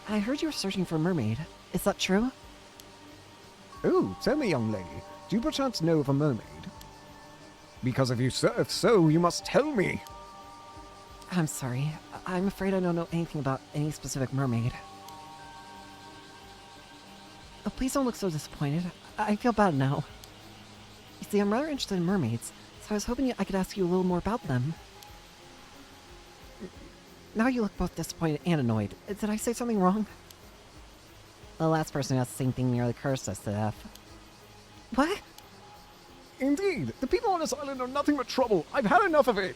Speaker 2: I heard you were searching for a mermaid. Is that true?
Speaker 1: Oh, tell me, young lady, do you perchance know of a mermaid? Because if so, you must tell me.
Speaker 2: I'm sorry. I'm afraid I don't know anything about any specific mermaid. Oh, please don't look so disappointed. I feel bad now. You see, I'm rather interested in mermaids, so I was hoping I could ask you a little more about them. Now you look both disappointed and annoyed. Did I say something wrong? The last person who asked the same thing nearly cursed us to death. What?
Speaker 1: Indeed, the people on this island are nothing but trouble. I've had enough of it.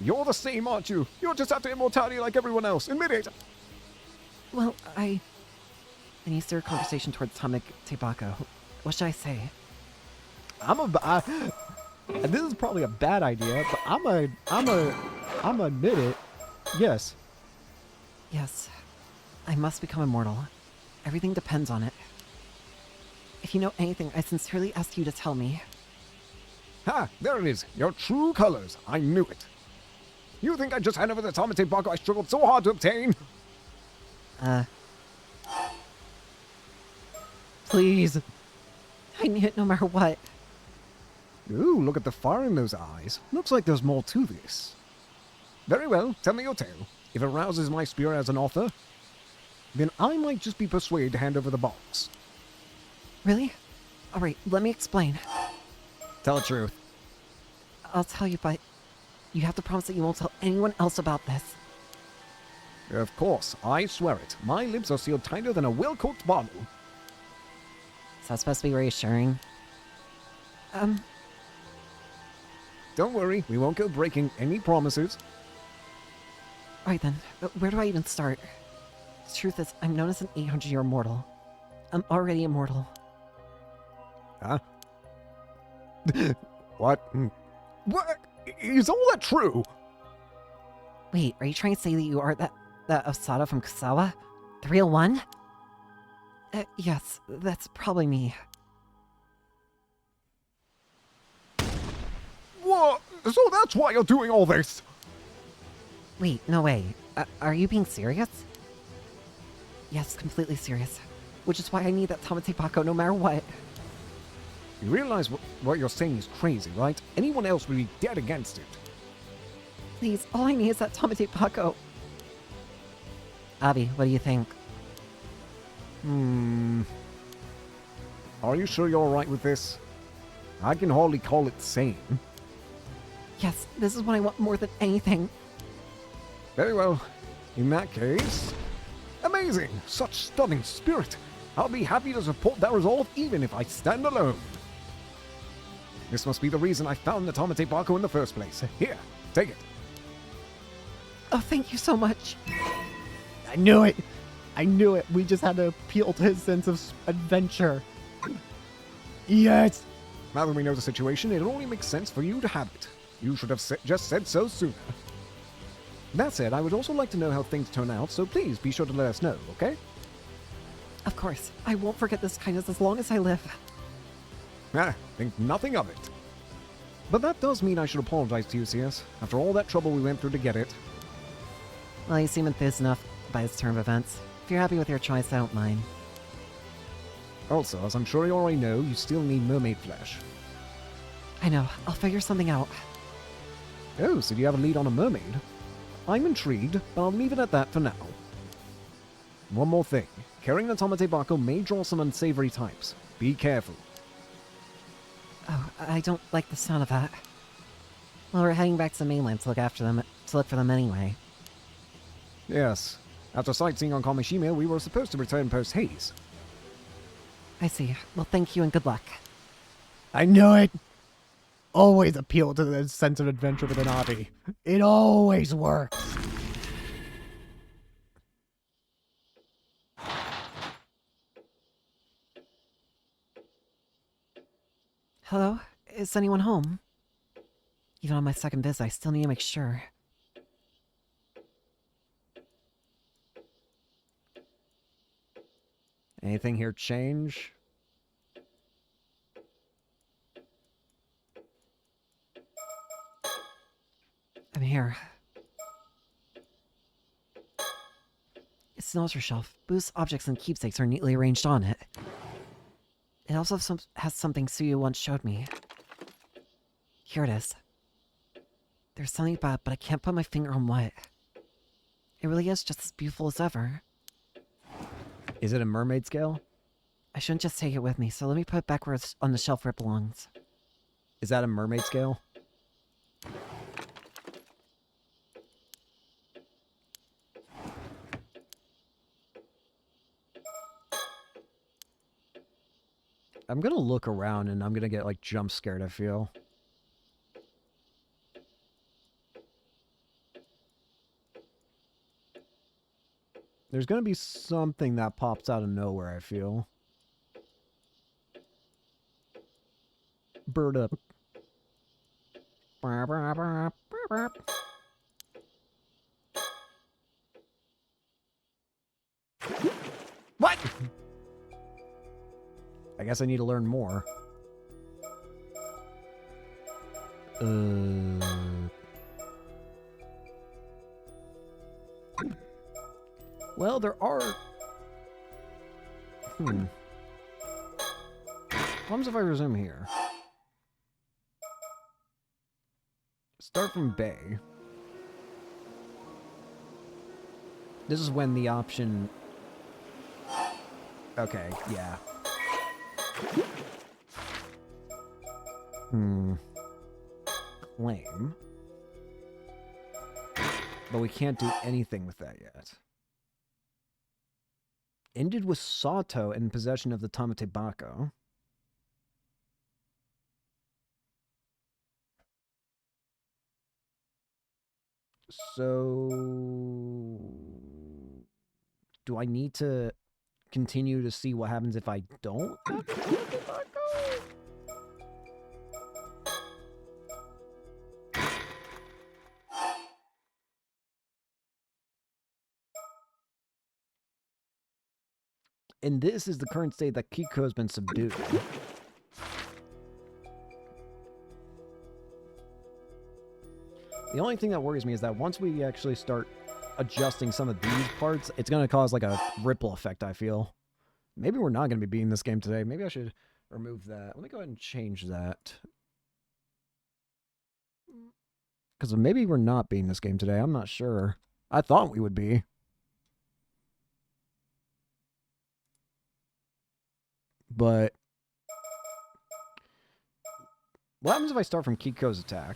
Speaker 4: You're the same, aren't you? You're just after immortality like everyone else. Admit it.
Speaker 2: Well, I need to steer a conversation towards Atomic Tobacco. What should I say?
Speaker 1: This is probably a bad idea, but I'm admit it. Yes.
Speaker 2: Yes, I must become immortal. Everything depends on it. If you know anything, I sincerely ask you to tell me.
Speaker 4: Ha! There it is. Your true colors. I knew it. You think I just hand over the Tamate Bako I struggled so hard to obtain?
Speaker 2: Please. I need it no matter what.
Speaker 4: Ooh, look at the fire in those eyes. Looks like there's more to this. Very well, tell me your tale. If it rouses my spirit as an author, then I might just be persuaded to hand over the box.
Speaker 2: Really? Alright, let me explain.
Speaker 1: Tell the truth.
Speaker 2: I'll tell you, but you have to promise that you won't tell anyone else about this.
Speaker 4: Of course, I swear it. My lips are sealed tighter than a well-corked bottle.
Speaker 2: Is that supposed to be reassuring?
Speaker 4: Don't worry, we won't go breaking any promises.
Speaker 2: Alright then, where do I even start? The truth is, I'm known as an 800-year mortal. I'm already immortal.
Speaker 4: Huh? What? What? Is all that true?
Speaker 2: Wait, are you trying to say that you are that Osada from Kusawa? The real one? Yes, that's probably me.
Speaker 4: What? So that's why you're doing all this?
Speaker 2: Wait, no way. Are you being serious? Yes, completely serious. Which is why I need that Tamate Bako no matter what.
Speaker 4: You realize what you're saying is crazy, right? Anyone else would be dead against it.
Speaker 2: Please, all I need is that Tamate Bako. Abby, what do you think?
Speaker 4: Are you sure you're alright with this? I can hardly call it sane.
Speaker 2: Yes, this is what I want more than anything.
Speaker 4: Very well. In that case... Amazing! Such stunning spirit! I'll be happy to support that resolve even if I stand alone. This must be the reason I found the Tamate Bako in the first place. Here, take it.
Speaker 2: Oh, thank you so much.
Speaker 1: I knew it. I knew it. We just had to appeal to his sense of adventure. Yes.
Speaker 4: Now that we know the situation, it only makes sense for you to have it. You should have just said so sooner. That said, I would also like to know how things turn out, so please be sure to let us know, okay?
Speaker 2: Of course, I won't forget this kindness as long as I live.
Speaker 4: Think nothing of it. But that does mean I should apologize to you, CS, after all that trouble we went through to get it.
Speaker 2: Well, you seem enthused enough by this turn of events. If you're happy with your choice, I don't mind.
Speaker 4: Also, as I'm sure you already know, you still need mermaid flesh.
Speaker 2: I know, I'll figure something out.
Speaker 4: Oh, so do you have a lead on a mermaid? I'm intrigued, but I'll leave it at that for now. One more thing. Carrying the Tamate Bako may draw some unsavory types. Be careful.
Speaker 2: Oh, I don't like the sound of that. Well, we're heading back to the mainland to look for them anyway.
Speaker 4: Yes. After sightseeing on Kamishima, we were supposed to return post-haste.
Speaker 2: I see. Well, thank you and good luck.
Speaker 1: I knew it. Always appeal to the sense of adventure with an hobby. It always works.
Speaker 2: Hello? Is anyone home? Even on my second visit, I still need to make sure.
Speaker 1: Anything here change?
Speaker 2: I'm here. It's an altar shelf. Booth's objects and keepsakes are neatly arranged on it. It also has something Suyu once showed me. Here it is. There's something about it, but I can't put my finger on what. It really is just as beautiful as ever.
Speaker 1: Is it a mermaid scale?
Speaker 2: I shouldn't just take it with me, so let me put it back where it's on the shelf where it belongs.
Speaker 1: Is that a mermaid scale? I'm gonna look around and I'm gonna get like jump scared, I feel. There's gonna be something that pops out of nowhere, I feel. Bird up. What? I guess I need to learn more. Well, there are... What happens if I resume here? Start from Bay. This is when the option... Okay, yeah. Claim. But we can't do anything with that yet. Ended with Sato in possession of the Tamatebako. So... Do I need to continue to see what happens if I don't have the Tamatebako? And this is the current state that Kiko has been subdued. The only thing that worries me is that once we actually start adjusting some of these parts, it's going to cause like a ripple effect, I feel. Maybe we're not going to be beating this game today. Maybe I should remove that. Let me go ahead and change that. Because maybe we're not beating this game today. I'm not sure. I thought we would be. But what happens if I start from Kiko's attack?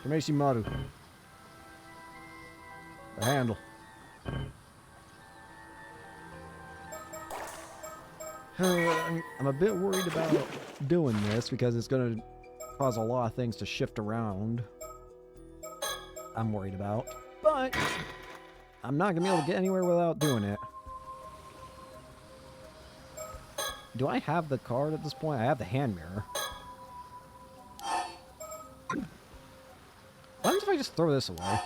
Speaker 1: Kameishi Maru. The handle. I'm a bit worried about doing this because it's going to cause a lot of things to shift around. I'm worried about. But I'm not going to be able to get anywhere without doing it. Do I have the card at this point? I have the hand mirror. What happens if I just throw this away?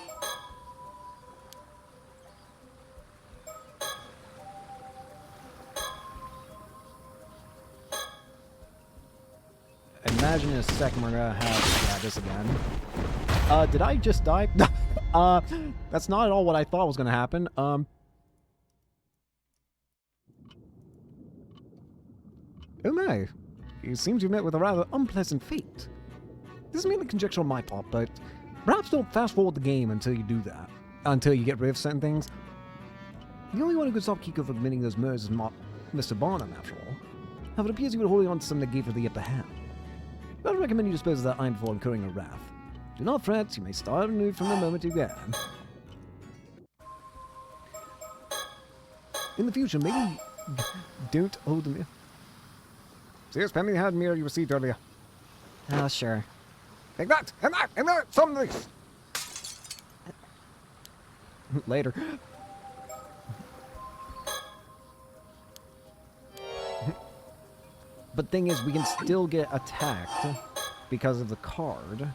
Speaker 1: Imagine in a second we're going to have this again. Did I just die? That's not at all what I thought was going to happen. Umei, you seem to have met with a rather unpleasant fate. This is merely conjecture on my part, but perhaps don't fast forward the game until you do that. Until you get rid of certain things. The only one who could stop Kiko from committing those murders is Mr. Barnum, after all. However, it appears you were holding on to something that gave her the upper hand. I would recommend you dispose of that iron before incurring her wrath. Do not fret, you may start anew from the moment you began. In the future, maybe don't hold them. See this pending hand mirror you received earlier.
Speaker 2: Oh, sure.
Speaker 1: Take that, and that, and that, some of these. Later. But thing is, we can still get attacked because of the card.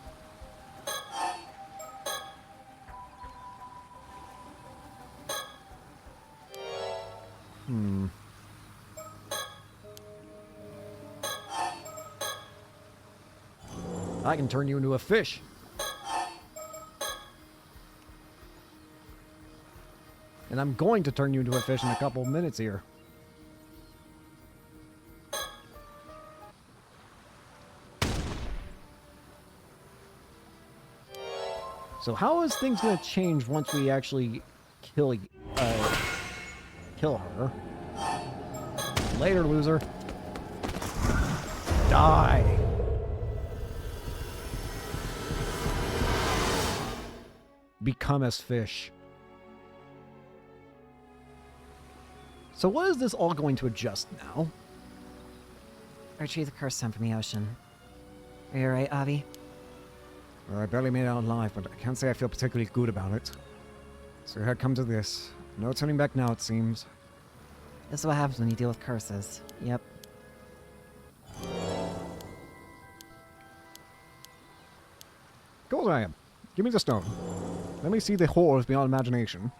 Speaker 1: I can turn you into a fish. And I'm going to turn you into a fish in a couple of minutes here. So how is things going to change once we actually kill her? Later, loser. Die. Become as fish. So what is this all going to adjust now?
Speaker 2: Retrieve the curse stone from the ocean. Are you alright, Avi?
Speaker 5: Well, I barely made it out alive, but I can't say I feel particularly good about it. So here comes to this. No turning back now, it seems.
Speaker 2: This is what happens when you deal with curses. Yep.
Speaker 5: Go, I am. Give me the stone. Let me see the horrors beyond imagination.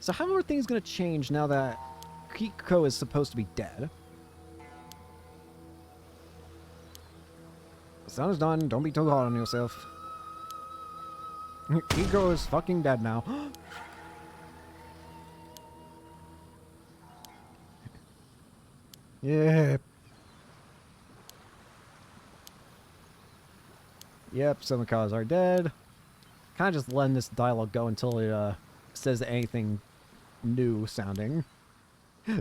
Speaker 1: So how are things going to change now that Kiko is supposed to be dead?
Speaker 5: The sun is done. Don't be too hard on yourself. Kiko is fucking dead now. Yeah.
Speaker 1: Yep, some of the cars are dead. Kind of just letting this dialogue go until it says anything new sounding.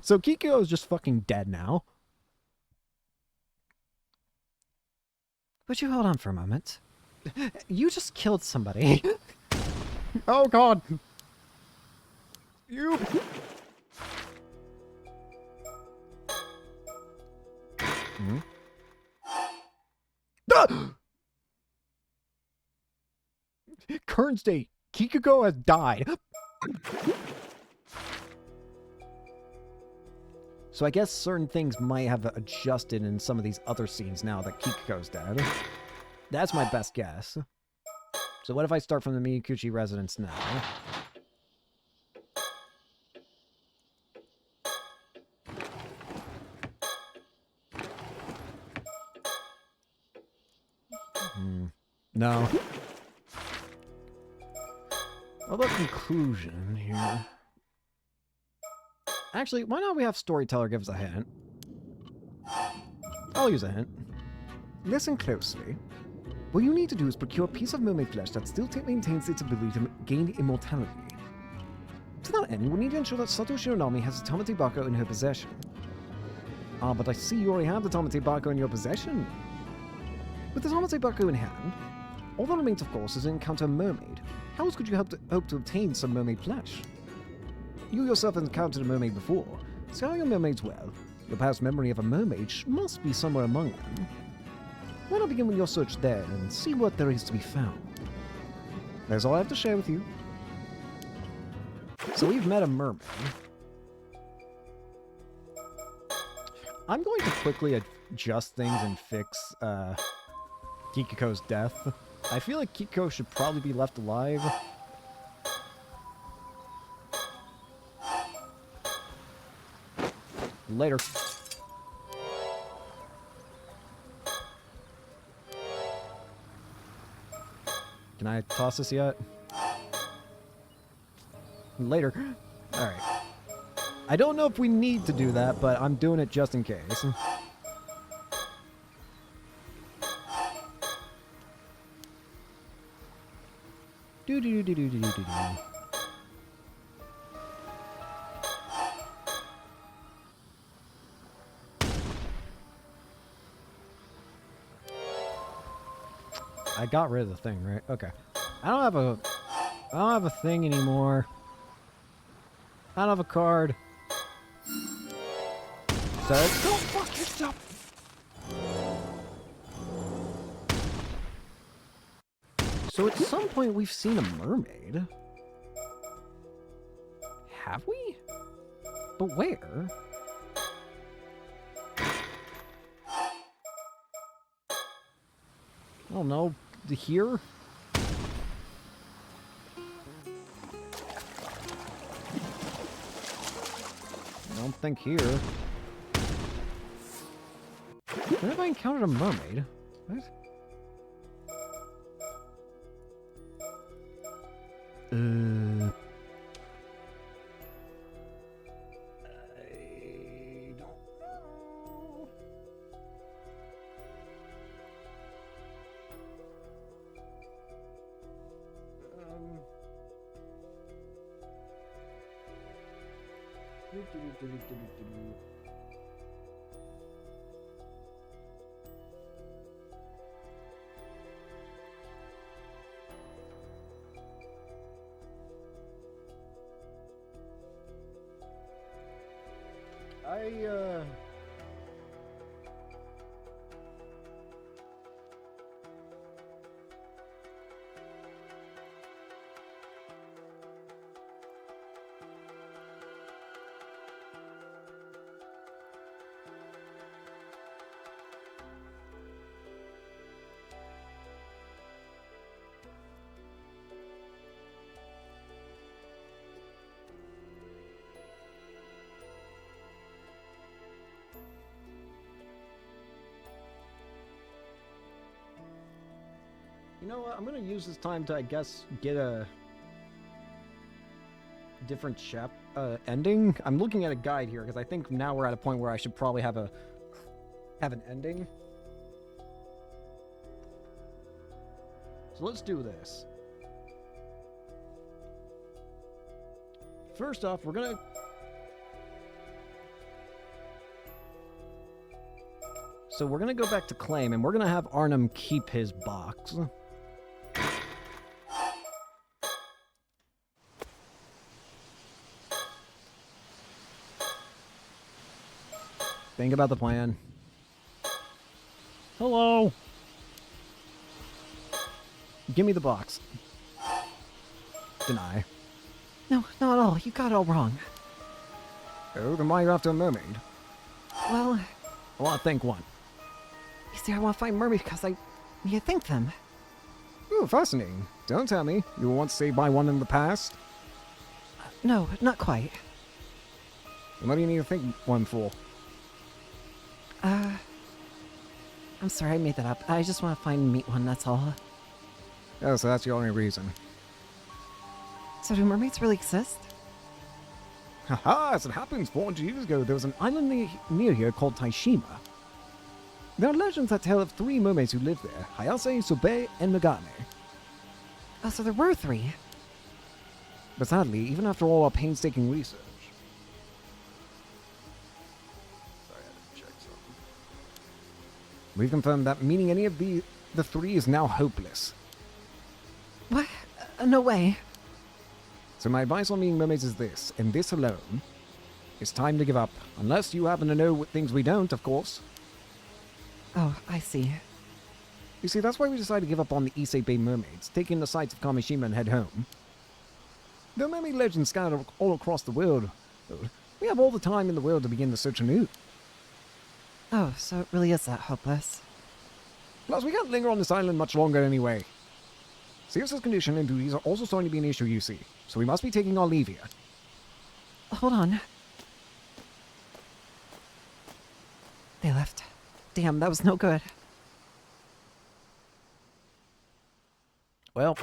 Speaker 1: So Kiko is just fucking dead now.
Speaker 2: Would you hold on for a moment? You just killed somebody.
Speaker 5: Oh god! You! Hmm?
Speaker 1: Ah! Current state, Kiko has died. So I guess certain things might have adjusted in some of these other scenes now that Kiko's dead. That's my best guess. So what if I start from the Miyaguchi residence now? No. What about conclusion here? Actually, why not we have storyteller give us a hint? I'll use a hint.
Speaker 5: Listen closely. What you need to do is procure a piece of mermaid flesh that still maintains its ability to gain immortality. To that end, you will need to ensure that Sato Shironami has the Tamate Bako in her possession. Ah, but I see you already have the Tamate Bako in your possession. With the Tamate Bako in hand, all that remains, of course, is to encounter a mermaid. How else could you hope to obtain some mermaid flesh? You yourself have encountered a mermaid before, so how your mermaids well? Your past memory of a mermaid must be somewhere among them. Why not begin with your search there and see what there is to be found? That's all I have to share with you.
Speaker 1: So we've met a mermaid. I'm going to quickly adjust things and fix Kiko's death. I feel like Kiko should probably be left alive. Later. Can I toss this yet? Later. Alright. I don't know if we need to do that, but I'm doing it just in case. Do-do-do-do-do-do-do-do. I got rid of the thing, right? Okay. I don't have a thing anymore. I don't have a card. So don't fuck yourself. So at some point we've seen a mermaid. Have we? But where? I don't know. Here? I don't think here. When have I encountered a mermaid? What? I don't know. You know what? I'm gonna use this time to, I guess, get a different ending. I'm looking at a guide here because I think now we're at a point where I should probably have an ending. So let's do this. First off, we're gonna... So we're gonna go back to claim, and we're gonna have Arnhem keep his box. Think about the plan. Hello. Give me the box. Deny.
Speaker 2: No, not at all. You got it all wrong.
Speaker 1: Oh, then why are you after a mermaid?
Speaker 2: Well,
Speaker 1: I want to thank one.
Speaker 2: you see, I want to find Mermaid because I need to thank them.
Speaker 1: Ooh, fascinating. Don't tell me. You were once saved by one in the past?
Speaker 2: No, not quite.
Speaker 1: Then what do you need to thank one for?
Speaker 2: I'm sorry I made that up. I just want to find and meet one, that's all.
Speaker 1: Oh, so that's the only reason.
Speaker 2: So do mermaids really exist?
Speaker 1: Haha, as it happens, 400 years ago, there was an island near here called Taishima. There are legends that tell of 3 mermaids who lived there, Hayase, Sobe, and Megane.
Speaker 2: Oh, so there were 3.
Speaker 1: But sadly, even after all our painstaking research... Sorry, I had to check something. We've confirmed that meeting any of the 3 is now hopeless.
Speaker 2: What? No way.
Speaker 1: So my advice on meeting mermaids is this, and this alone. It's time to give up. Unless you happen to know what things we don't, of course.
Speaker 2: Oh, I see.
Speaker 1: You see, that's why we decided to give up on the Issei Bay mermaids, take in the sights of Kamishima and head home. There are mermaid legends scattered all across the world. We have all the time in the world to begin the search anew.
Speaker 2: Oh, so it really is that hopeless.
Speaker 1: Plus, we can't linger on this island much longer anyway. Serious condition and duties are also starting to be an issue, you see. So we must be taking our leave here.
Speaker 2: Hold on. They left. Damn, that was no good.
Speaker 1: Well...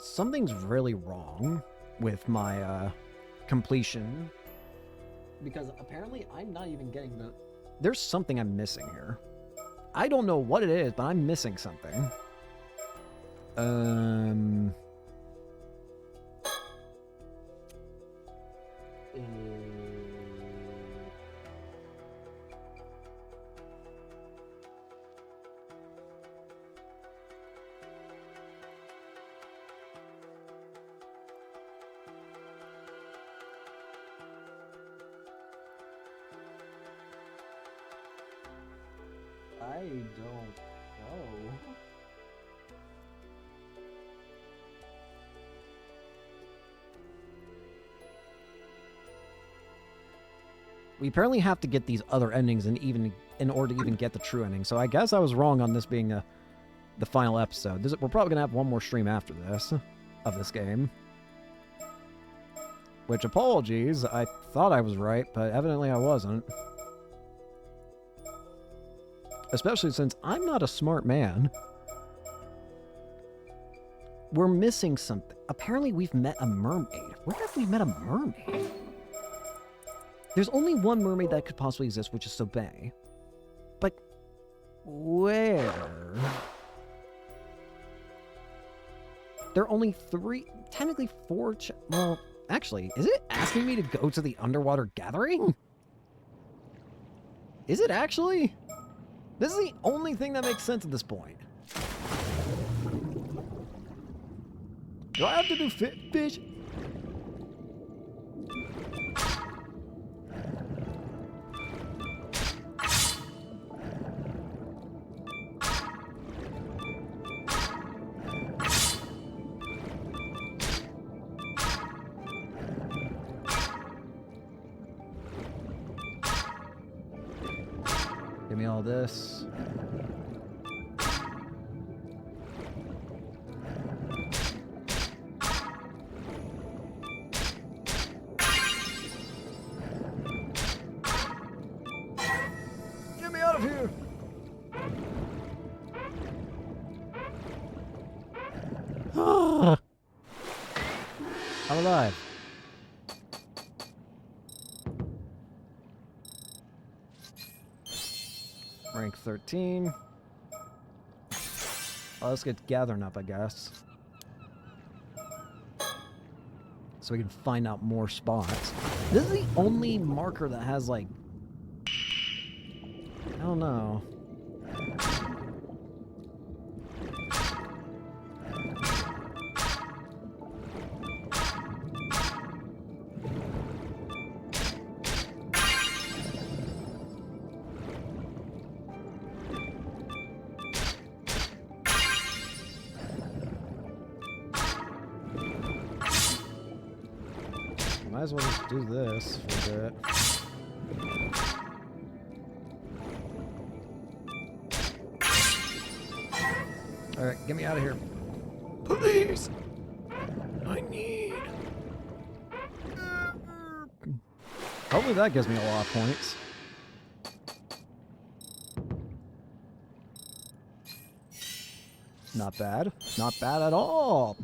Speaker 1: something's really wrong with my, completion. Because apparently I'm not even getting the... There's something I'm missing here. I don't know what it is, but I'm missing something. I don't know. We apparently have to get these other endings in order to even get the true ending. So I guess I was wrong on this being the final episode. We're probably gonna have one more stream after this of this game. Which, apologies, I thought I was right, but evidently I wasn't. Especially since I'm not a smart man. We're missing something. Apparently we've met a mermaid. Where have we met a mermaid? There's only one mermaid that could possibly exist, which is Sobe. But where? There are only 3, technically 4, well, actually, is it asking me to go to the underwater gathering? Is it actually? This is the only thing that makes sense at this point. Do I have to do fish?
Speaker 5: Give me all this. Get me out of here! I'm alive. Rank 13. Oh, let's get gathering up, I guess. So we can find out more spots. This is the only marker that has, like... I don't know. Might as well just do this for a bit. Alright, get me out of here.
Speaker 4: Please! I need...
Speaker 5: Hopefully that gives me a lot of points. Not bad. Not bad at all.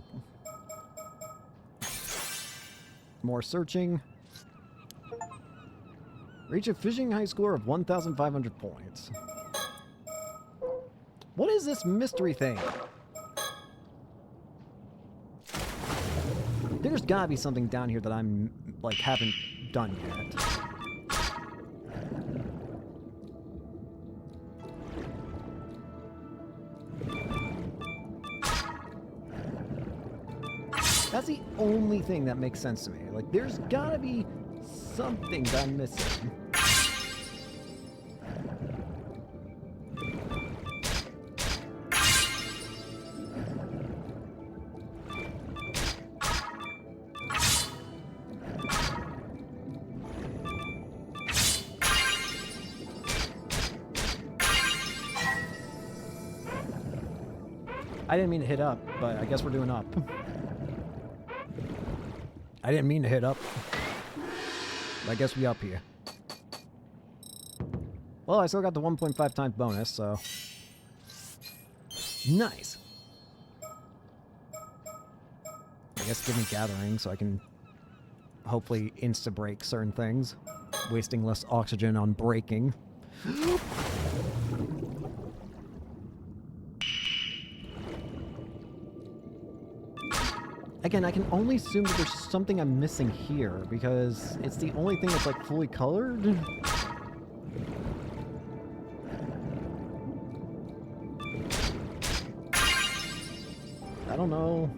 Speaker 5: More searching. Reach a fishing high score of 1,500 points. What is this mystery thing? There's gotta be something down here that I'm, like, haven't done yet. That's the only thing that makes sense to me. Like, there's gotta be something that I'm missing. I didn't mean to hit up, but I guess we're doing up. I didn't mean to hit up. But I guess we up here. Well, I still got the 1.5 times bonus, so... Nice! I guess give me gathering so I can hopefully insta-break certain things. Wasting less oxygen on braking. Again, I can only assume that there's something I'm missing here, because it's the only thing that's, like, fully colored. I don't know.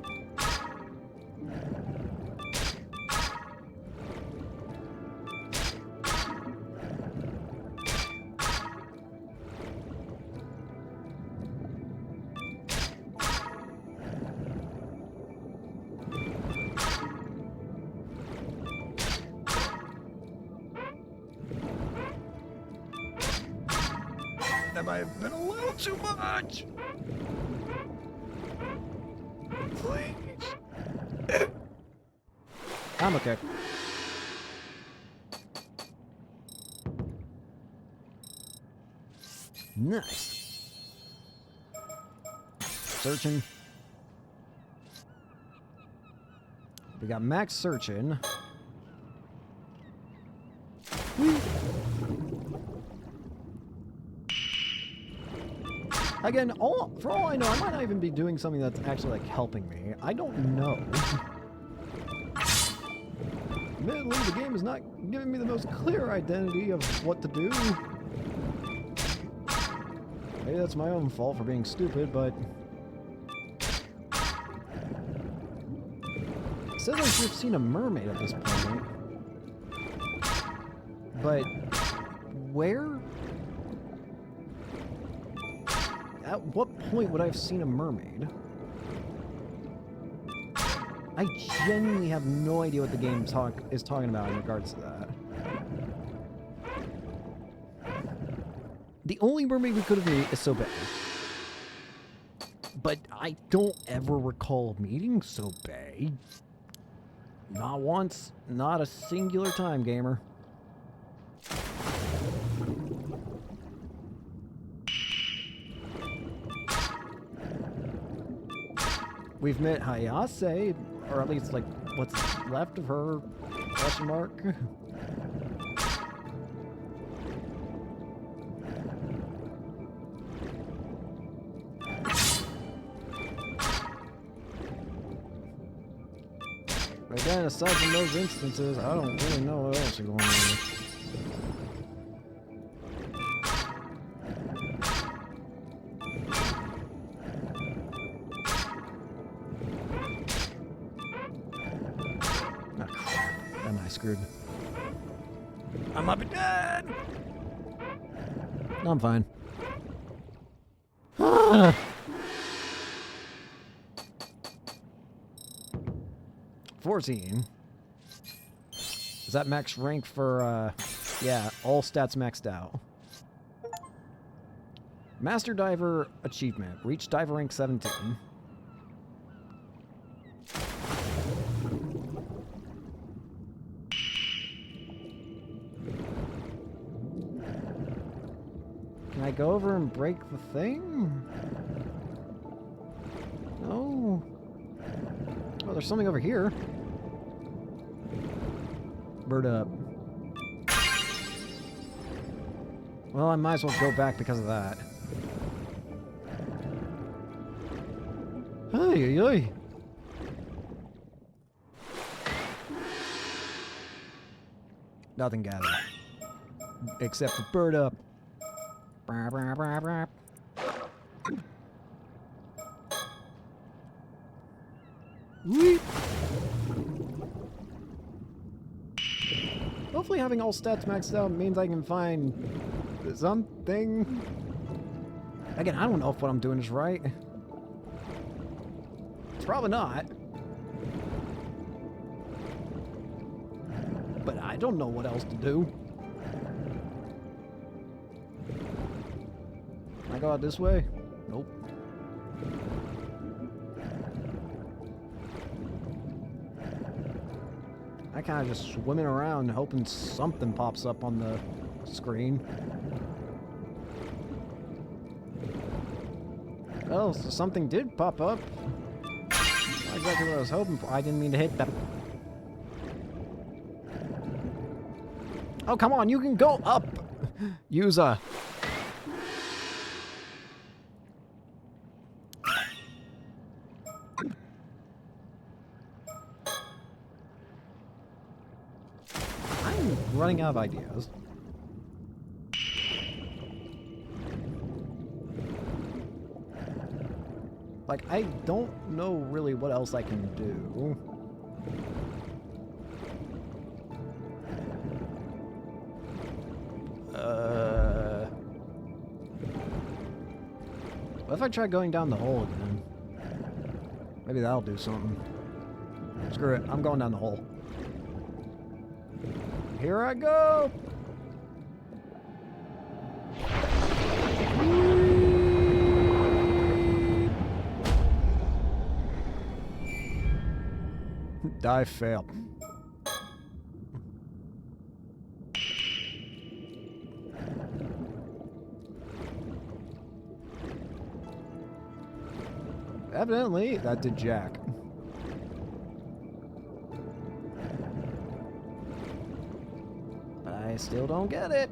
Speaker 4: That might have been a little too much. Please.
Speaker 5: I'm okay. Nice. Searching. We got max searching. Whee. Again, for all I know, I might not even be doing something that's actually, like, helping me. I don't know. Admittedly, the game is not giving me the most clear identity of what to do. Maybe that's my own fault for being stupid, but... It says I should have seen a mermaid at this point. But... where? At what point would I have seen a mermaid? I genuinely have no idea what the game is talking about in regards to that. The only mermaid we could have met is Sobe. But I don't ever recall meeting Sobe. Not once, not a singular time, gamer. We've met Hayase, or at least like what's left of her, question mark. But again, aside from those instances, I don't really know what else is going on. Ah, crap. Am I screwed? I might be dead! No, I'm fine. 14. Is that max rank for, yeah, all stats maxed out. Master Diver achievement. Reach diver rank 17. Can I go over and break the thing? No. Oh, there's something over here. Bird up. Well, I might as well go back because of that. Ay, ay, ay. Nothing gathered. Except for bird up. Brah, brah, brah, brah. Whee! Hopefully having all stats maxed out means I can find something. Again, I don't know if what I'm doing is right. It's probably not. But I don't know what else to do. Can I go out this way? Nope. I kind of just swimming around hoping something pops up on the screen. Oh, so something did pop up. Not exactly what I was hoping for. I didn't mean to hit that. Oh, come on, you can go up! Use a... running out of ideas. Like, I don't know really what else I can do. What if I try going down the hole again? Maybe that'll do something. Screw it, I'm going down the hole. Here I go! Dive fail. Evidently, that did jack. I still don't get it.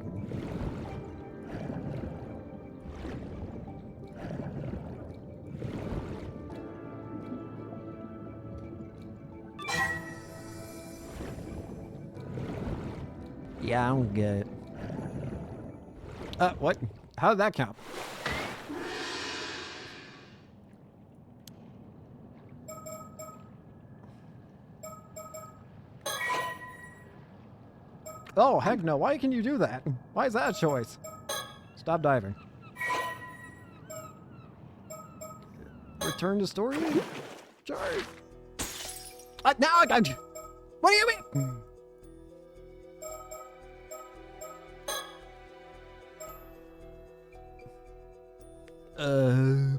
Speaker 5: Yeah, I don't get it. What? How did that count? Oh, heck no. Why can you do that? Why is that a choice? Stop diving. Return to story? Sorry. Now I got you. What do you mean? I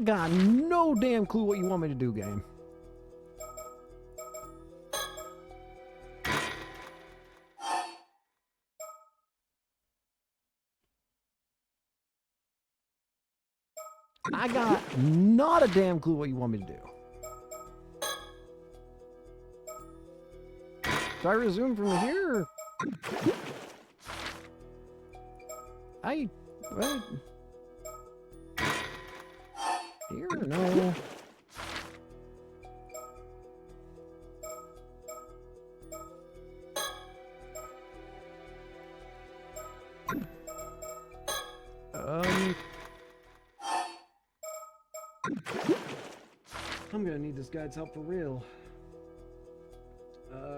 Speaker 5: got no damn clue what you want me to do, game. I got not a damn clue what you want me to do. Do I resume from here? What? Here? No. I'm gonna need this guide's help for real.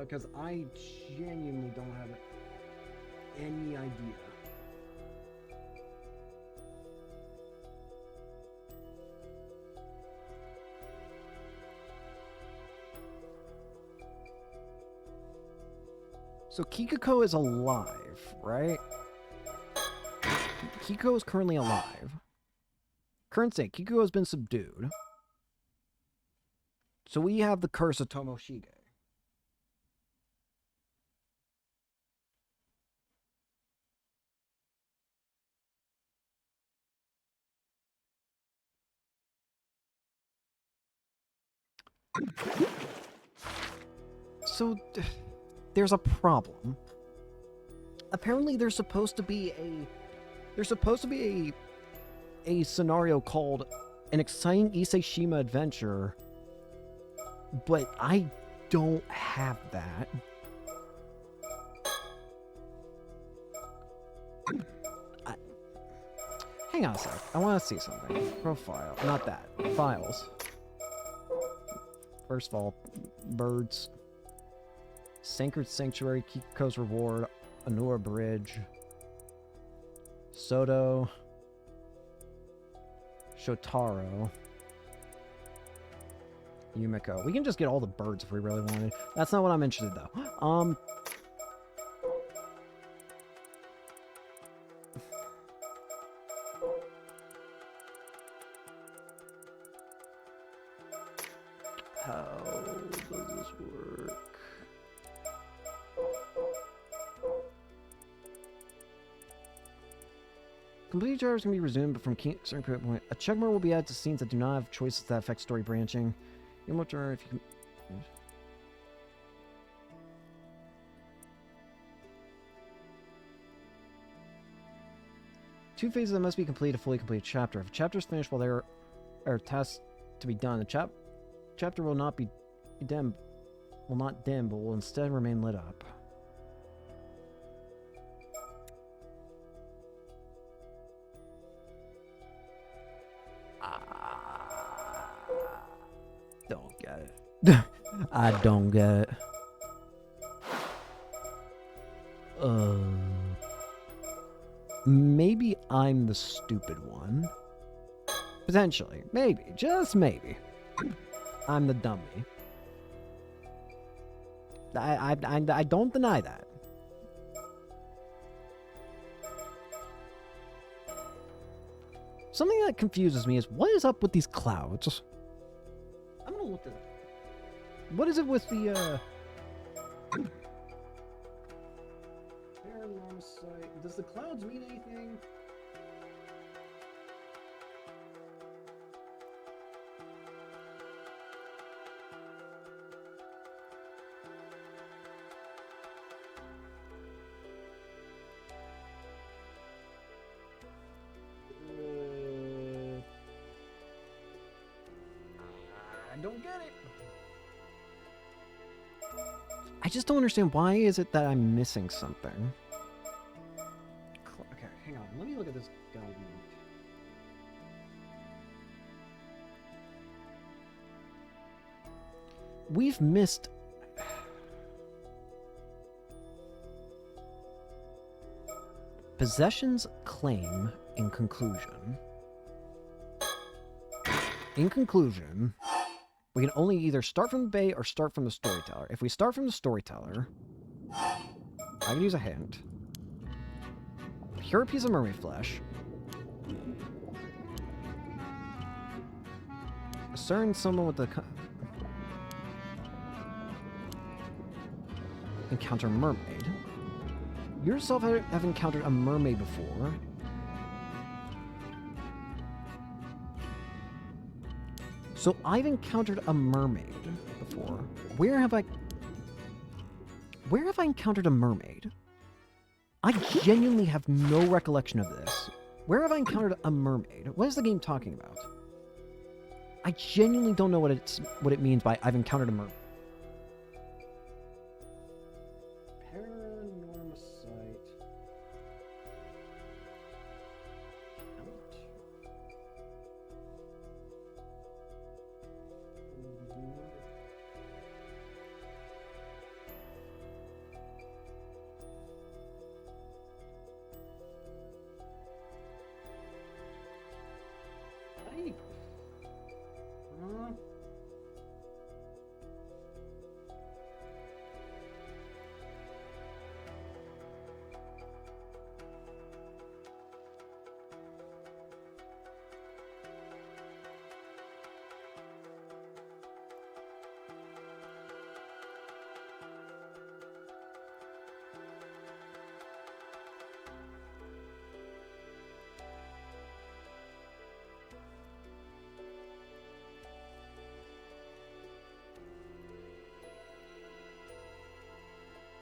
Speaker 5: Because I genuinely don't have any idea. So Kikuko is alive, right? Kikuko is currently alive. Current state, Kikuko has been subdued. So we have the curse of Tomoshige. So there's a problem. Apparently there's supposed to be a scenario called an exciting Ise-shima adventure, but I don't have that. Hang on a sec. I want to see something. Profile. Not that. Files. First of all, birds. Sacred Sanctuary, Kikuko's Reward, Anura Bridge, Soto, Shotaro, Yumiko. We can just get all the birds if we really wanted. That's not what I'm interested though. How does this work? Complete chapters can be resumed, but from certain point. A checkmark will be added to scenes that do not have choices that affect story branching. You must turn if you can. Two phases that must be completed to fully complete a chapter. If a chapter is finished while there are tasks to be done, the chapter will not be dim, but will instead remain lit up. Don't get it. I don't get it. Maybe I'm the stupid one. Potentially. Maybe. Just maybe. I'm the dummy. I don't deny that. Something that confuses me is what is up with these clouds? I'm gonna look at it. What is it with the Paranormasight? Does the clouds mean anything? I don't get it. I just don't understand. Why is it that I'm missing something? Okay, hang on. Let me look at this guide. We've missed... Possessions claim in conclusion. In conclusion, We can only either start from the bay or start from the storyteller. If we start from the storyteller, I can use a hint. Pure piece of mermaid flesh. Discern someone with the... Encounter mermaid. You yourself have encountered a mermaid before. So I've encountered a mermaid before. Where have I encountered a mermaid? I genuinely have no recollection of this. Where have I encountered a mermaid? What is the game talking about? I genuinely don't know what it means by I've encountered a mermaid. Paranormasight.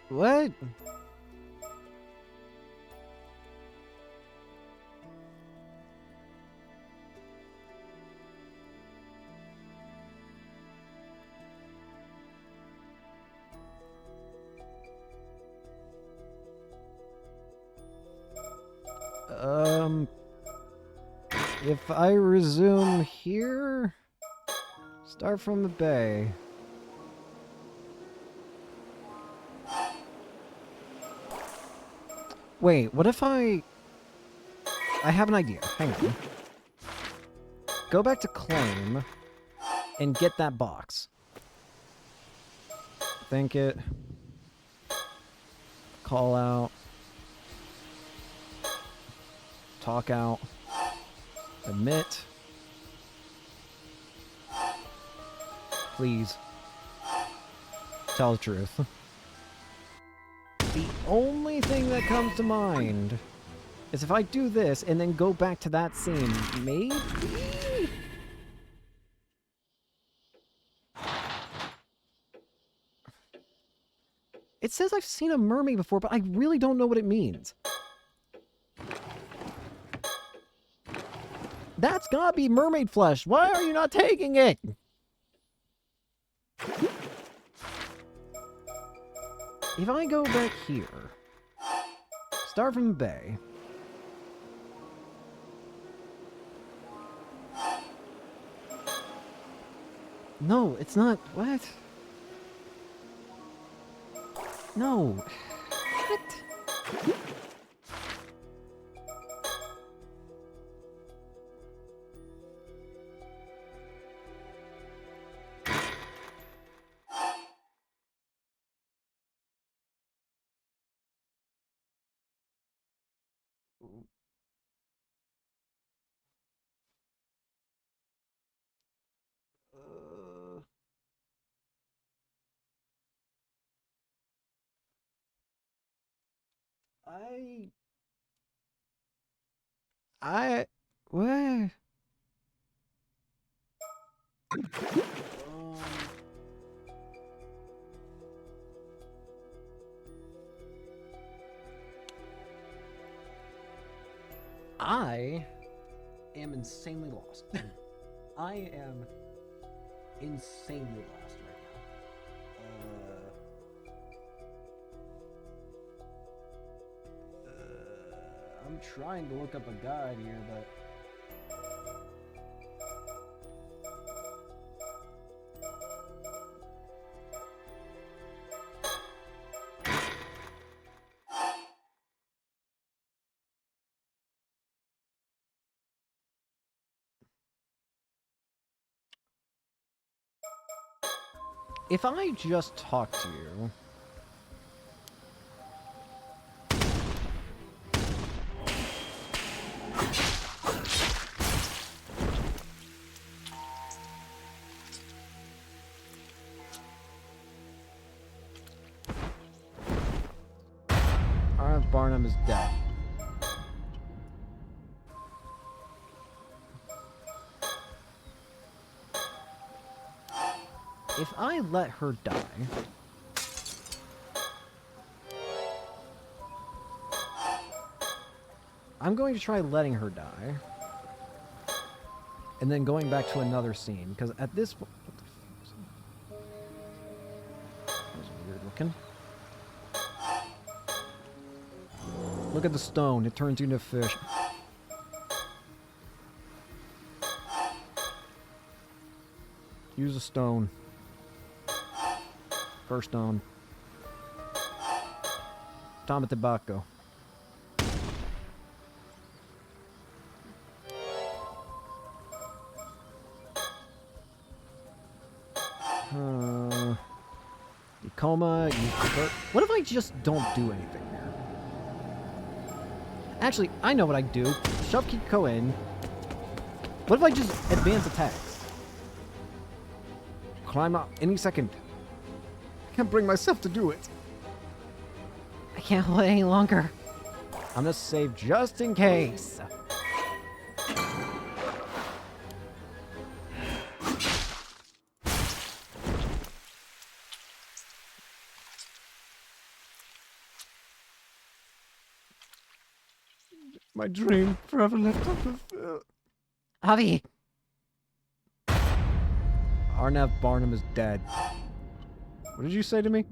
Speaker 5: What? If I resume here, start from the bay. Wait, what if I have an idea. Hang on. Go back to claim and get that box. Think it. Call out. Talk out. Admit. Please. Tell the truth. The only thing that comes to mind is if I do this and then go back to that scene, maybe? It says I've seen a mermaid before, but I really don't know what it means. That's gotta be mermaid flesh. Why are you not taking it? If I go back here, start from the bay. No, it's not. What? No. What? What? I am insanely lost. I am insanely lost right now. I'm trying to look up a guide here, but... If I just talk to you... Barnum is dead. If I let her die... I'm going to try letting her die. And then going back to another scene, because at this point... What the fuck is that? That was weird looking. Look at the stone, it turns into a fish. Use a stone. First stone. Tama tobacco. You coma, you convert. What if I just don't do anything here? Actually, I know what I do. Shove Kiko in. What if I just advance attacks? Climb up any second. I can't bring myself to do it.
Speaker 2: I can't hold it any longer.
Speaker 5: I'm gonna save just in case. My dream forever left unfulfilled.
Speaker 2: Javi,
Speaker 5: Arnav Barnum is dead. What did you say to me?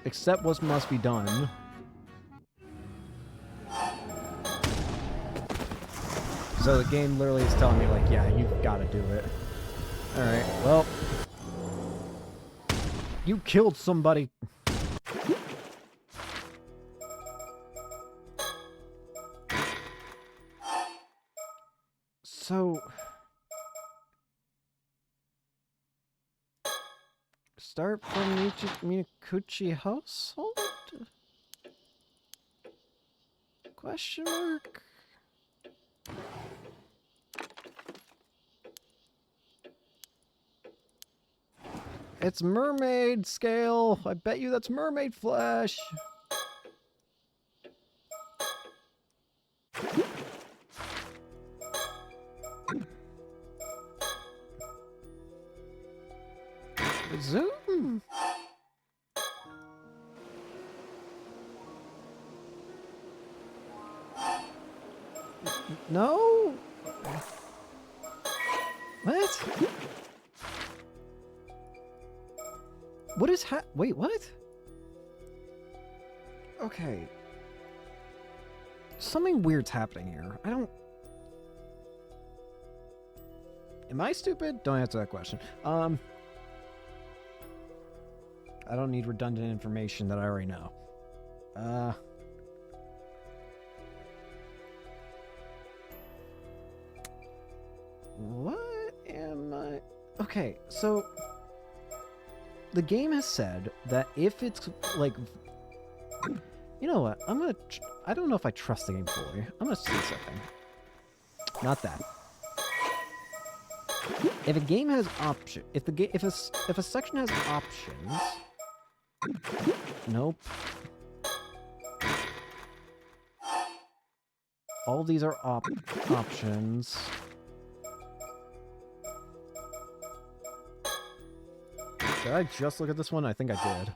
Speaker 5: Accept what must be done. So the game literally is telling me, like, yeah, you've got to do it. Alright, well. You killed somebody. So... Start from Minakuchi household? Question mark? It's mermaid scale. I bet you that's mermaid flesh. Zoom. No. What? What is wait, what? Okay. Something weird's happening here. I don't... Am I stupid? Don't answer that question. I don't need redundant information that I already know. What am I... Okay, so... The game has said that if it's, like... You know what? I'm gonna... I don't know if I trust the game fully. I'm gonna see something. Not that. If a game has option... If a section has options... Nope. All these are options. Did I just look at this one? I think I did.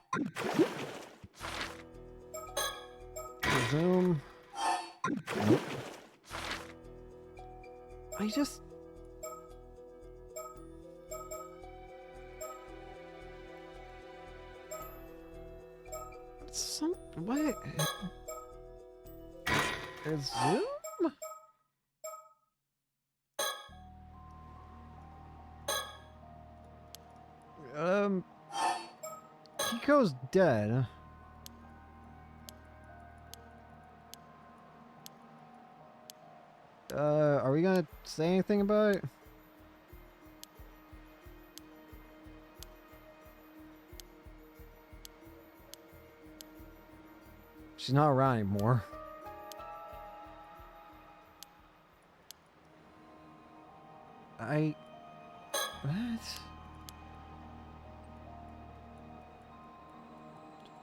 Speaker 5: Resume. Nope. I just... What? Resume? Kiko's dead. Are we gonna say anything about it? She's not around anymore. What?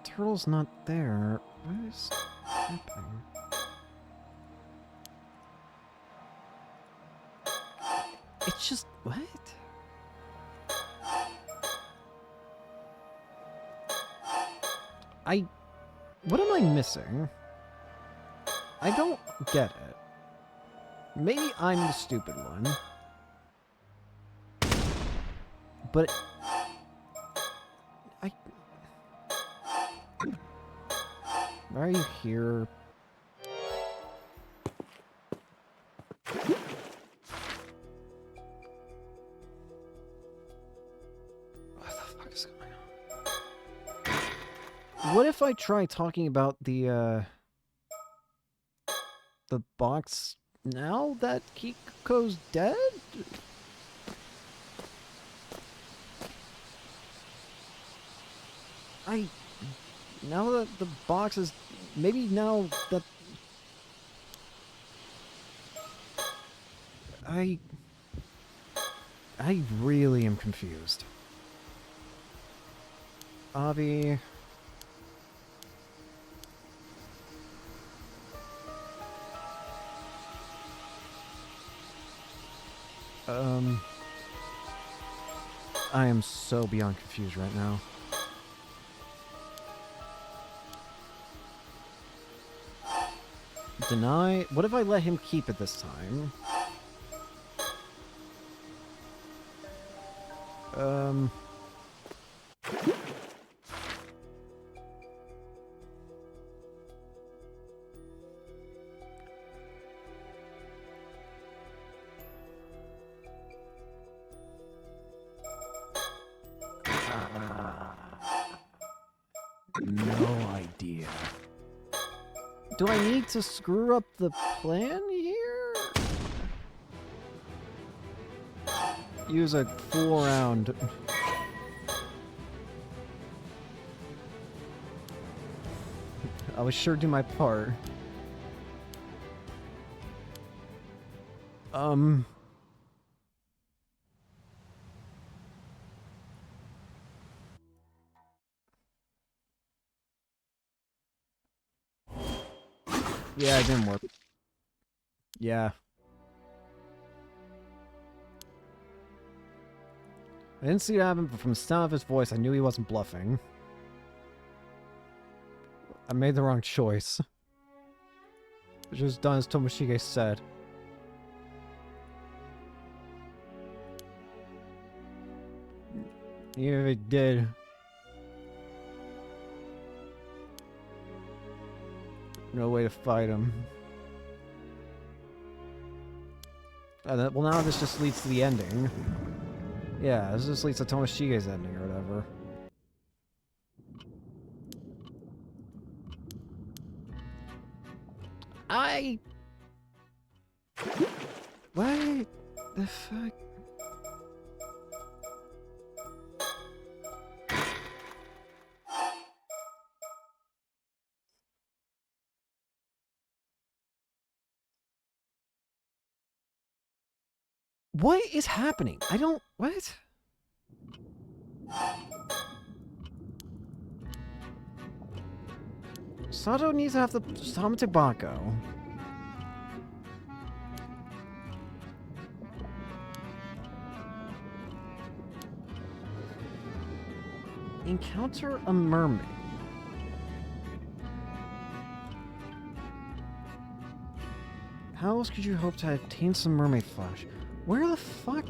Speaker 5: Turtle's not there. What is happening? It's just... what? What am I missing? I don't get it. Maybe I'm the stupid one. But... why are you here? What the fuck is going on? What if I try talking about the box now that Kiko's dead? Now that the box is... maybe now that... I really am confused. Avi... I am so beyond confused right now. Deny? What if I let him keep it this time? No idea. Do I need to screw up the plan here? Use a full round. I would sure do my part. Yeah, it didn't work. Yeah. I didn't see it happen, but from the sound of his voice, I knew he wasn't bluffing. I made the wrong choice. I should have done as Tomoshige said. Even if it did. No way to fight him. Well, now this just leads to the ending. Yeah, this just leads to Tomoshige's ending or whatever. What the fuck? What is happening? I don't... what? Sato needs to have the Tamate Bako. Encounter a mermaid. How else could you hope to obtain some mermaid flesh? Where the fuck?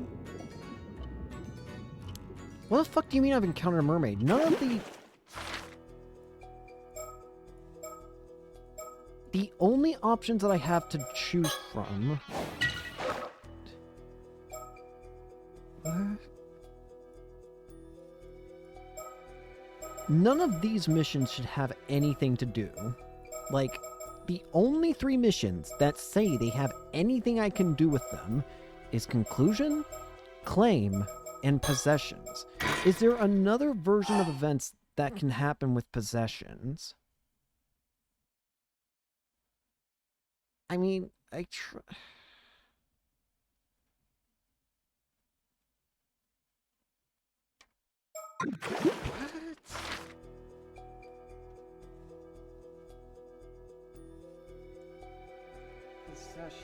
Speaker 5: What the fuck do you mean I've encountered a mermaid? None of the... The only options that I have to choose from... What? None of these missions should have anything to do. Like, the only 3 missions that say they have anything I can do with them is Conclusion, Claim, and Possessions. Is there another version of events that can happen with Possessions?
Speaker 2: I mean, What?
Speaker 5: Possessions.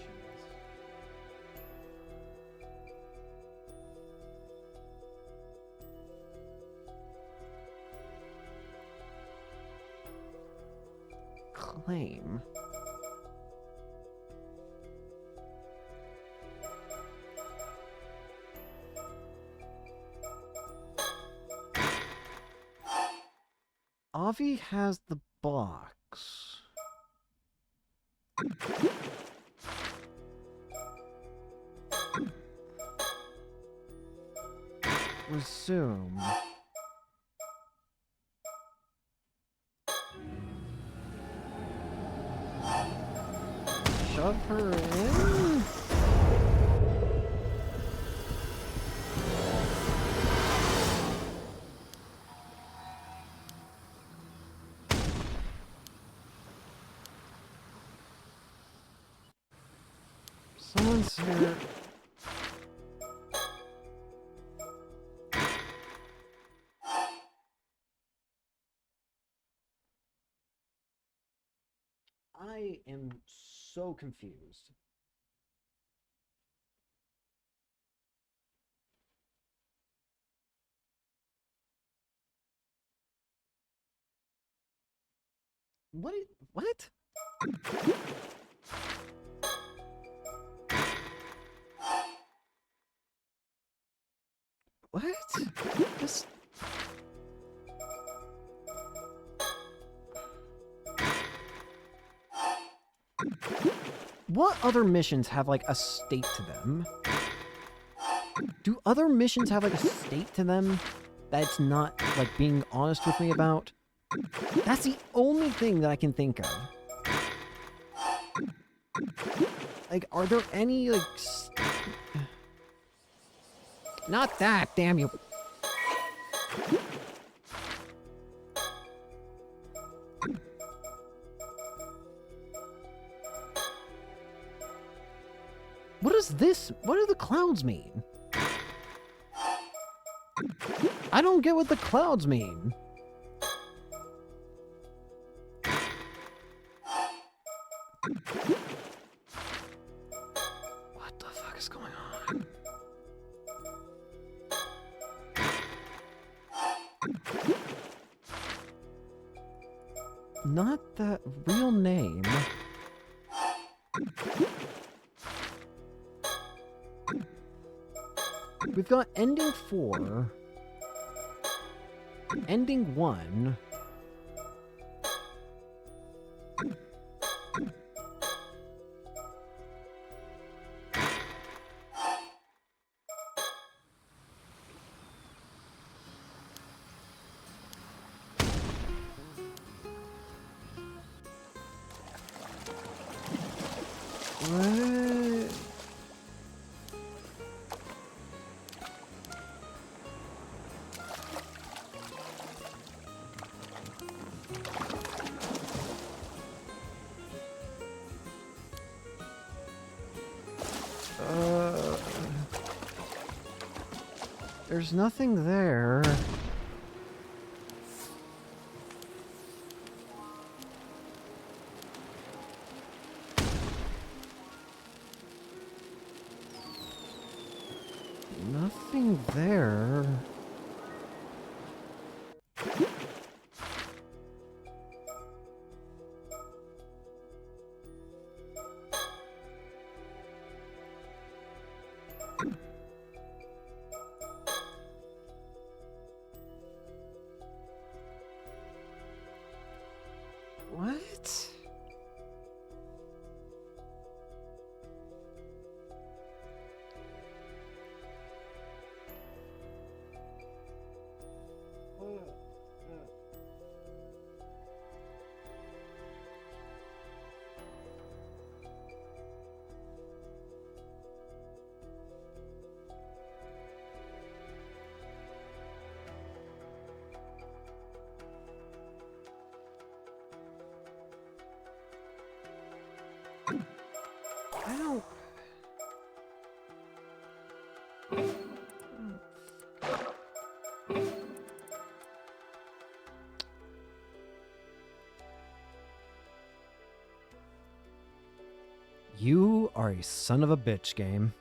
Speaker 2: Claim.
Speaker 5: Avi has the box. Resume. Shove her in? Someone's here. I am so confused. What? What? Just... What other missions have, like, a state to them? Do other missions have, like, a state to them that it's not, like, being honest with me about? That's the only thing that I can think of. Like, are there any, like... Not that, damn you. What is this? What do the clouds mean? I don't get what the clouds mean. What the fuck is going on? Not that real name. We've got ending 4, ending 1. What? There's nothing there. Nothing there. What? I don't...
Speaker 1: You are a son of a bitch, game.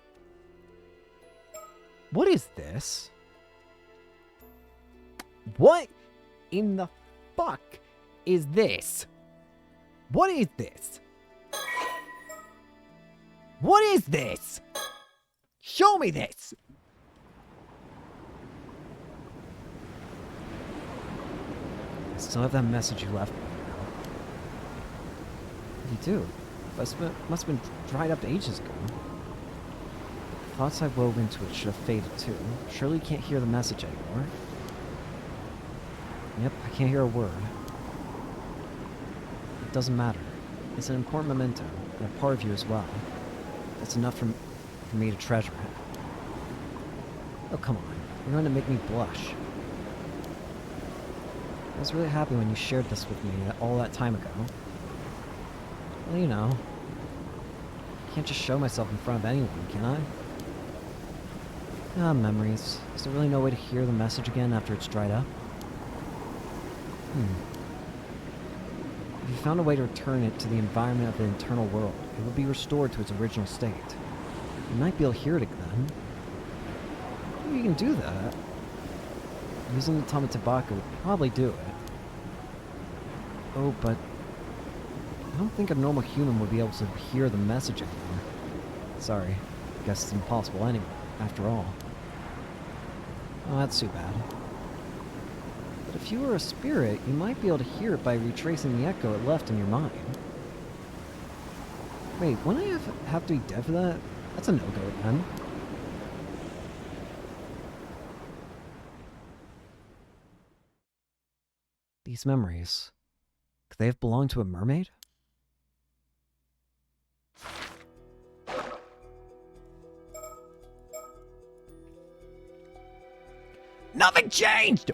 Speaker 1: What is this? What in the fuck is this? What is this? What is this? Show me this!
Speaker 5: I still have that message you left me. You do? Must have been dried up ages ago. The thoughts I wove into it should have faded too. Surely you can't hear the message anymore. Yep, I can't hear a word. It doesn't matter. It's an important memento, and a part of you as well. That's enough for me to treasure it. Oh, come on. You're going to make me blush. I was really happy when you shared this with me all that time ago. Well, you know. I can't just show myself in front of anyone, can I? Ah, memories. Is there really no way to hear the message again after it's dried up? If you found a way to return it to the environment of the internal world, it would be restored to its original state. You might be able to hear it again. Maybe you can do that. Using the Tamatebaka would probably do it. Oh, but I don't think a normal human would be able to hear the message anymore. Sorry. Guess it's impossible anyway, after all. Oh, that's too bad. But if you were a spirit, you might be able to hear it by retracing the echo it left in your mind. Wait, wouldn't I have to be dead for that? That's a no-go then. These memories, could they have belonged to a mermaid?
Speaker 4: Nothing changed!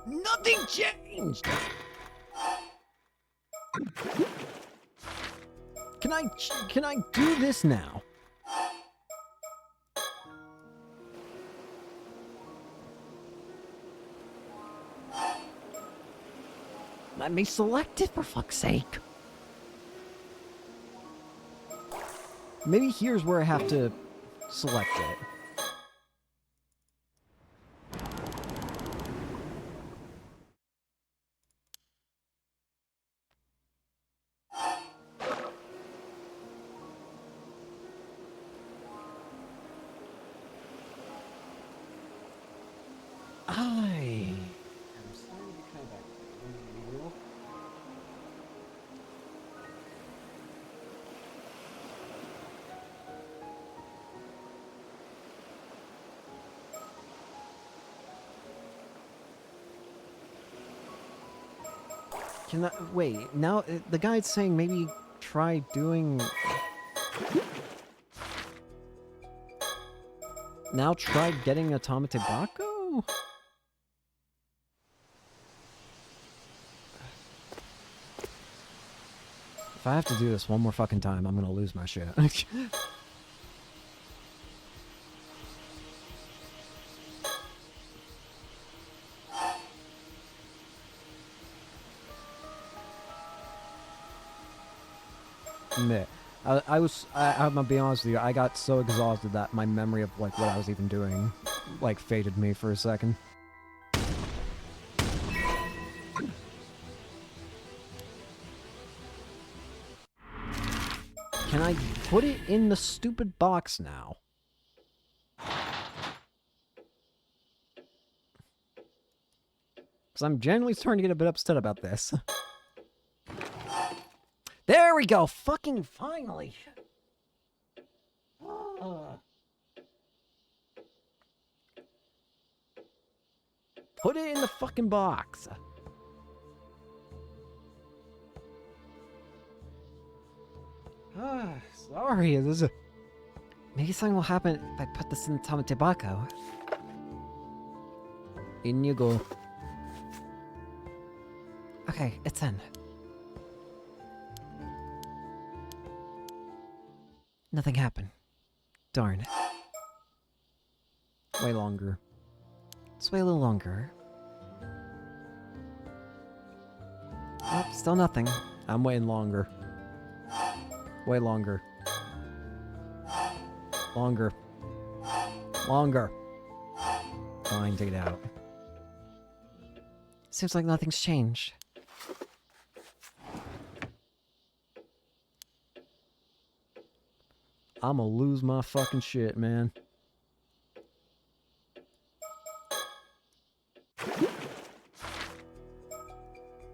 Speaker 4: Nothing changed!
Speaker 1: Can I do this now?
Speaker 2: Let me select it, for fuck's sake.
Speaker 1: Maybe here's where I have to select it. Can I, wait, now the guide's saying maybe try doing... Now try getting a Tamatebako? If I have to do this one more fucking time, I'm gonna lose my shit. Admit, I'm gonna be honest with you, I got so exhausted that my memory of like what I was even doing like faded me for a second. Can I put it in the stupid box now? Because I'm genuinely starting to get a bit upset about this. There we go! Fucking finally! Put it in the fucking box! Sorry, this is...
Speaker 2: Maybe something will happen if I put this in the Tamatebako.
Speaker 5: In you go.
Speaker 2: Okay, it's in. Nothing happened. Darn.
Speaker 5: Way longer.
Speaker 2: Let's wait a little longer. Oh, still nothing.
Speaker 5: I'm waiting longer. Way longer. Longer. Longer. Fine, take it out.
Speaker 2: Seems like nothing's changed.
Speaker 5: I'ma lose my fucking shit, man.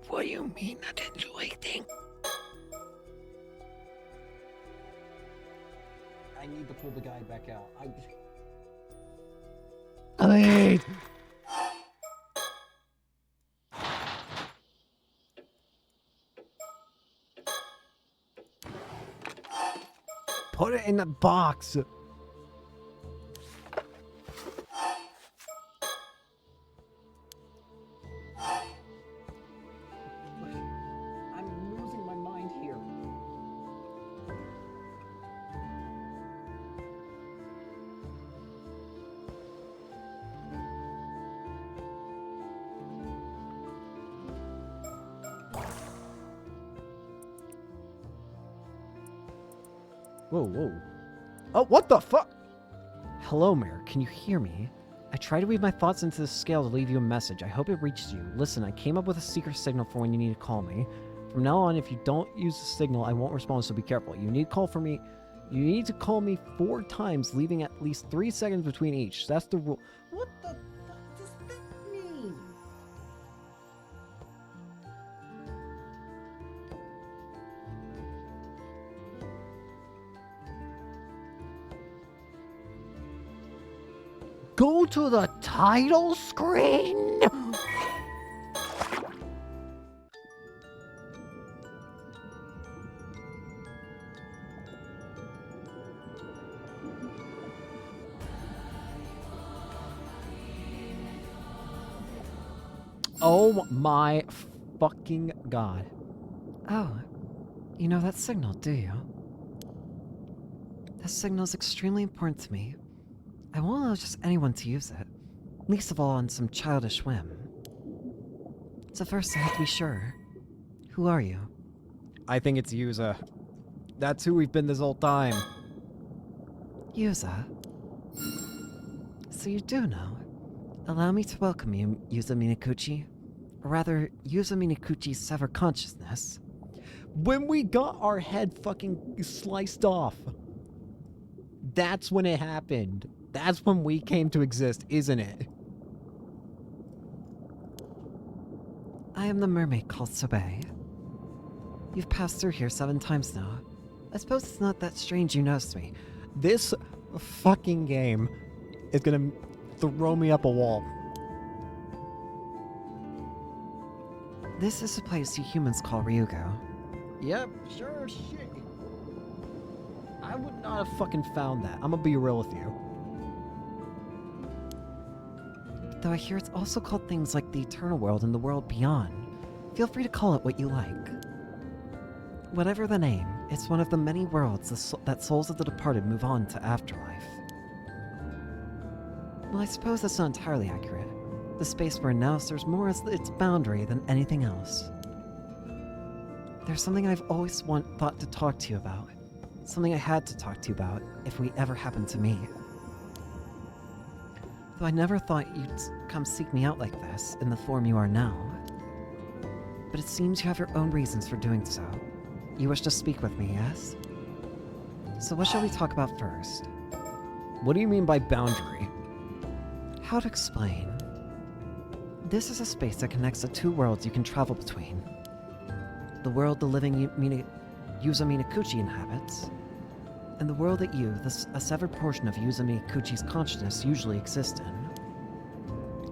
Speaker 2: What do you mean I didn't do anything?
Speaker 5: I need to pull the guy back out.
Speaker 4: Elite!
Speaker 5: Put it in the box. I'm losing my mind here. Whoa, whoa. Oh, what the fuck?
Speaker 2: Hello, Mayor. Can you hear me? I tried to weave my thoughts into the scale to leave you a message. I hope it reaches you. Listen, I came up with a secret signal for when you need to call me. From now on, if you don't use the signal, I won't respond, so be careful. You need to call me 4 times, leaving at least 3 seconds between each. That's the rule. What the fuck does that mean?
Speaker 5: Go to the title screen. Oh my fucking god.
Speaker 2: Oh, you know that signal, do you? That signal is extremely important to me. I won't allow just anyone to use it, least of all on some childish whim. So first I have to be sure. Who are you?
Speaker 5: I think it's Yuza. That's who we've been this whole time.
Speaker 2: Yuza. So you do know. Allow me to welcome you, Yuza Minakuchi. Or rather, Yuza Minakuchi's severed consciousness.
Speaker 5: When we got our head fucking sliced off. That's when it happened. That's when we came to exist, isn't it?
Speaker 2: I am the mermaid called Sobe. You've passed through here 7 times now. I suppose it's not that strange you noticed me.
Speaker 5: This fucking game is gonna throw me up a wall.
Speaker 2: This is a place you humans call Ryugo.
Speaker 5: Yep, sure shit. I would not have fucking found that. I'm gonna be real with you.
Speaker 2: Though I hear it's also called things like the Eternal World and the World Beyond. Feel free to call it what you like. Whatever the name, it's one of the many worlds that souls of the departed move on to afterlife. Well, I suppose that's not entirely accurate. The space we're in now serves more as its boundary than anything else. There's something I've always thought to talk to you about. Something I had to talk to you about if we ever happened to meet. Though I never thought you'd come seek me out like this, in the form you are now. But it seems you have your own reasons for doing so. You wish to speak with me, yes? So what shall we talk about first?
Speaker 5: What do you mean by boundary?
Speaker 2: How to explain? This is a space that connects the 2 worlds you can travel between. The world the living Yuza Minakuchi inhabits, and the world that you, a severed portion of Yuza Minakuchi's consciousness, usually exist in.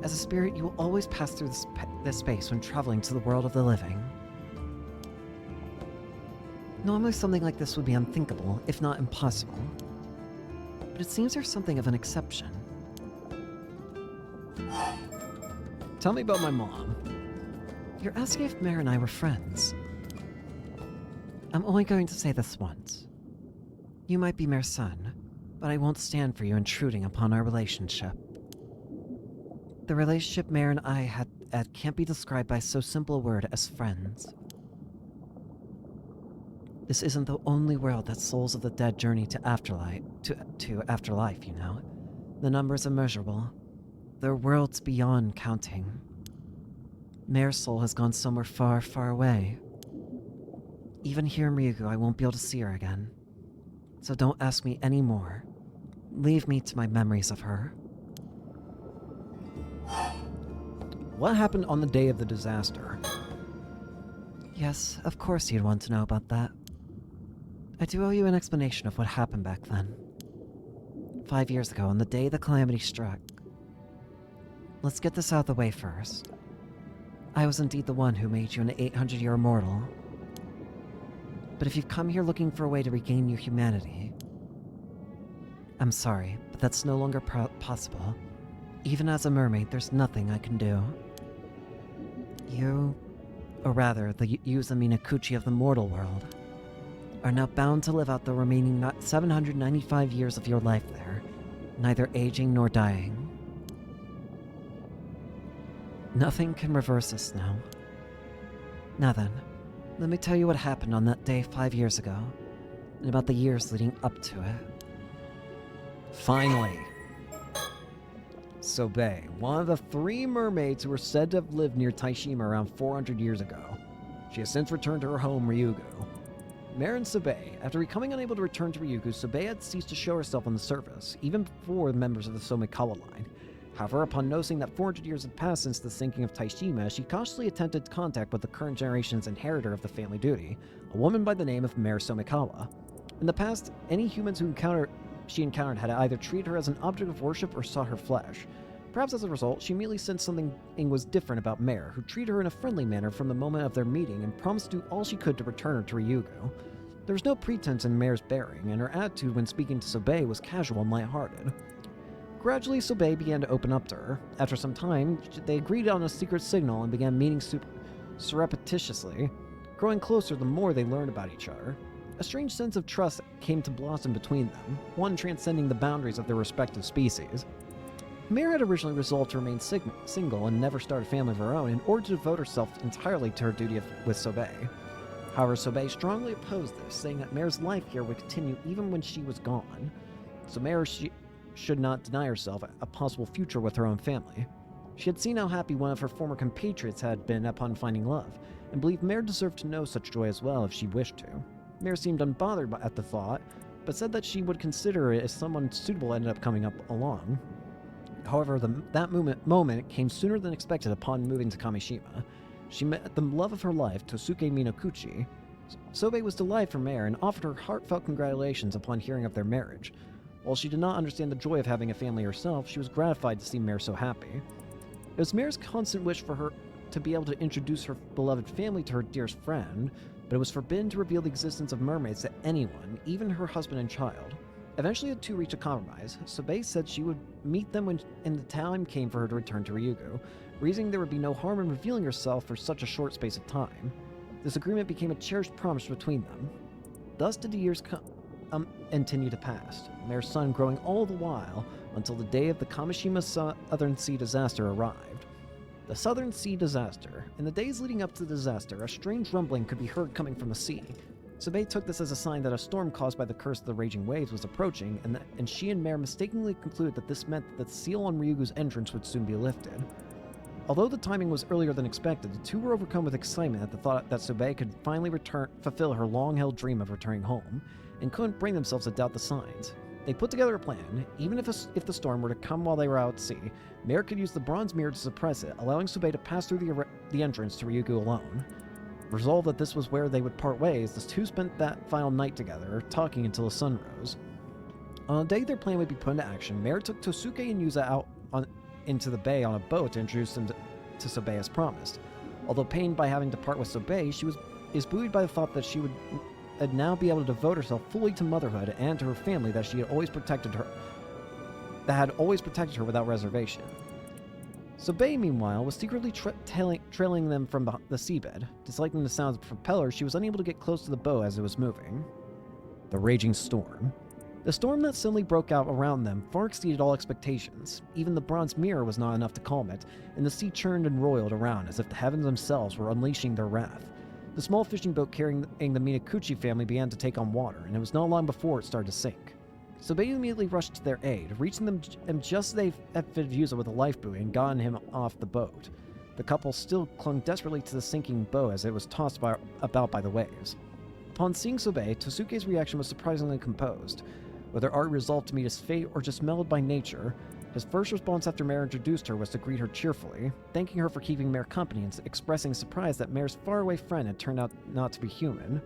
Speaker 2: As a spirit, you will always pass through this space when traveling to the world of the living. Normally something like this would be unthinkable, if not impossible. But it seems there's something of an exception.
Speaker 5: Tell me about my mom.
Speaker 2: You're asking if Mare and I were friends. I'm only going to say this once. You might be Mare's son, but I won't stand for you intruding upon our relationship. The relationship Mare and I had can't be described by so simple a word as friends. This isn't the only world that souls of the dead journey to afterlife, to afterlife, you know. The number is immeasurable. There are worlds beyond counting. Mare's soul has gone somewhere far, far away. Even here in Ryugu, I won't be able to see her again. So don't ask me any more. Leave me to my memories of her.
Speaker 5: What happened on the day of the disaster?
Speaker 2: Yes, of course you'd want to know about that. I do owe you an explanation of what happened back then. 5 years ago, on the day the calamity struck. Let's get this out of the way first. I was indeed the one who made you an 800-year immortal. But if you've come here looking for a way to regain your humanity, I'm sorry, but that's no longer possible. Even as a mermaid, there's nothing I can do. You, or rather, the Yuza Minakuchi of the mortal world, are now bound to live out the remaining 795 years of your life there, neither aging nor dying. Nothing can reverse this now. Now then, let me tell you what happened on that day 5 years ago, and about the years leading up to it.
Speaker 5: Finally. Sobe, one of the 3 mermaids who were said to have lived near Taishima around 400 years ago. She has since returned to her home, Ryugu. Mare and Sobe, after becoming unable to return to Ryugu, Sobe had ceased to show herself on the surface, even before the members of the Somikawa line. However, upon noticing that 400 years had passed since the sinking of Taishima, she cautiously attempted contact with the current generation's inheritor of the family duty, a woman by the name of Mare Somikawa. In the past, any humans she encountered had either treated her as an object of worship or sought her flesh. Perhaps as a result, she immediately sensed something was different about Mare, who treated her in a friendly manner from the moment of their meeting and promised to do all she could to return her to Ryugu. There was no pretense in Mare's bearing, and her attitude when speaking to Sobe was casual and lighthearted. Gradually, Sobe began to open up to her. After some time, they agreed on a secret signal and began meeting surreptitiously, growing closer the more they learned about each other. A strange sense of trust came to blossom between them, one transcending the boundaries of their respective species. Mare had originally resolved to remain single and never start a family of her own in order to devote herself entirely to her duty with Sobe. However, Sobe strongly opposed this, saying that Mare's life here would continue even when she was gone. So Mare should not deny herself a possible future with her own family. She had seen how happy one of her former compatriots had been upon finding love, and believed Mare deserved to know such joy as well if she wished to. Mare seemed unbothered at the thought, but said that she would consider it if someone suitable ended up coming up along. However, that moment came sooner than expected upon moving to Kamishima. She met the love of her life, Tosuke Minakuchi. Sobe was delighted for Mare and offered her heartfelt congratulations upon hearing of their marriage. While she did not understand the joy of having a family herself, she was gratified to see Mare so happy. It was Mare's constant wish for her to be able to introduce her beloved family to her dearest friend, but it was forbidden to reveal the existence of mermaids to anyone, even her husband and child. Eventually, the two reached a compromise. Sobe said she would meet them when the time came for her to return to Ryugu, reasoning there would be no harm in revealing herself for such a short space of time. This agreement became a cherished promise between them. Thus did the years continue to pass, Mare's son growing all the while until the day of the Kamishima Southern Sea disaster arrived. The Southern Sea disaster. In the days leading up to the disaster, a strange rumbling could be heard coming from the sea. Sobe took this as a sign that a storm caused by the curse of the raging waves was approaching, and she and Mare mistakenly concluded that this meant that the seal on Ryugu's entrance would soon be lifted. Although the timing was earlier than expected, the two were overcome with excitement at the thought that Sobe could finally fulfill her long-held dream of returning home, and couldn't bring themselves to doubt the signs. They put together a plan. Even if the storm were to come while they were out at sea, Mare could use the bronze mirror to suppress it, allowing Sobe to pass through the entrance to Ryugu alone. Resolved that this was where they would part ways, the two spent that final night together, talking until the sun rose. On the day their plan would be put into action, Mare took Tosuke and Yuza out into the bay on a boat to introduce them to Sobe as promised. Although pained by having to part with Sobe, she is buoyed by the thought that she would now be able to devote herself fully to motherhood and to her family that had always protected her without reservation. Sobeyi, meanwhile, was secretly trailing them from the seabed. Disliking the sounds of the propeller, she was unable to get close to the boat as it was moving. The raging storm. The storm that suddenly broke out around them far exceeded all expectations. Even the bronze mirror was not enough to calm it, and the sea churned and roiled around as if the heavens themselves were unleashing their wrath. The small fishing boat carrying the Minakuchi family began to take on water, and it was not long before it started to sink. Sobeyi immediately rushed to their aid, reaching them just as they had fitted Yuza with a lifebuoy and gotten him off the boat. The couple still clung desperately to the sinking boat as it was tossed about by the waves. Upon seeing Sobeyi, Tosuke's reaction was surprisingly composed. Whether Art resolved to meet his fate or just mellowed by nature, his first response after Mare introduced her was to greet her cheerfully, thanking her for keeping Mare company and expressing surprise that Mare's faraway friend had turned out not to be human.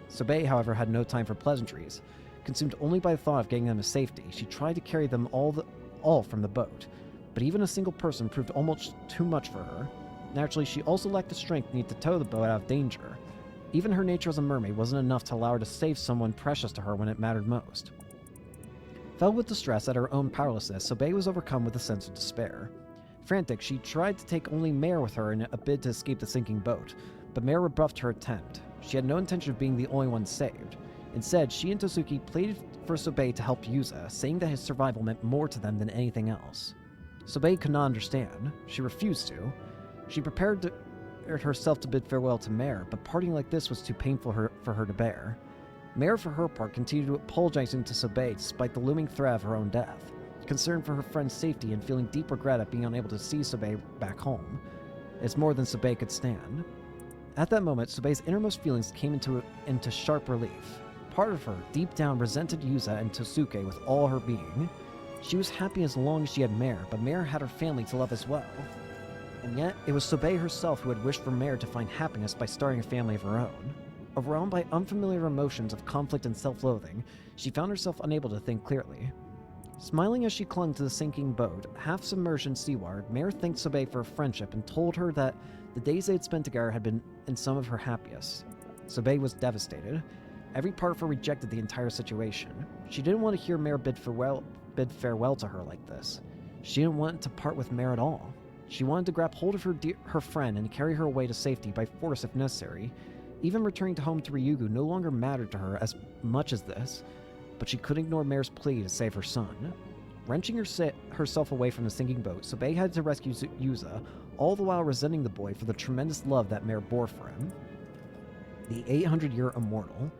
Speaker 5: Sobeyi, however, had no time for pleasantries. Consumed only by the thought of getting them to safety, she tried to carry them all from the boat, but even a single person proved almost too much for her. Naturally, she also lacked the strength needed to tow the boat out of danger. Even her nature as a mermaid wasn't enough to allow her to save someone precious to her when it mattered most. Filled with distress at her own powerlessness, Sobeyi was overcome with a sense of despair. Frantic, she tried to take only Mare with her in a bid to escape the sinking boat, but Mare rebuffed her attempt. She had no intention of being the only one saved. Instead, she and Tosuke pleaded for Sobeyi to help Yuza, saying that his survival meant more to them than anything else. Sobeyi could not understand. She refused to. She prepared herself to bid farewell to Mare, but parting like this was too painful for her to bear. Mare, for her part, continued apologizing to Sobeyi despite the looming threat of her own death, concerned for her friend's safety and feeling deep regret at being unable to see Sobeyi back home. It's more than Sobeyi could stand. At that moment, Sobeyi's innermost feelings came into sharp relief. Part of her, deep down, resented Yuza and Tosuke with all her being. She was happy as long as she had Mare, but Mare had her family to love as well. And yet, it was Sobeyi herself who had wished for Mare to find happiness by starting a family of her own. Overwhelmed by unfamiliar emotions of conflict and self-loathing, she found herself unable to think clearly. Smiling as she clung to the sinking boat, half submerged in seawater, Mare thanked Sobeyi for her friendship and told her that the days they had spent together had been in some of her happiest. Sobeyi was devastated. Every part of her rejected the entire situation. She didn't want to hear Mare bid farewell to her like this. She didn't want to part with Mare at all. She wanted to grab hold of her friend and carry her away to safety by force if necessary. Even returning home to Ryugu no longer mattered to her as much as this, but she couldn't ignore Mare's plea to save her son. Wrenching herself away from the sinking boat, Sobeyi had to rescue Yuza, all the while resenting the boy for the tremendous love that Mare bore for him. The 800-year immortal.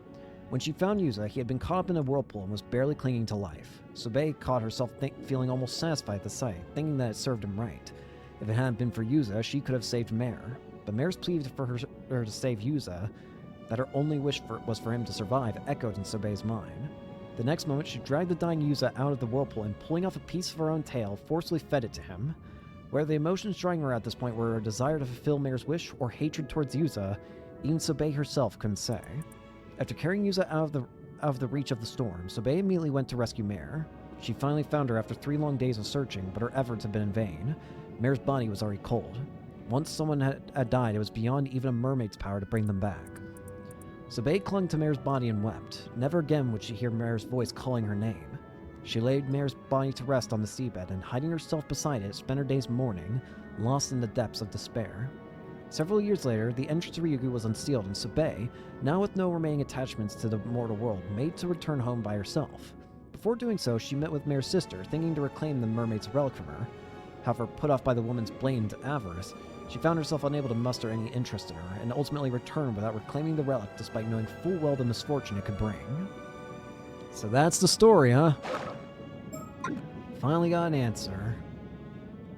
Speaker 5: When she found Yuza, he had been caught up in a whirlpool and was barely clinging to life. Sobeyi caught herself feeling almost satisfied at the sight, thinking that it served him right. If it hadn't been for Yuza, she could have saved Mare. But Mare's plea for her to save Yuza, that her only wish was for him to survive, echoed in Sobeyi's mind. The next moment, she dragged the dying Yuza out of the whirlpool and, pulling off a piece of her own tail, forcefully fed it to him. Whether the emotions drawing her at this point were a desire to fulfill Mare's wish or hatred towards Yuza, even Sobeyi herself couldn't say. After carrying Yuza out of the reach of the storm, Sobeyi immediately went to rescue Mare. She finally found her after 3 long days of searching, but her efforts had been in vain. Mare's body was already cold. Once someone had died, it was beyond even a mermaid's power to bring them back. Sobeyi clung to Mare's body and wept. Never again would she hear Mare's voice calling her name. She laid Mare's body to rest on the seabed and, hiding herself beside it, spent her days mourning, lost in the depths of despair. Several years later, the entrance to Ryugu was unsealed, and Sobeyi, now with no remaining attachments to the mortal world, made to return home by herself. Before doing so, she met with Mare's sister, thinking to reclaim the mermaid's relic from her. However, put off by the woman's blamed avarice, she found herself unable to muster any interest in her, and ultimately returned without reclaiming the relic despite knowing full well the misfortune it could bring. So that's the story, huh? Finally got an answer.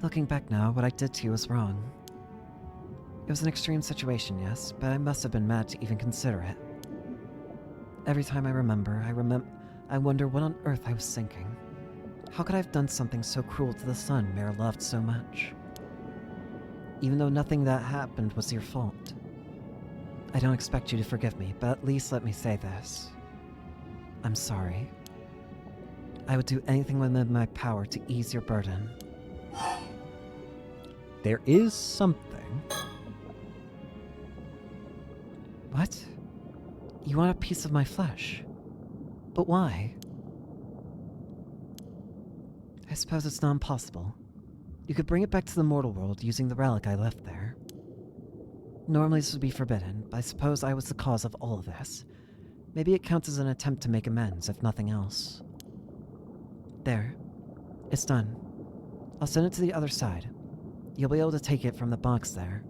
Speaker 2: Looking back now, what I did to you was wrong. It was an extreme situation, yes, but I must have been mad to even consider it. Every time I remember, I wonder what on earth I was thinking. How could I have done something so cruel to the son Mare loved so much? Even though nothing that happened was your fault. I don't expect you to forgive me, but at least let me say this. I'm sorry. I would do anything within my power to ease your burden.
Speaker 1: There is something.
Speaker 2: What? You want a piece of my flesh? But why? I suppose it's not impossible. You could bring it back to the mortal world using the relic I left there. Normally this would be forbidden, but I suppose I was the cause of all of this. Maybe it counts as an attempt to make amends, if nothing else. There. It's done. I'll send it to the other side. You'll be able to take it from the box there.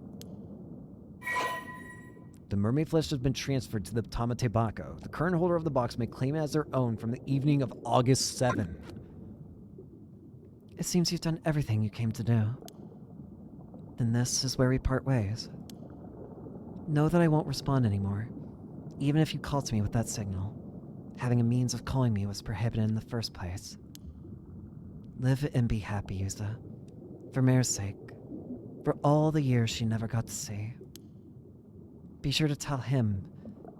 Speaker 1: The mermaid flesh has been transferred to the Tamate Bako. The current holder of the box may claim it as their own from the evening of August 7th.
Speaker 2: It seems you've done everything you came to do. Then this is where we part ways. Know that I won't respond anymore, even if you called to me with that signal. Having a means of calling me was prohibited in the first place. Live and be happy, Yusa. For Mare's sake. For all the years she never got to see. Be sure to tell him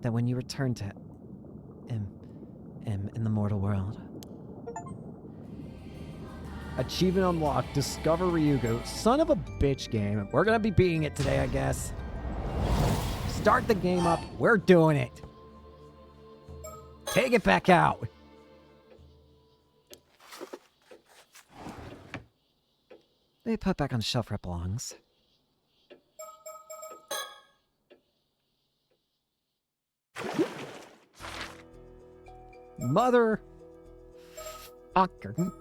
Speaker 2: that when you return to him in the mortal world.
Speaker 1: Achievement unlocked. Discover Ryugu. Son of a bitch game. We're gonna be beating it today, I guess. Start the game up. We're doing it. Take it back out.
Speaker 2: They put back on the shelf where it belongs.
Speaker 1: Mother fucker.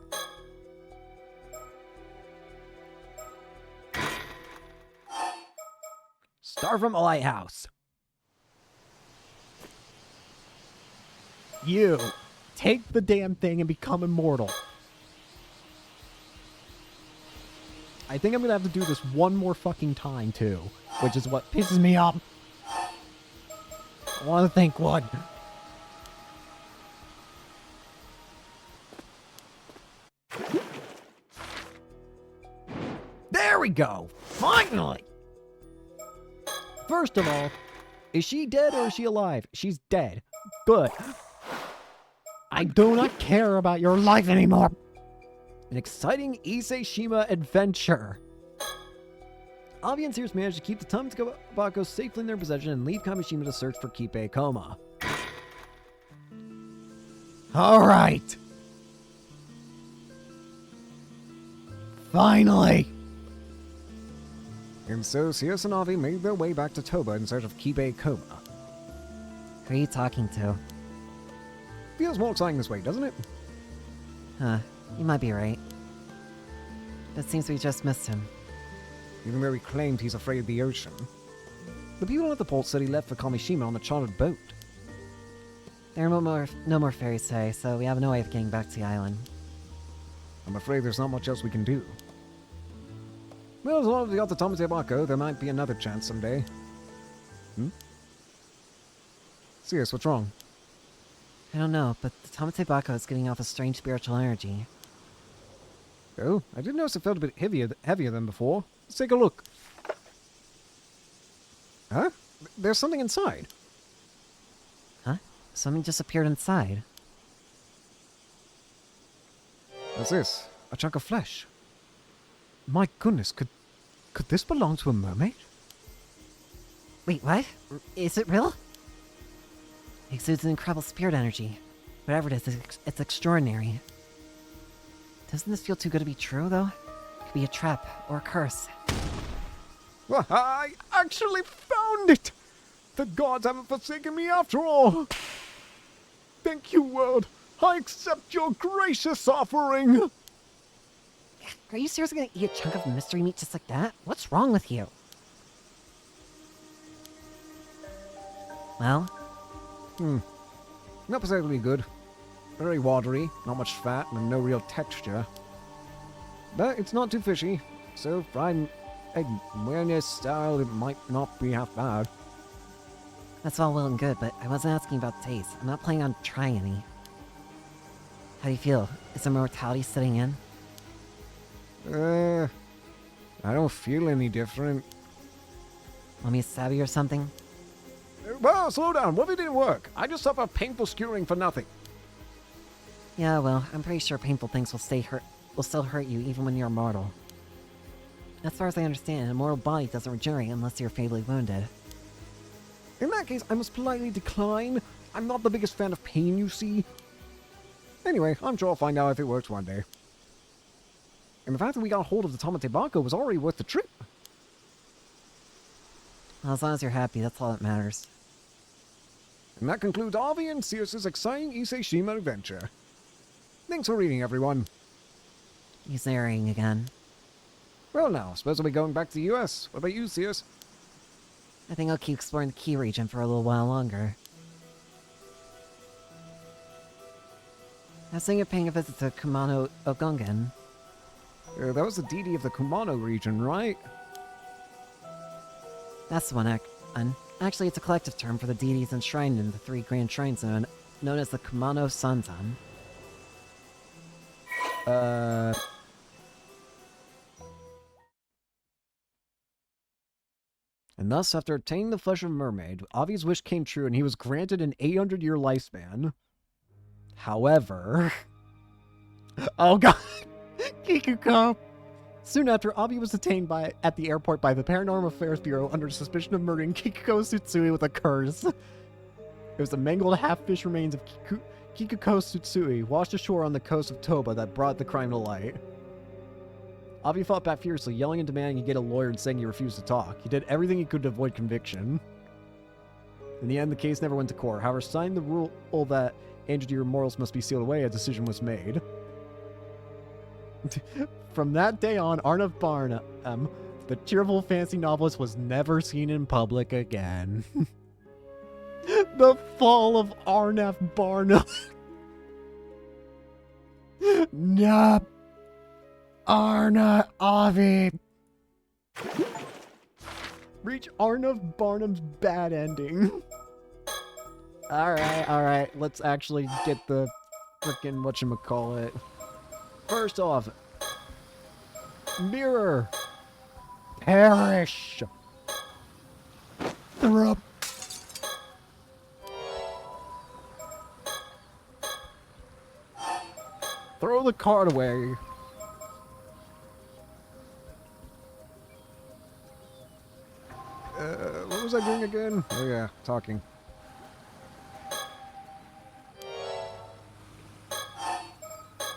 Speaker 1: Star from a lighthouse. You take the damn thing and become immortal. I think I'm gonna have to do this one more fucking time too, which is what pisses me off. I want to thank one. There we go! Finally! First of all, is she dead or is she alive? She's dead. Good. I do not care about your life anymore. An exciting Issei Shima adventure. Avi and Sears managed to keep the Tamate Bako safely in their possession and leave Kamishima to search for Kipe Koma. Alright. Finally.
Speaker 5: And so Sears and Avi made their way back to Toba in search of Kibe Koma.
Speaker 2: Who are you talking to?
Speaker 5: Feels more exciting this way, doesn't it?
Speaker 2: Huh, you might be right. But it seems we just missed him.
Speaker 5: Even though he claimed he's afraid of the ocean. The people at the port said he left for Kamishima on a chartered boat.
Speaker 2: There are no more ferries today, so we have no way of getting back to the island.
Speaker 5: I'm afraid there's not much else we can do. Well, as long as we got the Tamate Bako, there might be another chance someday. Serious, what's wrong?
Speaker 2: I don't know, but the Tamate Bako is giving off a strange spiritual energy.
Speaker 5: Oh, I did notice it felt a bit heavier than before. Let's take a look. Huh? There's something inside.
Speaker 2: Huh? Something just appeared inside.
Speaker 5: What's this? A chunk of flesh. My goodness, could this belong to a mermaid?
Speaker 2: Wait, what? Is it real? It exudes an incredible spirit energy. Whatever it is, it's extraordinary. Doesn't this feel too good to be true, though? It could be a trap or a curse.
Speaker 5: Well, I actually found it! The gods haven't forsaken me after all! Thank you, world! I accept your gracious offering!
Speaker 2: Are you seriously gonna eat a chunk of mystery meat just like that? What's wrong with you? Well?
Speaker 5: Not particularly good. Very watery, not much fat, and no real texture. But it's not too fishy, so fried egg mayonnaise style, it might not be half bad.
Speaker 2: That's all well and good, but I wasn't asking about taste. I'm not planning on trying any. How do you feel? Is immortality setting in?
Speaker 5: I don't feel any different.
Speaker 2: Want me to stab you or something?
Speaker 5: Well, slow down. What if it didn't work? I just suffer painful skewering for nothing.
Speaker 2: Yeah, well, I'm pretty sure painful things will still hurt you even when you're immortal. As far as I understand, an immortal body doesn't regenerate unless you're fatally wounded.
Speaker 5: In that case, I must politely decline. I'm not the biggest fan of pain, you see. Anyway, I'm sure I'll find out if it works one day. And the fact that we got hold of the Tamate Bako was already worth the trip.
Speaker 2: Well, as long as you're happy, that's all that matters.
Speaker 5: And that concludes Avi and Sears' exciting Issei Shima adventure. Thanks for reading, everyone.
Speaker 2: He's narrating again.
Speaker 5: Well now, suppose I'll be going back to the US. What about you, Sears?
Speaker 2: I think I'll keep exploring the Key region for a little while longer. I was thinking of paying a visit to Kumano Ogungan.
Speaker 5: That was the deity of the Kumano region, right?
Speaker 2: That's the one, actually, it's a collective term for the deities enshrined in the 3 grand shrines known as the Kumano Sanzan.
Speaker 5: And thus, after obtaining the flesh of a mermaid, Avi's wish came true and he was granted an 800-year lifespan. However... oh god! Kikuko! Soon after, Avi was detained at the airport by the Paranormal Affairs Bureau under suspicion of murdering Kikuko Tsutsui with a curse. It was the mangled half-fish remains of Kikuko Tsutsui washed ashore on the coast of Toba that brought the crime to light. Avi fought back fiercely, yelling and demanding he get a lawyer and saying he refused to talk. He did everything he could to avoid conviction. In the end, the case never went to court. However, signing the rule that Andrew morals must be sealed away, a decision was made. From that day on, Arnav Barnum, the cheerful fantasy novelist, was never seen in public again. The fall of Arnav Barnum. Nah. Arna Avi. Reach Arnav Barnum's bad ending. Alright, let's actually get the frickin' whatchamacallit. First off, mirror. Perish. Throw. Throw the card away. What was I doing again? Oh yeah, talking.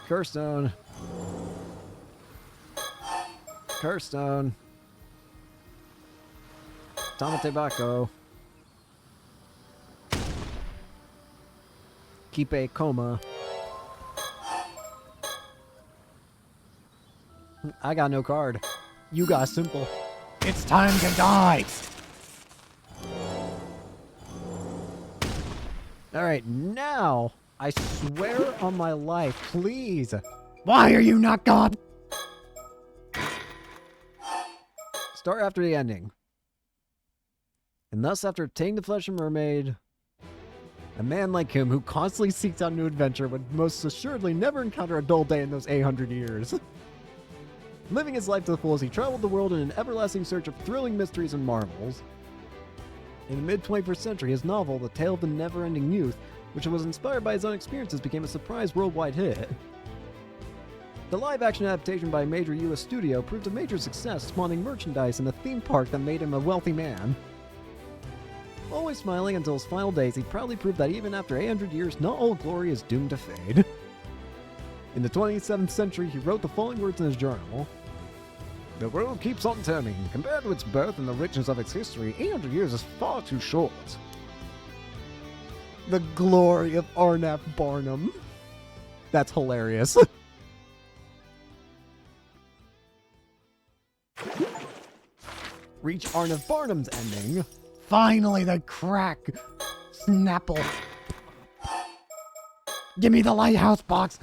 Speaker 5: Curse stone. Curse stone. Tamate Bako. Keep a coma. I got no card. You got simple. It's time to die! Alright, now, I swear on my life, please. Why are you not God? Start after the ending. And thus, after obtaining the flesh of Mermaid, a man like him who constantly seeks out new adventure would most assuredly never encounter a dull day in those 800 years. Living his life to the fullest, he traveled the world in an everlasting search of thrilling mysteries and marvels. In the mid-21st century, his novel, The Tale of the Never-Ending Youth, which was inspired by his own experiences, became a surprise worldwide hit. The live-action adaptation by a major U.S. studio proved a major success, spawning merchandise and a theme park that made him a wealthy man. Always smiling until his final days, he proudly proved that even after 800 years, not all glory is doomed to fade. In the 27th century, he wrote the following words in his journal. The world keeps on turning. Compared to its birth and the richness of its history, 800 years is far too short. The glory of Arnav Barnum. That's hilarious. Reach Arnav Barnum's ending. Finally, the crack. Snapple. Give me the lighthouse box.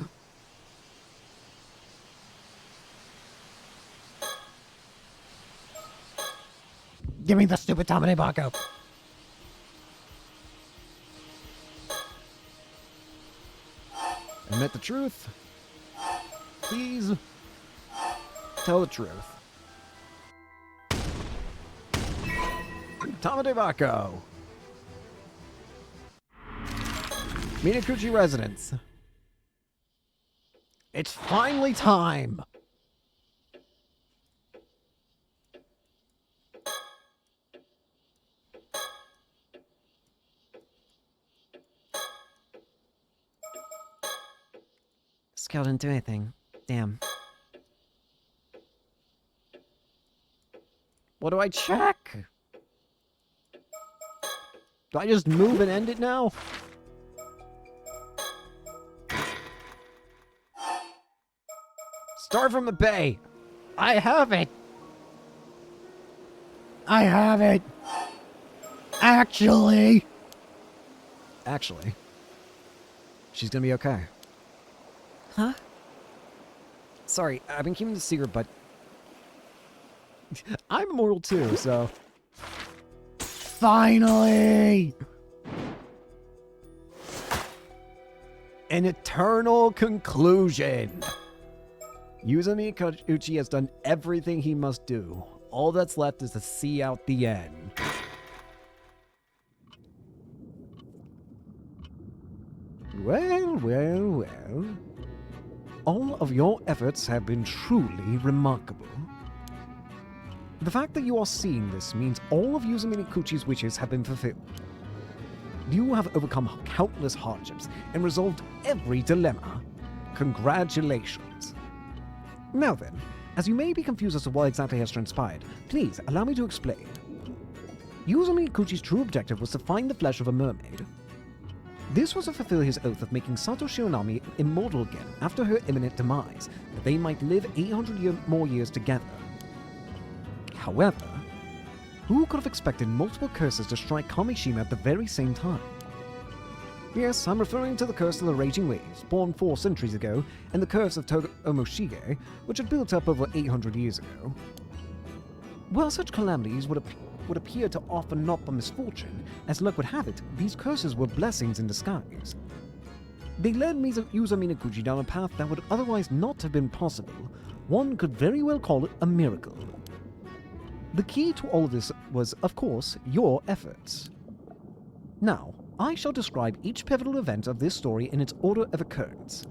Speaker 5: Give me the stupid Tamane Bako. Admit the truth. Please tell the truth. Tamane Bako. Minakuchi residence. It's finally time.
Speaker 2: Scout didn't do anything. Damn.
Speaker 1: What do I check? Do I just move and end it now? Start from the bay. I have it. I have it. Actually. She's gonna be okay.
Speaker 2: Huh?
Speaker 1: Sorry, I've been keeping the secret, but I'm immortal too, so. Finally! An eternal conclusion. Yuzami Kauchi has done everything he must do. All that's left is to see out the end. Well. All of your efforts have been truly remarkable. The fact that you are seeing this means all of Yuzami Kuchi's wishes have been fulfilled. You have overcome countless hardships and resolved every dilemma. Congratulations. Now then, as you may be confused as to what exactly has transpired, please allow me to explain. Yuzami Kuchi's true objective was to find the flesh of a mermaid. This was to fulfill his oath of making Sato Shionami immortal again after her imminent demise, that they might live 800 more years together. However, who could have expected multiple curses to strike Kamishima at the very same time? Yes, I'm referring to the curse of the Raging Waves, born 4 centuries ago, and the curse of Omoshige, which had built up over 800 years ago. While such calamities would appear to offer not but misfortune, as luck would have it, these curses were blessings in disguise. They led Yuzami Kuchi down a path that would otherwise not have been possible. One could very well call it a miracle. The key to all of this was, of course, your efforts. Now, I shall describe each pivotal event of this story in its order of occurrence.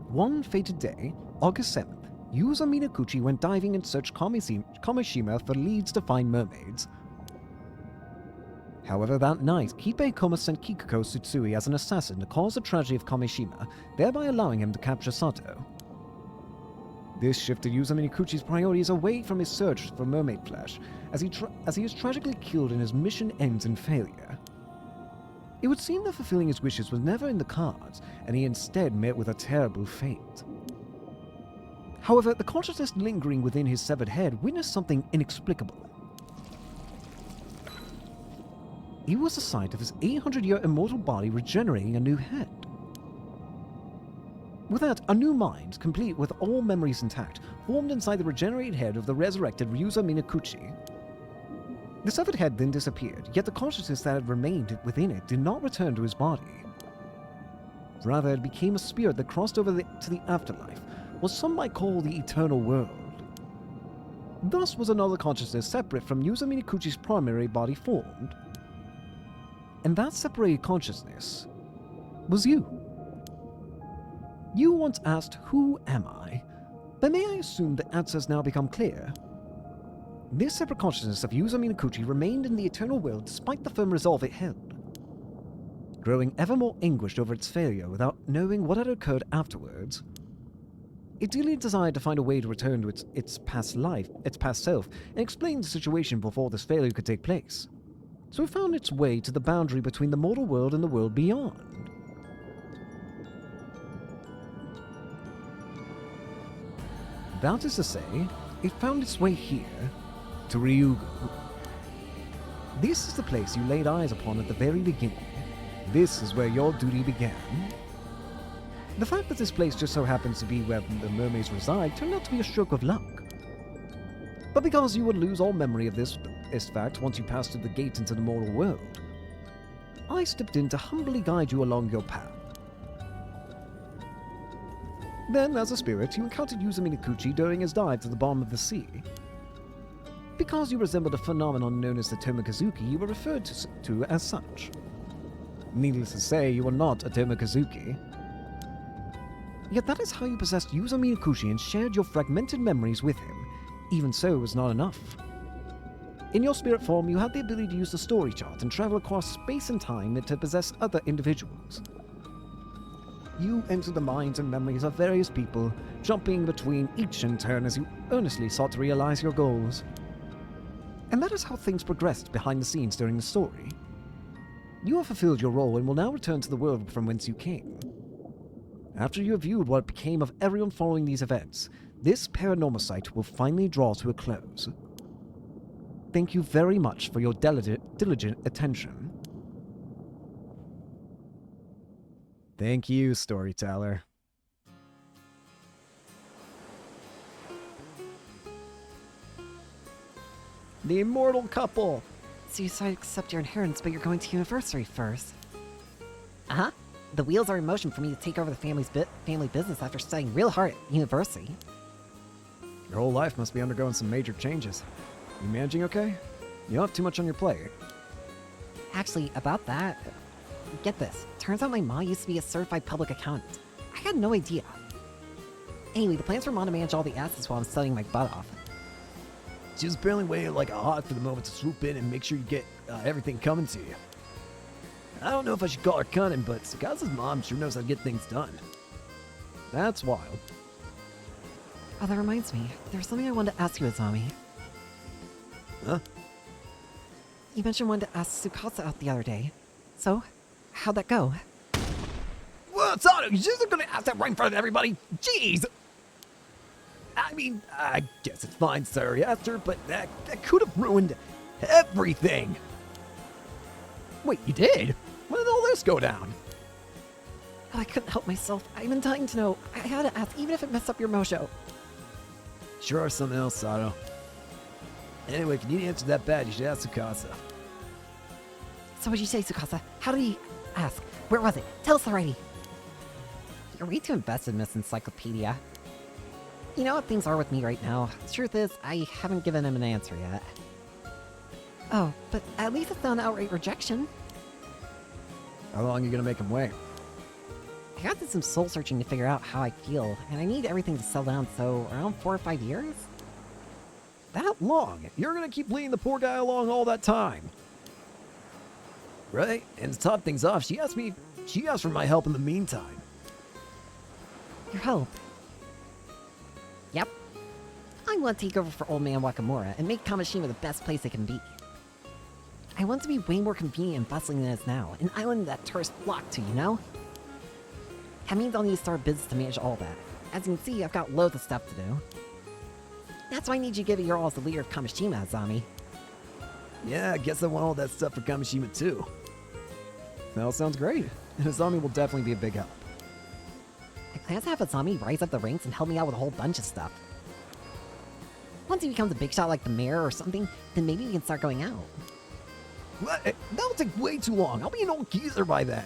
Speaker 1: One fated day, August 7th, Yuzami Kuchi went diving and searched Kamishima for leads to find mermaids. However, that night, Kipe Koma sent Kikuko Tsutsui as an assassin to cause the tragedy of Kamishima, thereby allowing him to capture Sato. This shifted Yuzami Kuchi's priorities away from his search for mermaid flesh, as he is tragically killed and his mission ends in failure. It would seem that fulfilling his wishes was never in the cards, and he instead met with a terrible fate. However, the consciousness lingering within his severed head witnessed something inexplicable. It was the sight of his 800-year immortal body regenerating a new head. With that, a new mind, complete with all memories intact, formed inside the regenerated head of the resurrected Ryuza Minakuchi. The severed head then disappeared, yet the consciousness that had remained within it did not return to his body. Rather, it became a spirit that crossed over to the afterlife, what some might call the eternal world. Thus was another consciousness separate from Yuzami Kuchi's primary body formed. And that separated consciousness was you. You once asked, "Who am I?" But may I assume the answer has now become clear? This separate consciousness of Yuzami Kuchi remained in the eternal world despite the firm resolve it held. Growing ever more anguished over its failure without knowing what had occurred afterwards, it dearly desired to find a way to return to its past life, its past self, and explain the situation before this failure could take place. So it found its way to the boundary between the mortal world and the world beyond. That is to say, it found its way here, to Ryugu. This is the place you laid eyes upon at the very beginning. This is where your duty began. The fact that this place just so happens to be where the mermaids reside turned out to be a stroke of luck. But because you would lose all memory of this fact once you passed through the gate into the mortal world, I stepped in to humbly guide you along your path. Then, as a spirit, you encountered Yuzami Kuchi during his dive to the bottom of the sea. Because you resembled a phenomenon known as the Tomokazuki, you were referred to as such. Needless to say, you were not a Tomokazuki. Yet that is how you possessed Yuzami Kuchi and shared your fragmented memories with him. Even so, it was not enough. In your spirit form, you had the ability to use the story chart and travel across space and time to possess other individuals. You entered the minds and memories of various people, jumping between each in turn as you earnestly sought to realize your goals.
Speaker 5: And that is how things progressed behind the scenes during the story. You have fulfilled your role and will now return to the world from whence you came. After you have viewed what became of everyone following these events, this Paranormasight will finally draw to a close. Thank you very much for your diligent attention.
Speaker 1: Thank you, storyteller. The immortal couple.
Speaker 2: So you decided to accept your inheritance, but you're going to university first. Uh-huh. The wheels are in motion for me to take over the family business after studying real hard at university.
Speaker 1: Your whole life must be undergoing some major changes. You managing okay? You don't have too much on your plate.
Speaker 2: Actually, about that, get this. Turns out my mom used to be a certified public accountant. I had no idea. Anyway, the plans for mom to manage all the assets while I'm studying my butt off.
Speaker 4: She was apparently waiting like a hawk for the moment to swoop in and make sure you get everything coming to you. I don't know if I should call her cunning, but Sakasa's mom sure knows how to get things done.
Speaker 1: That's wild.
Speaker 2: Oh, that reminds me. There's something I wanted to ask you, Azami.
Speaker 4: Huh?
Speaker 2: You mentioned wanting to ask Tsukasa out the other day. So, how'd that go?
Speaker 4: Well, Sato, you just gonna ask that right in front of everybody? Jeez! I mean, I guess it's fine, sir, yes, sir, but that could have ruined everything. Wait, you did? When did all this go down?
Speaker 2: Oh, I couldn't help myself. I've been dying to know. I had to ask, even if it messed up your mojo.
Speaker 4: Sure are something else, Sato. Anyway, if you need to answer that bad, you should ask Tsukasa.
Speaker 2: So what'd you say, Tsukasa? How did he ask? Where was it? Tell us already. You're way too invested in Miss Encyclopedia. You know what things are with me right now. The truth is, I haven't given him an answer yet. Oh, but at least it's not an outright rejection.
Speaker 1: How long are you gonna make him wait?
Speaker 2: I got to do some soul searching to figure out how I feel, and I need everything to settle down, so around 4 or 5 years?
Speaker 1: That long? You're gonna keep leading the poor guy along all that time?
Speaker 4: Right? And to top things off, she asked for my help in the meantime.
Speaker 2: Your help? Yep. I want to take over for Old Man Wakamura and make Kamishima the best place it can be. I want to be way more convenient and bustling than it is now, an island that tourists flock to, you know? That means I'll need to start a business to manage all that. As you can see, I've got loads of stuff to do. That's why I need you to give it your all as the leader of Kamishima, Azami.
Speaker 4: Yeah, I guess I want all that stuff for Kamishima too.
Speaker 1: That all sounds great. And Azami will definitely be a big help.
Speaker 2: I plan to have Azami rise up the ranks and help me out with a whole bunch of stuff. Once he becomes a big shot like the mayor or something, then maybe we can start going out.
Speaker 4: What? That'll take way too long. I'll be an old geezer by then.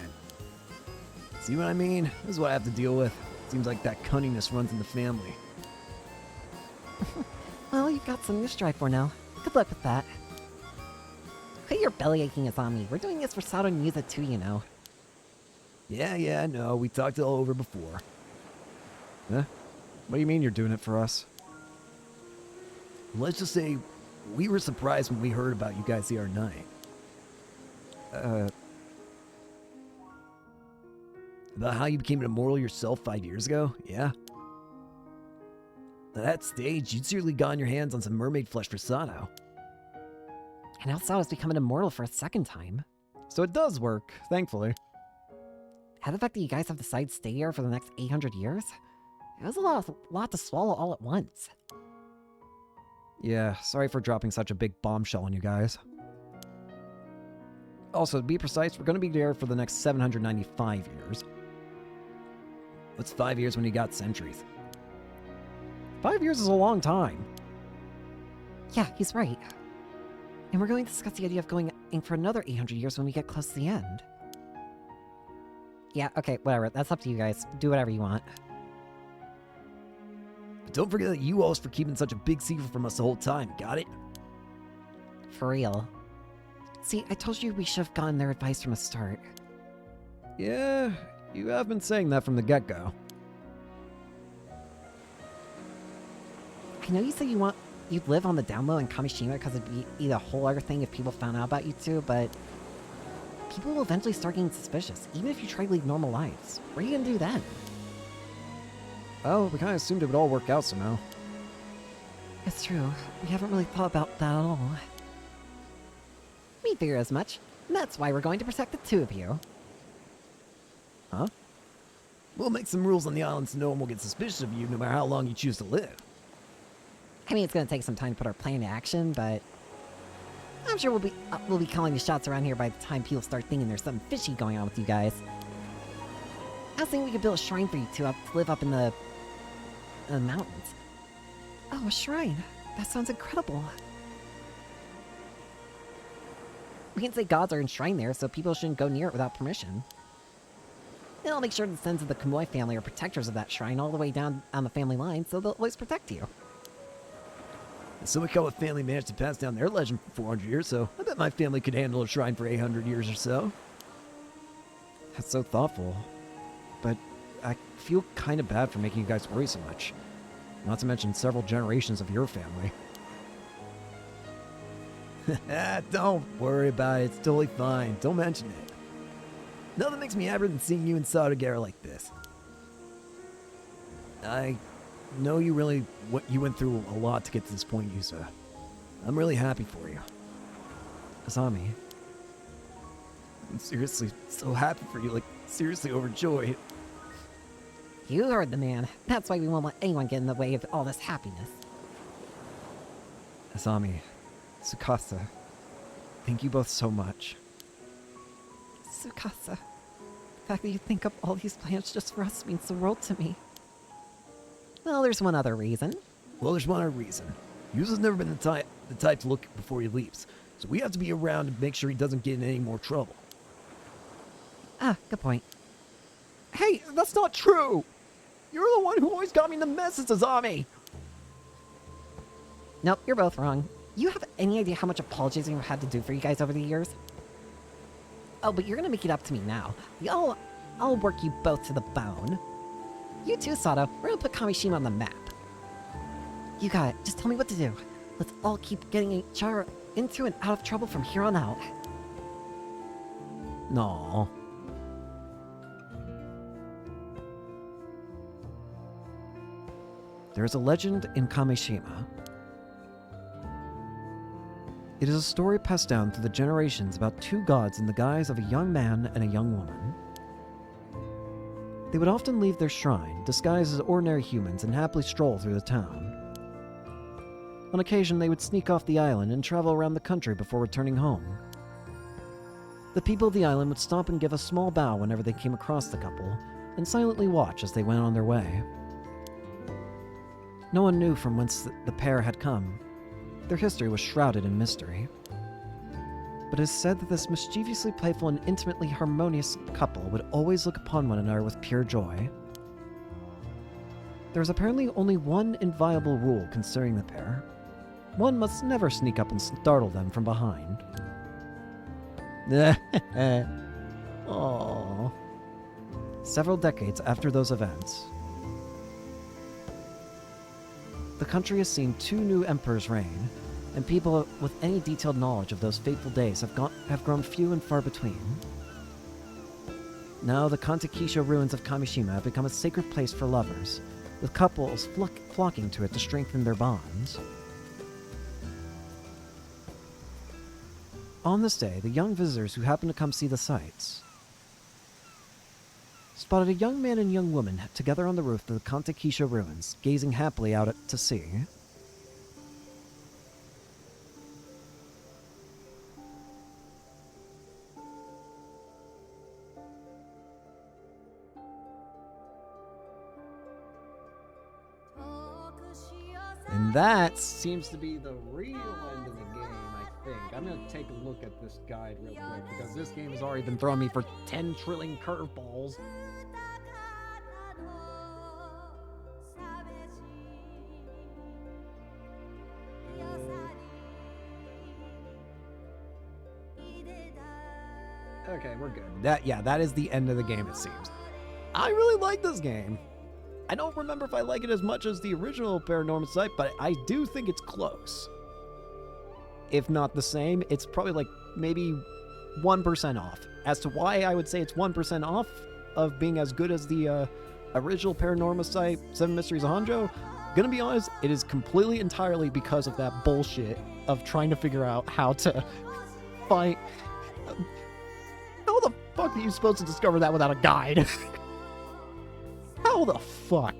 Speaker 4: See what I mean? This is what I have to deal with. Seems like that cunningness runs in the family.
Speaker 2: Well, you've got something to strive for now. Good luck with that. Quit your belly aching, Azami. We're doing this for Sato and Yuza too, you know.
Speaker 4: Yeah, I know. We talked it all over before.
Speaker 1: Huh? What do you mean you're doing it for us?
Speaker 4: Let's just say we were surprised when we heard about you guys the other night. About how you became an immortal yourself 5 years ago, yeah? At that stage, you'd seriously gotten your hands on some mermaid flesh for Sato.
Speaker 2: And now Sato's becoming immortal for a second time.
Speaker 1: So it does work, thankfully.
Speaker 2: How the fact that you guys have decided to stay here for the next 800 years? It was a lot to swallow all at once.
Speaker 1: Yeah, sorry for dropping such a big bombshell on you guys. Also, to be precise, we're going to be there for the next 795 years.
Speaker 4: What's 5 years when you got centuries?
Speaker 1: 5 years is a long time.
Speaker 2: Yeah, he's right. And we're going to discuss the idea of going in for another 800 years when we get close to the end. Yeah, okay, whatever. That's up to you guys. Do whatever you want.
Speaker 4: But don't forget that you owe us for keeping such a big secret from us the whole time, got it?
Speaker 2: For real. See, I told you we should have gotten their advice from the start.
Speaker 1: Yeah, you have been saying that from the get-go.
Speaker 2: I know you said you'd live on the down low in Kamishima because it'd be a whole other thing if people found out about you two, but people will eventually start getting suspicious, even if you try to lead normal lives. What are you gonna do then?
Speaker 1: Oh, we kind of assumed it would all work out somehow.
Speaker 2: It's true. We haven't really thought about that at all. We figure as much. That's why we're going to protect the two of you.
Speaker 3: Huh? We'll make some rules on the island so no one will get suspicious of you no matter how long you choose to live.
Speaker 2: I mean, it's going to take some time to put our plan into action, but I'm sure we'll be calling the shots around here by the time people start thinking there's something fishy going on with you guys. I was thinking we could build a shrine for you two to live up in the mountains. Oh, a shrine. That sounds incredible. We can say gods are enshrined there, so people shouldn't go near it without permission. And I'll make sure the sons of the Kamui family are protectors of that shrine all the way down on the family line, so they'll always protect you.
Speaker 3: The Sumikawa family managed to pass down their legend for 400 years, so I bet my family could handle a shrine for 800 years or so.
Speaker 1: That's so thoughtful. But I feel kind of bad for making you guys worry so much. Not to mention several generations of your family.
Speaker 3: Don't worry about it. It's totally fine. Don't mention it. Nothing makes me happier than seeing you and Sato together like this. I know you went through a lot to get to this point, Yusa. I'm really happy for you.
Speaker 1: Asami.
Speaker 3: I'm seriously so happy for you, like seriously overjoyed.
Speaker 2: You heard the man. That's why we won't let anyone get in the way of all this happiness.
Speaker 1: Asami. Tsukasa. Thank you both so much.
Speaker 2: Tsukasa. The fact that you think up all these plans just for us means the world to me. Well, there's one other reason.
Speaker 3: Well, there's one other reason. Yusa's never been the type to look before he leaves, so we have to be around to make sure he doesn't get in any more trouble.
Speaker 2: Ah, good point.
Speaker 5: Hey, that's not true! You're the one who always got me in the messes, Azami!
Speaker 2: Nope, you're both wrong. You have any idea how much apologizing I've had to do for you guys over the years? Oh, but you're gonna make it up to me now. I'll work you both to the bone. You too, Sato. We're gonna put Kamishima on the map. You got it. Just tell me what to do. Let's all keep getting each other into and out of trouble from here on out.
Speaker 1: No. There is a legend in Kamishima. It is a story passed down through the generations about two gods in the guise of a young man and a young woman. They would often leave their shrine, disguised as ordinary humans, and happily stroll through the town. On occasion, they would sneak off the island and travel around the country before returning home. The people of the island would stop and give a small bow whenever they came across the couple, and silently watch as they went on their way. No one knew from whence the pair had come. Their history was shrouded in mystery. But it is said that this mischievously playful and intimately harmonious couple would always look upon one another with pure joy. There is apparently only one inviolable rule concerning the pair. One must never sneak up and startle them from behind. Aww. Several decades after those events, the country has seen two new emperors reign, and people with any detailed knowledge of those fateful days have grown few and far between. Now the Kantakisho ruins of Kamishima have become a sacred place for lovers, with couples flocking to it to strengthen their bonds. On this day, the young visitors who happened to come see the sights spotted a young man and young woman together on the roof of the Kantakisho ruins, gazing happily out to sea. And that seems to be the real end of the game, I think. I'm going to take a look at this guide real quick, because this game has already been throwing me for 10 trillion curveballs. Okay, we're good. That is the end of the game, it seems. I really like this game. I don't remember if I like it as much as the original Paranormasight, but I do think it's close. If not the same, it's probably like maybe 1% off. As to why I would say it's 1% off of being as good as the original Paranormasight 7 Mysteries of Hanjo, gonna be honest, it is completely entirely because of that bullshit of trying to figure out how to find... How the fuck are you supposed to discover that without a guide? How the fuck?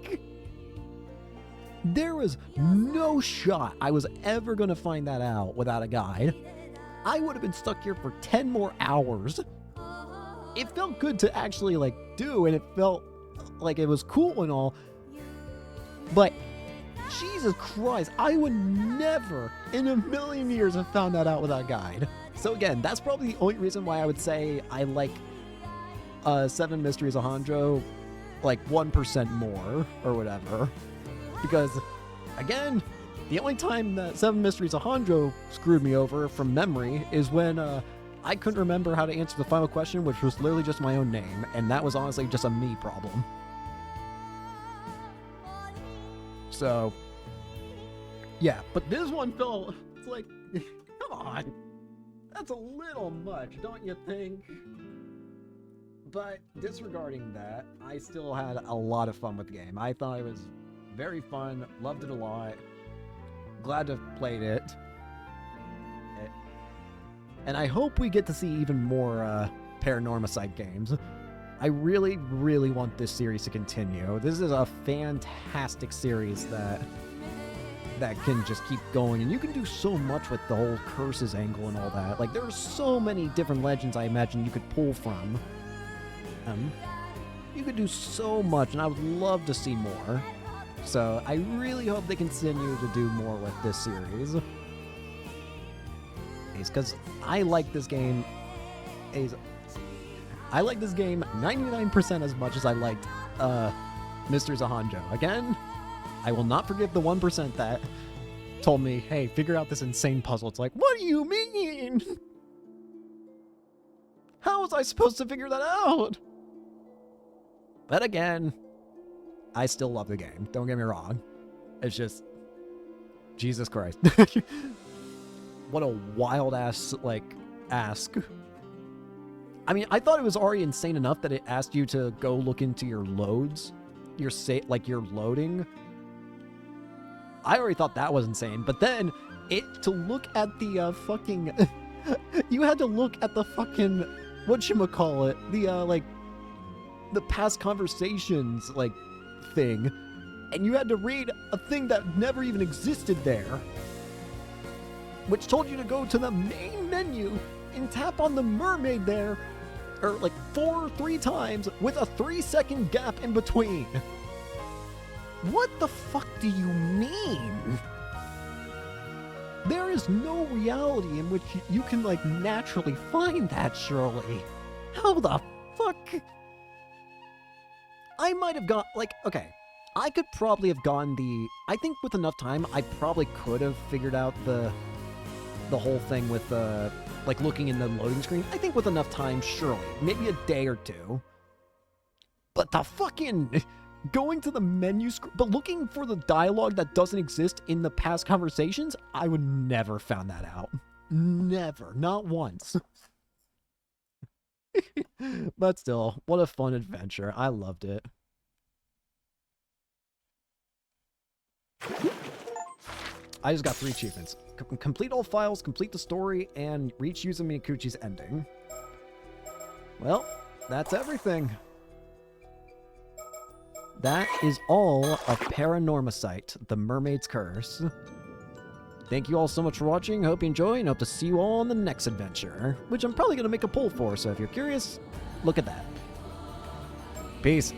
Speaker 1: There was no shot I was ever going to find that out without a guide. I would have been stuck here for 10 more hours. It felt good to actually, like, do, and it felt like it was cool and all. But, Jesus Christ, I would never in a million years have found that out without a guide. So again, that's probably the only reason why I would say I like Seven Mysteries of Hanjo like 1% more or whatever. Because, again, the only time that Seven Mysteries of Hanjo screwed me over from memory is when I couldn't remember how to answer the final question, which was literally just my own name, and that was honestly just a me problem. So, yeah, but this one felt, it's like, come on. That's a little much, don't you think? But disregarding that, I still had a lot of fun with the game. I thought it was very fun, loved it a lot, glad to have played it. And I hope we get to see even more Paranormasight games. I really, really want this series to continue. This is a fantastic series that can just keep going, and you can do so much with the whole curses angle and all that. Like, there are so many different legends I imagine you could pull from. You could do so much, and I would love to see more. So I really hope they continue to do more with this series. Because I like this game. I like this game 99% as much as I liked Mysteries of Hanjo. Again, I will not forgive the 1% that told me, hey, figure out this insane puzzle. It's like, what do you mean? How was I supposed to figure that out? But again, I still love the game. Don't get me wrong. It's just, Jesus Christ. What a wild ass, like, ask. I mean, I thought it was already insane enough that it asked you to go look into your loads. Your your loading. I already thought that was insane. But then, to look at the, fucking... you had to look at the fucking... Whatchamacallit? The, like... The past conversations, like, thing. And you had to read a thing that never even existed there. Which told you to go to the main menu and tap on the mermaid there, or like 3 times with a 3-second gap in between. What the fuck do you mean? There is no reality in which you can like naturally find that, surely. How the fuck? I might have got, like, okay, I could probably have gone I think with enough time, I probably could have figured out the whole thing with, like, looking in the loading screen. I think with enough time, surely. Maybe a day or two. But the fucking... Going to the menu screen... But looking for the dialogue that doesn't exist in the past conversations, I would never found that out. Never. Not once. But still, what a fun adventure. I loved it. I just got 3 achievements. Complete all files, complete the story, and reach Yuzu Miyakuchi's ending. Well, that's everything. That is all of Paranormasight, the Mermaid's Curse. Thank you all so much for watching. Hope you enjoy, and hope to see you all on the next adventure, which I'm probably going to make a poll for, so if you're curious, look at that. Peace.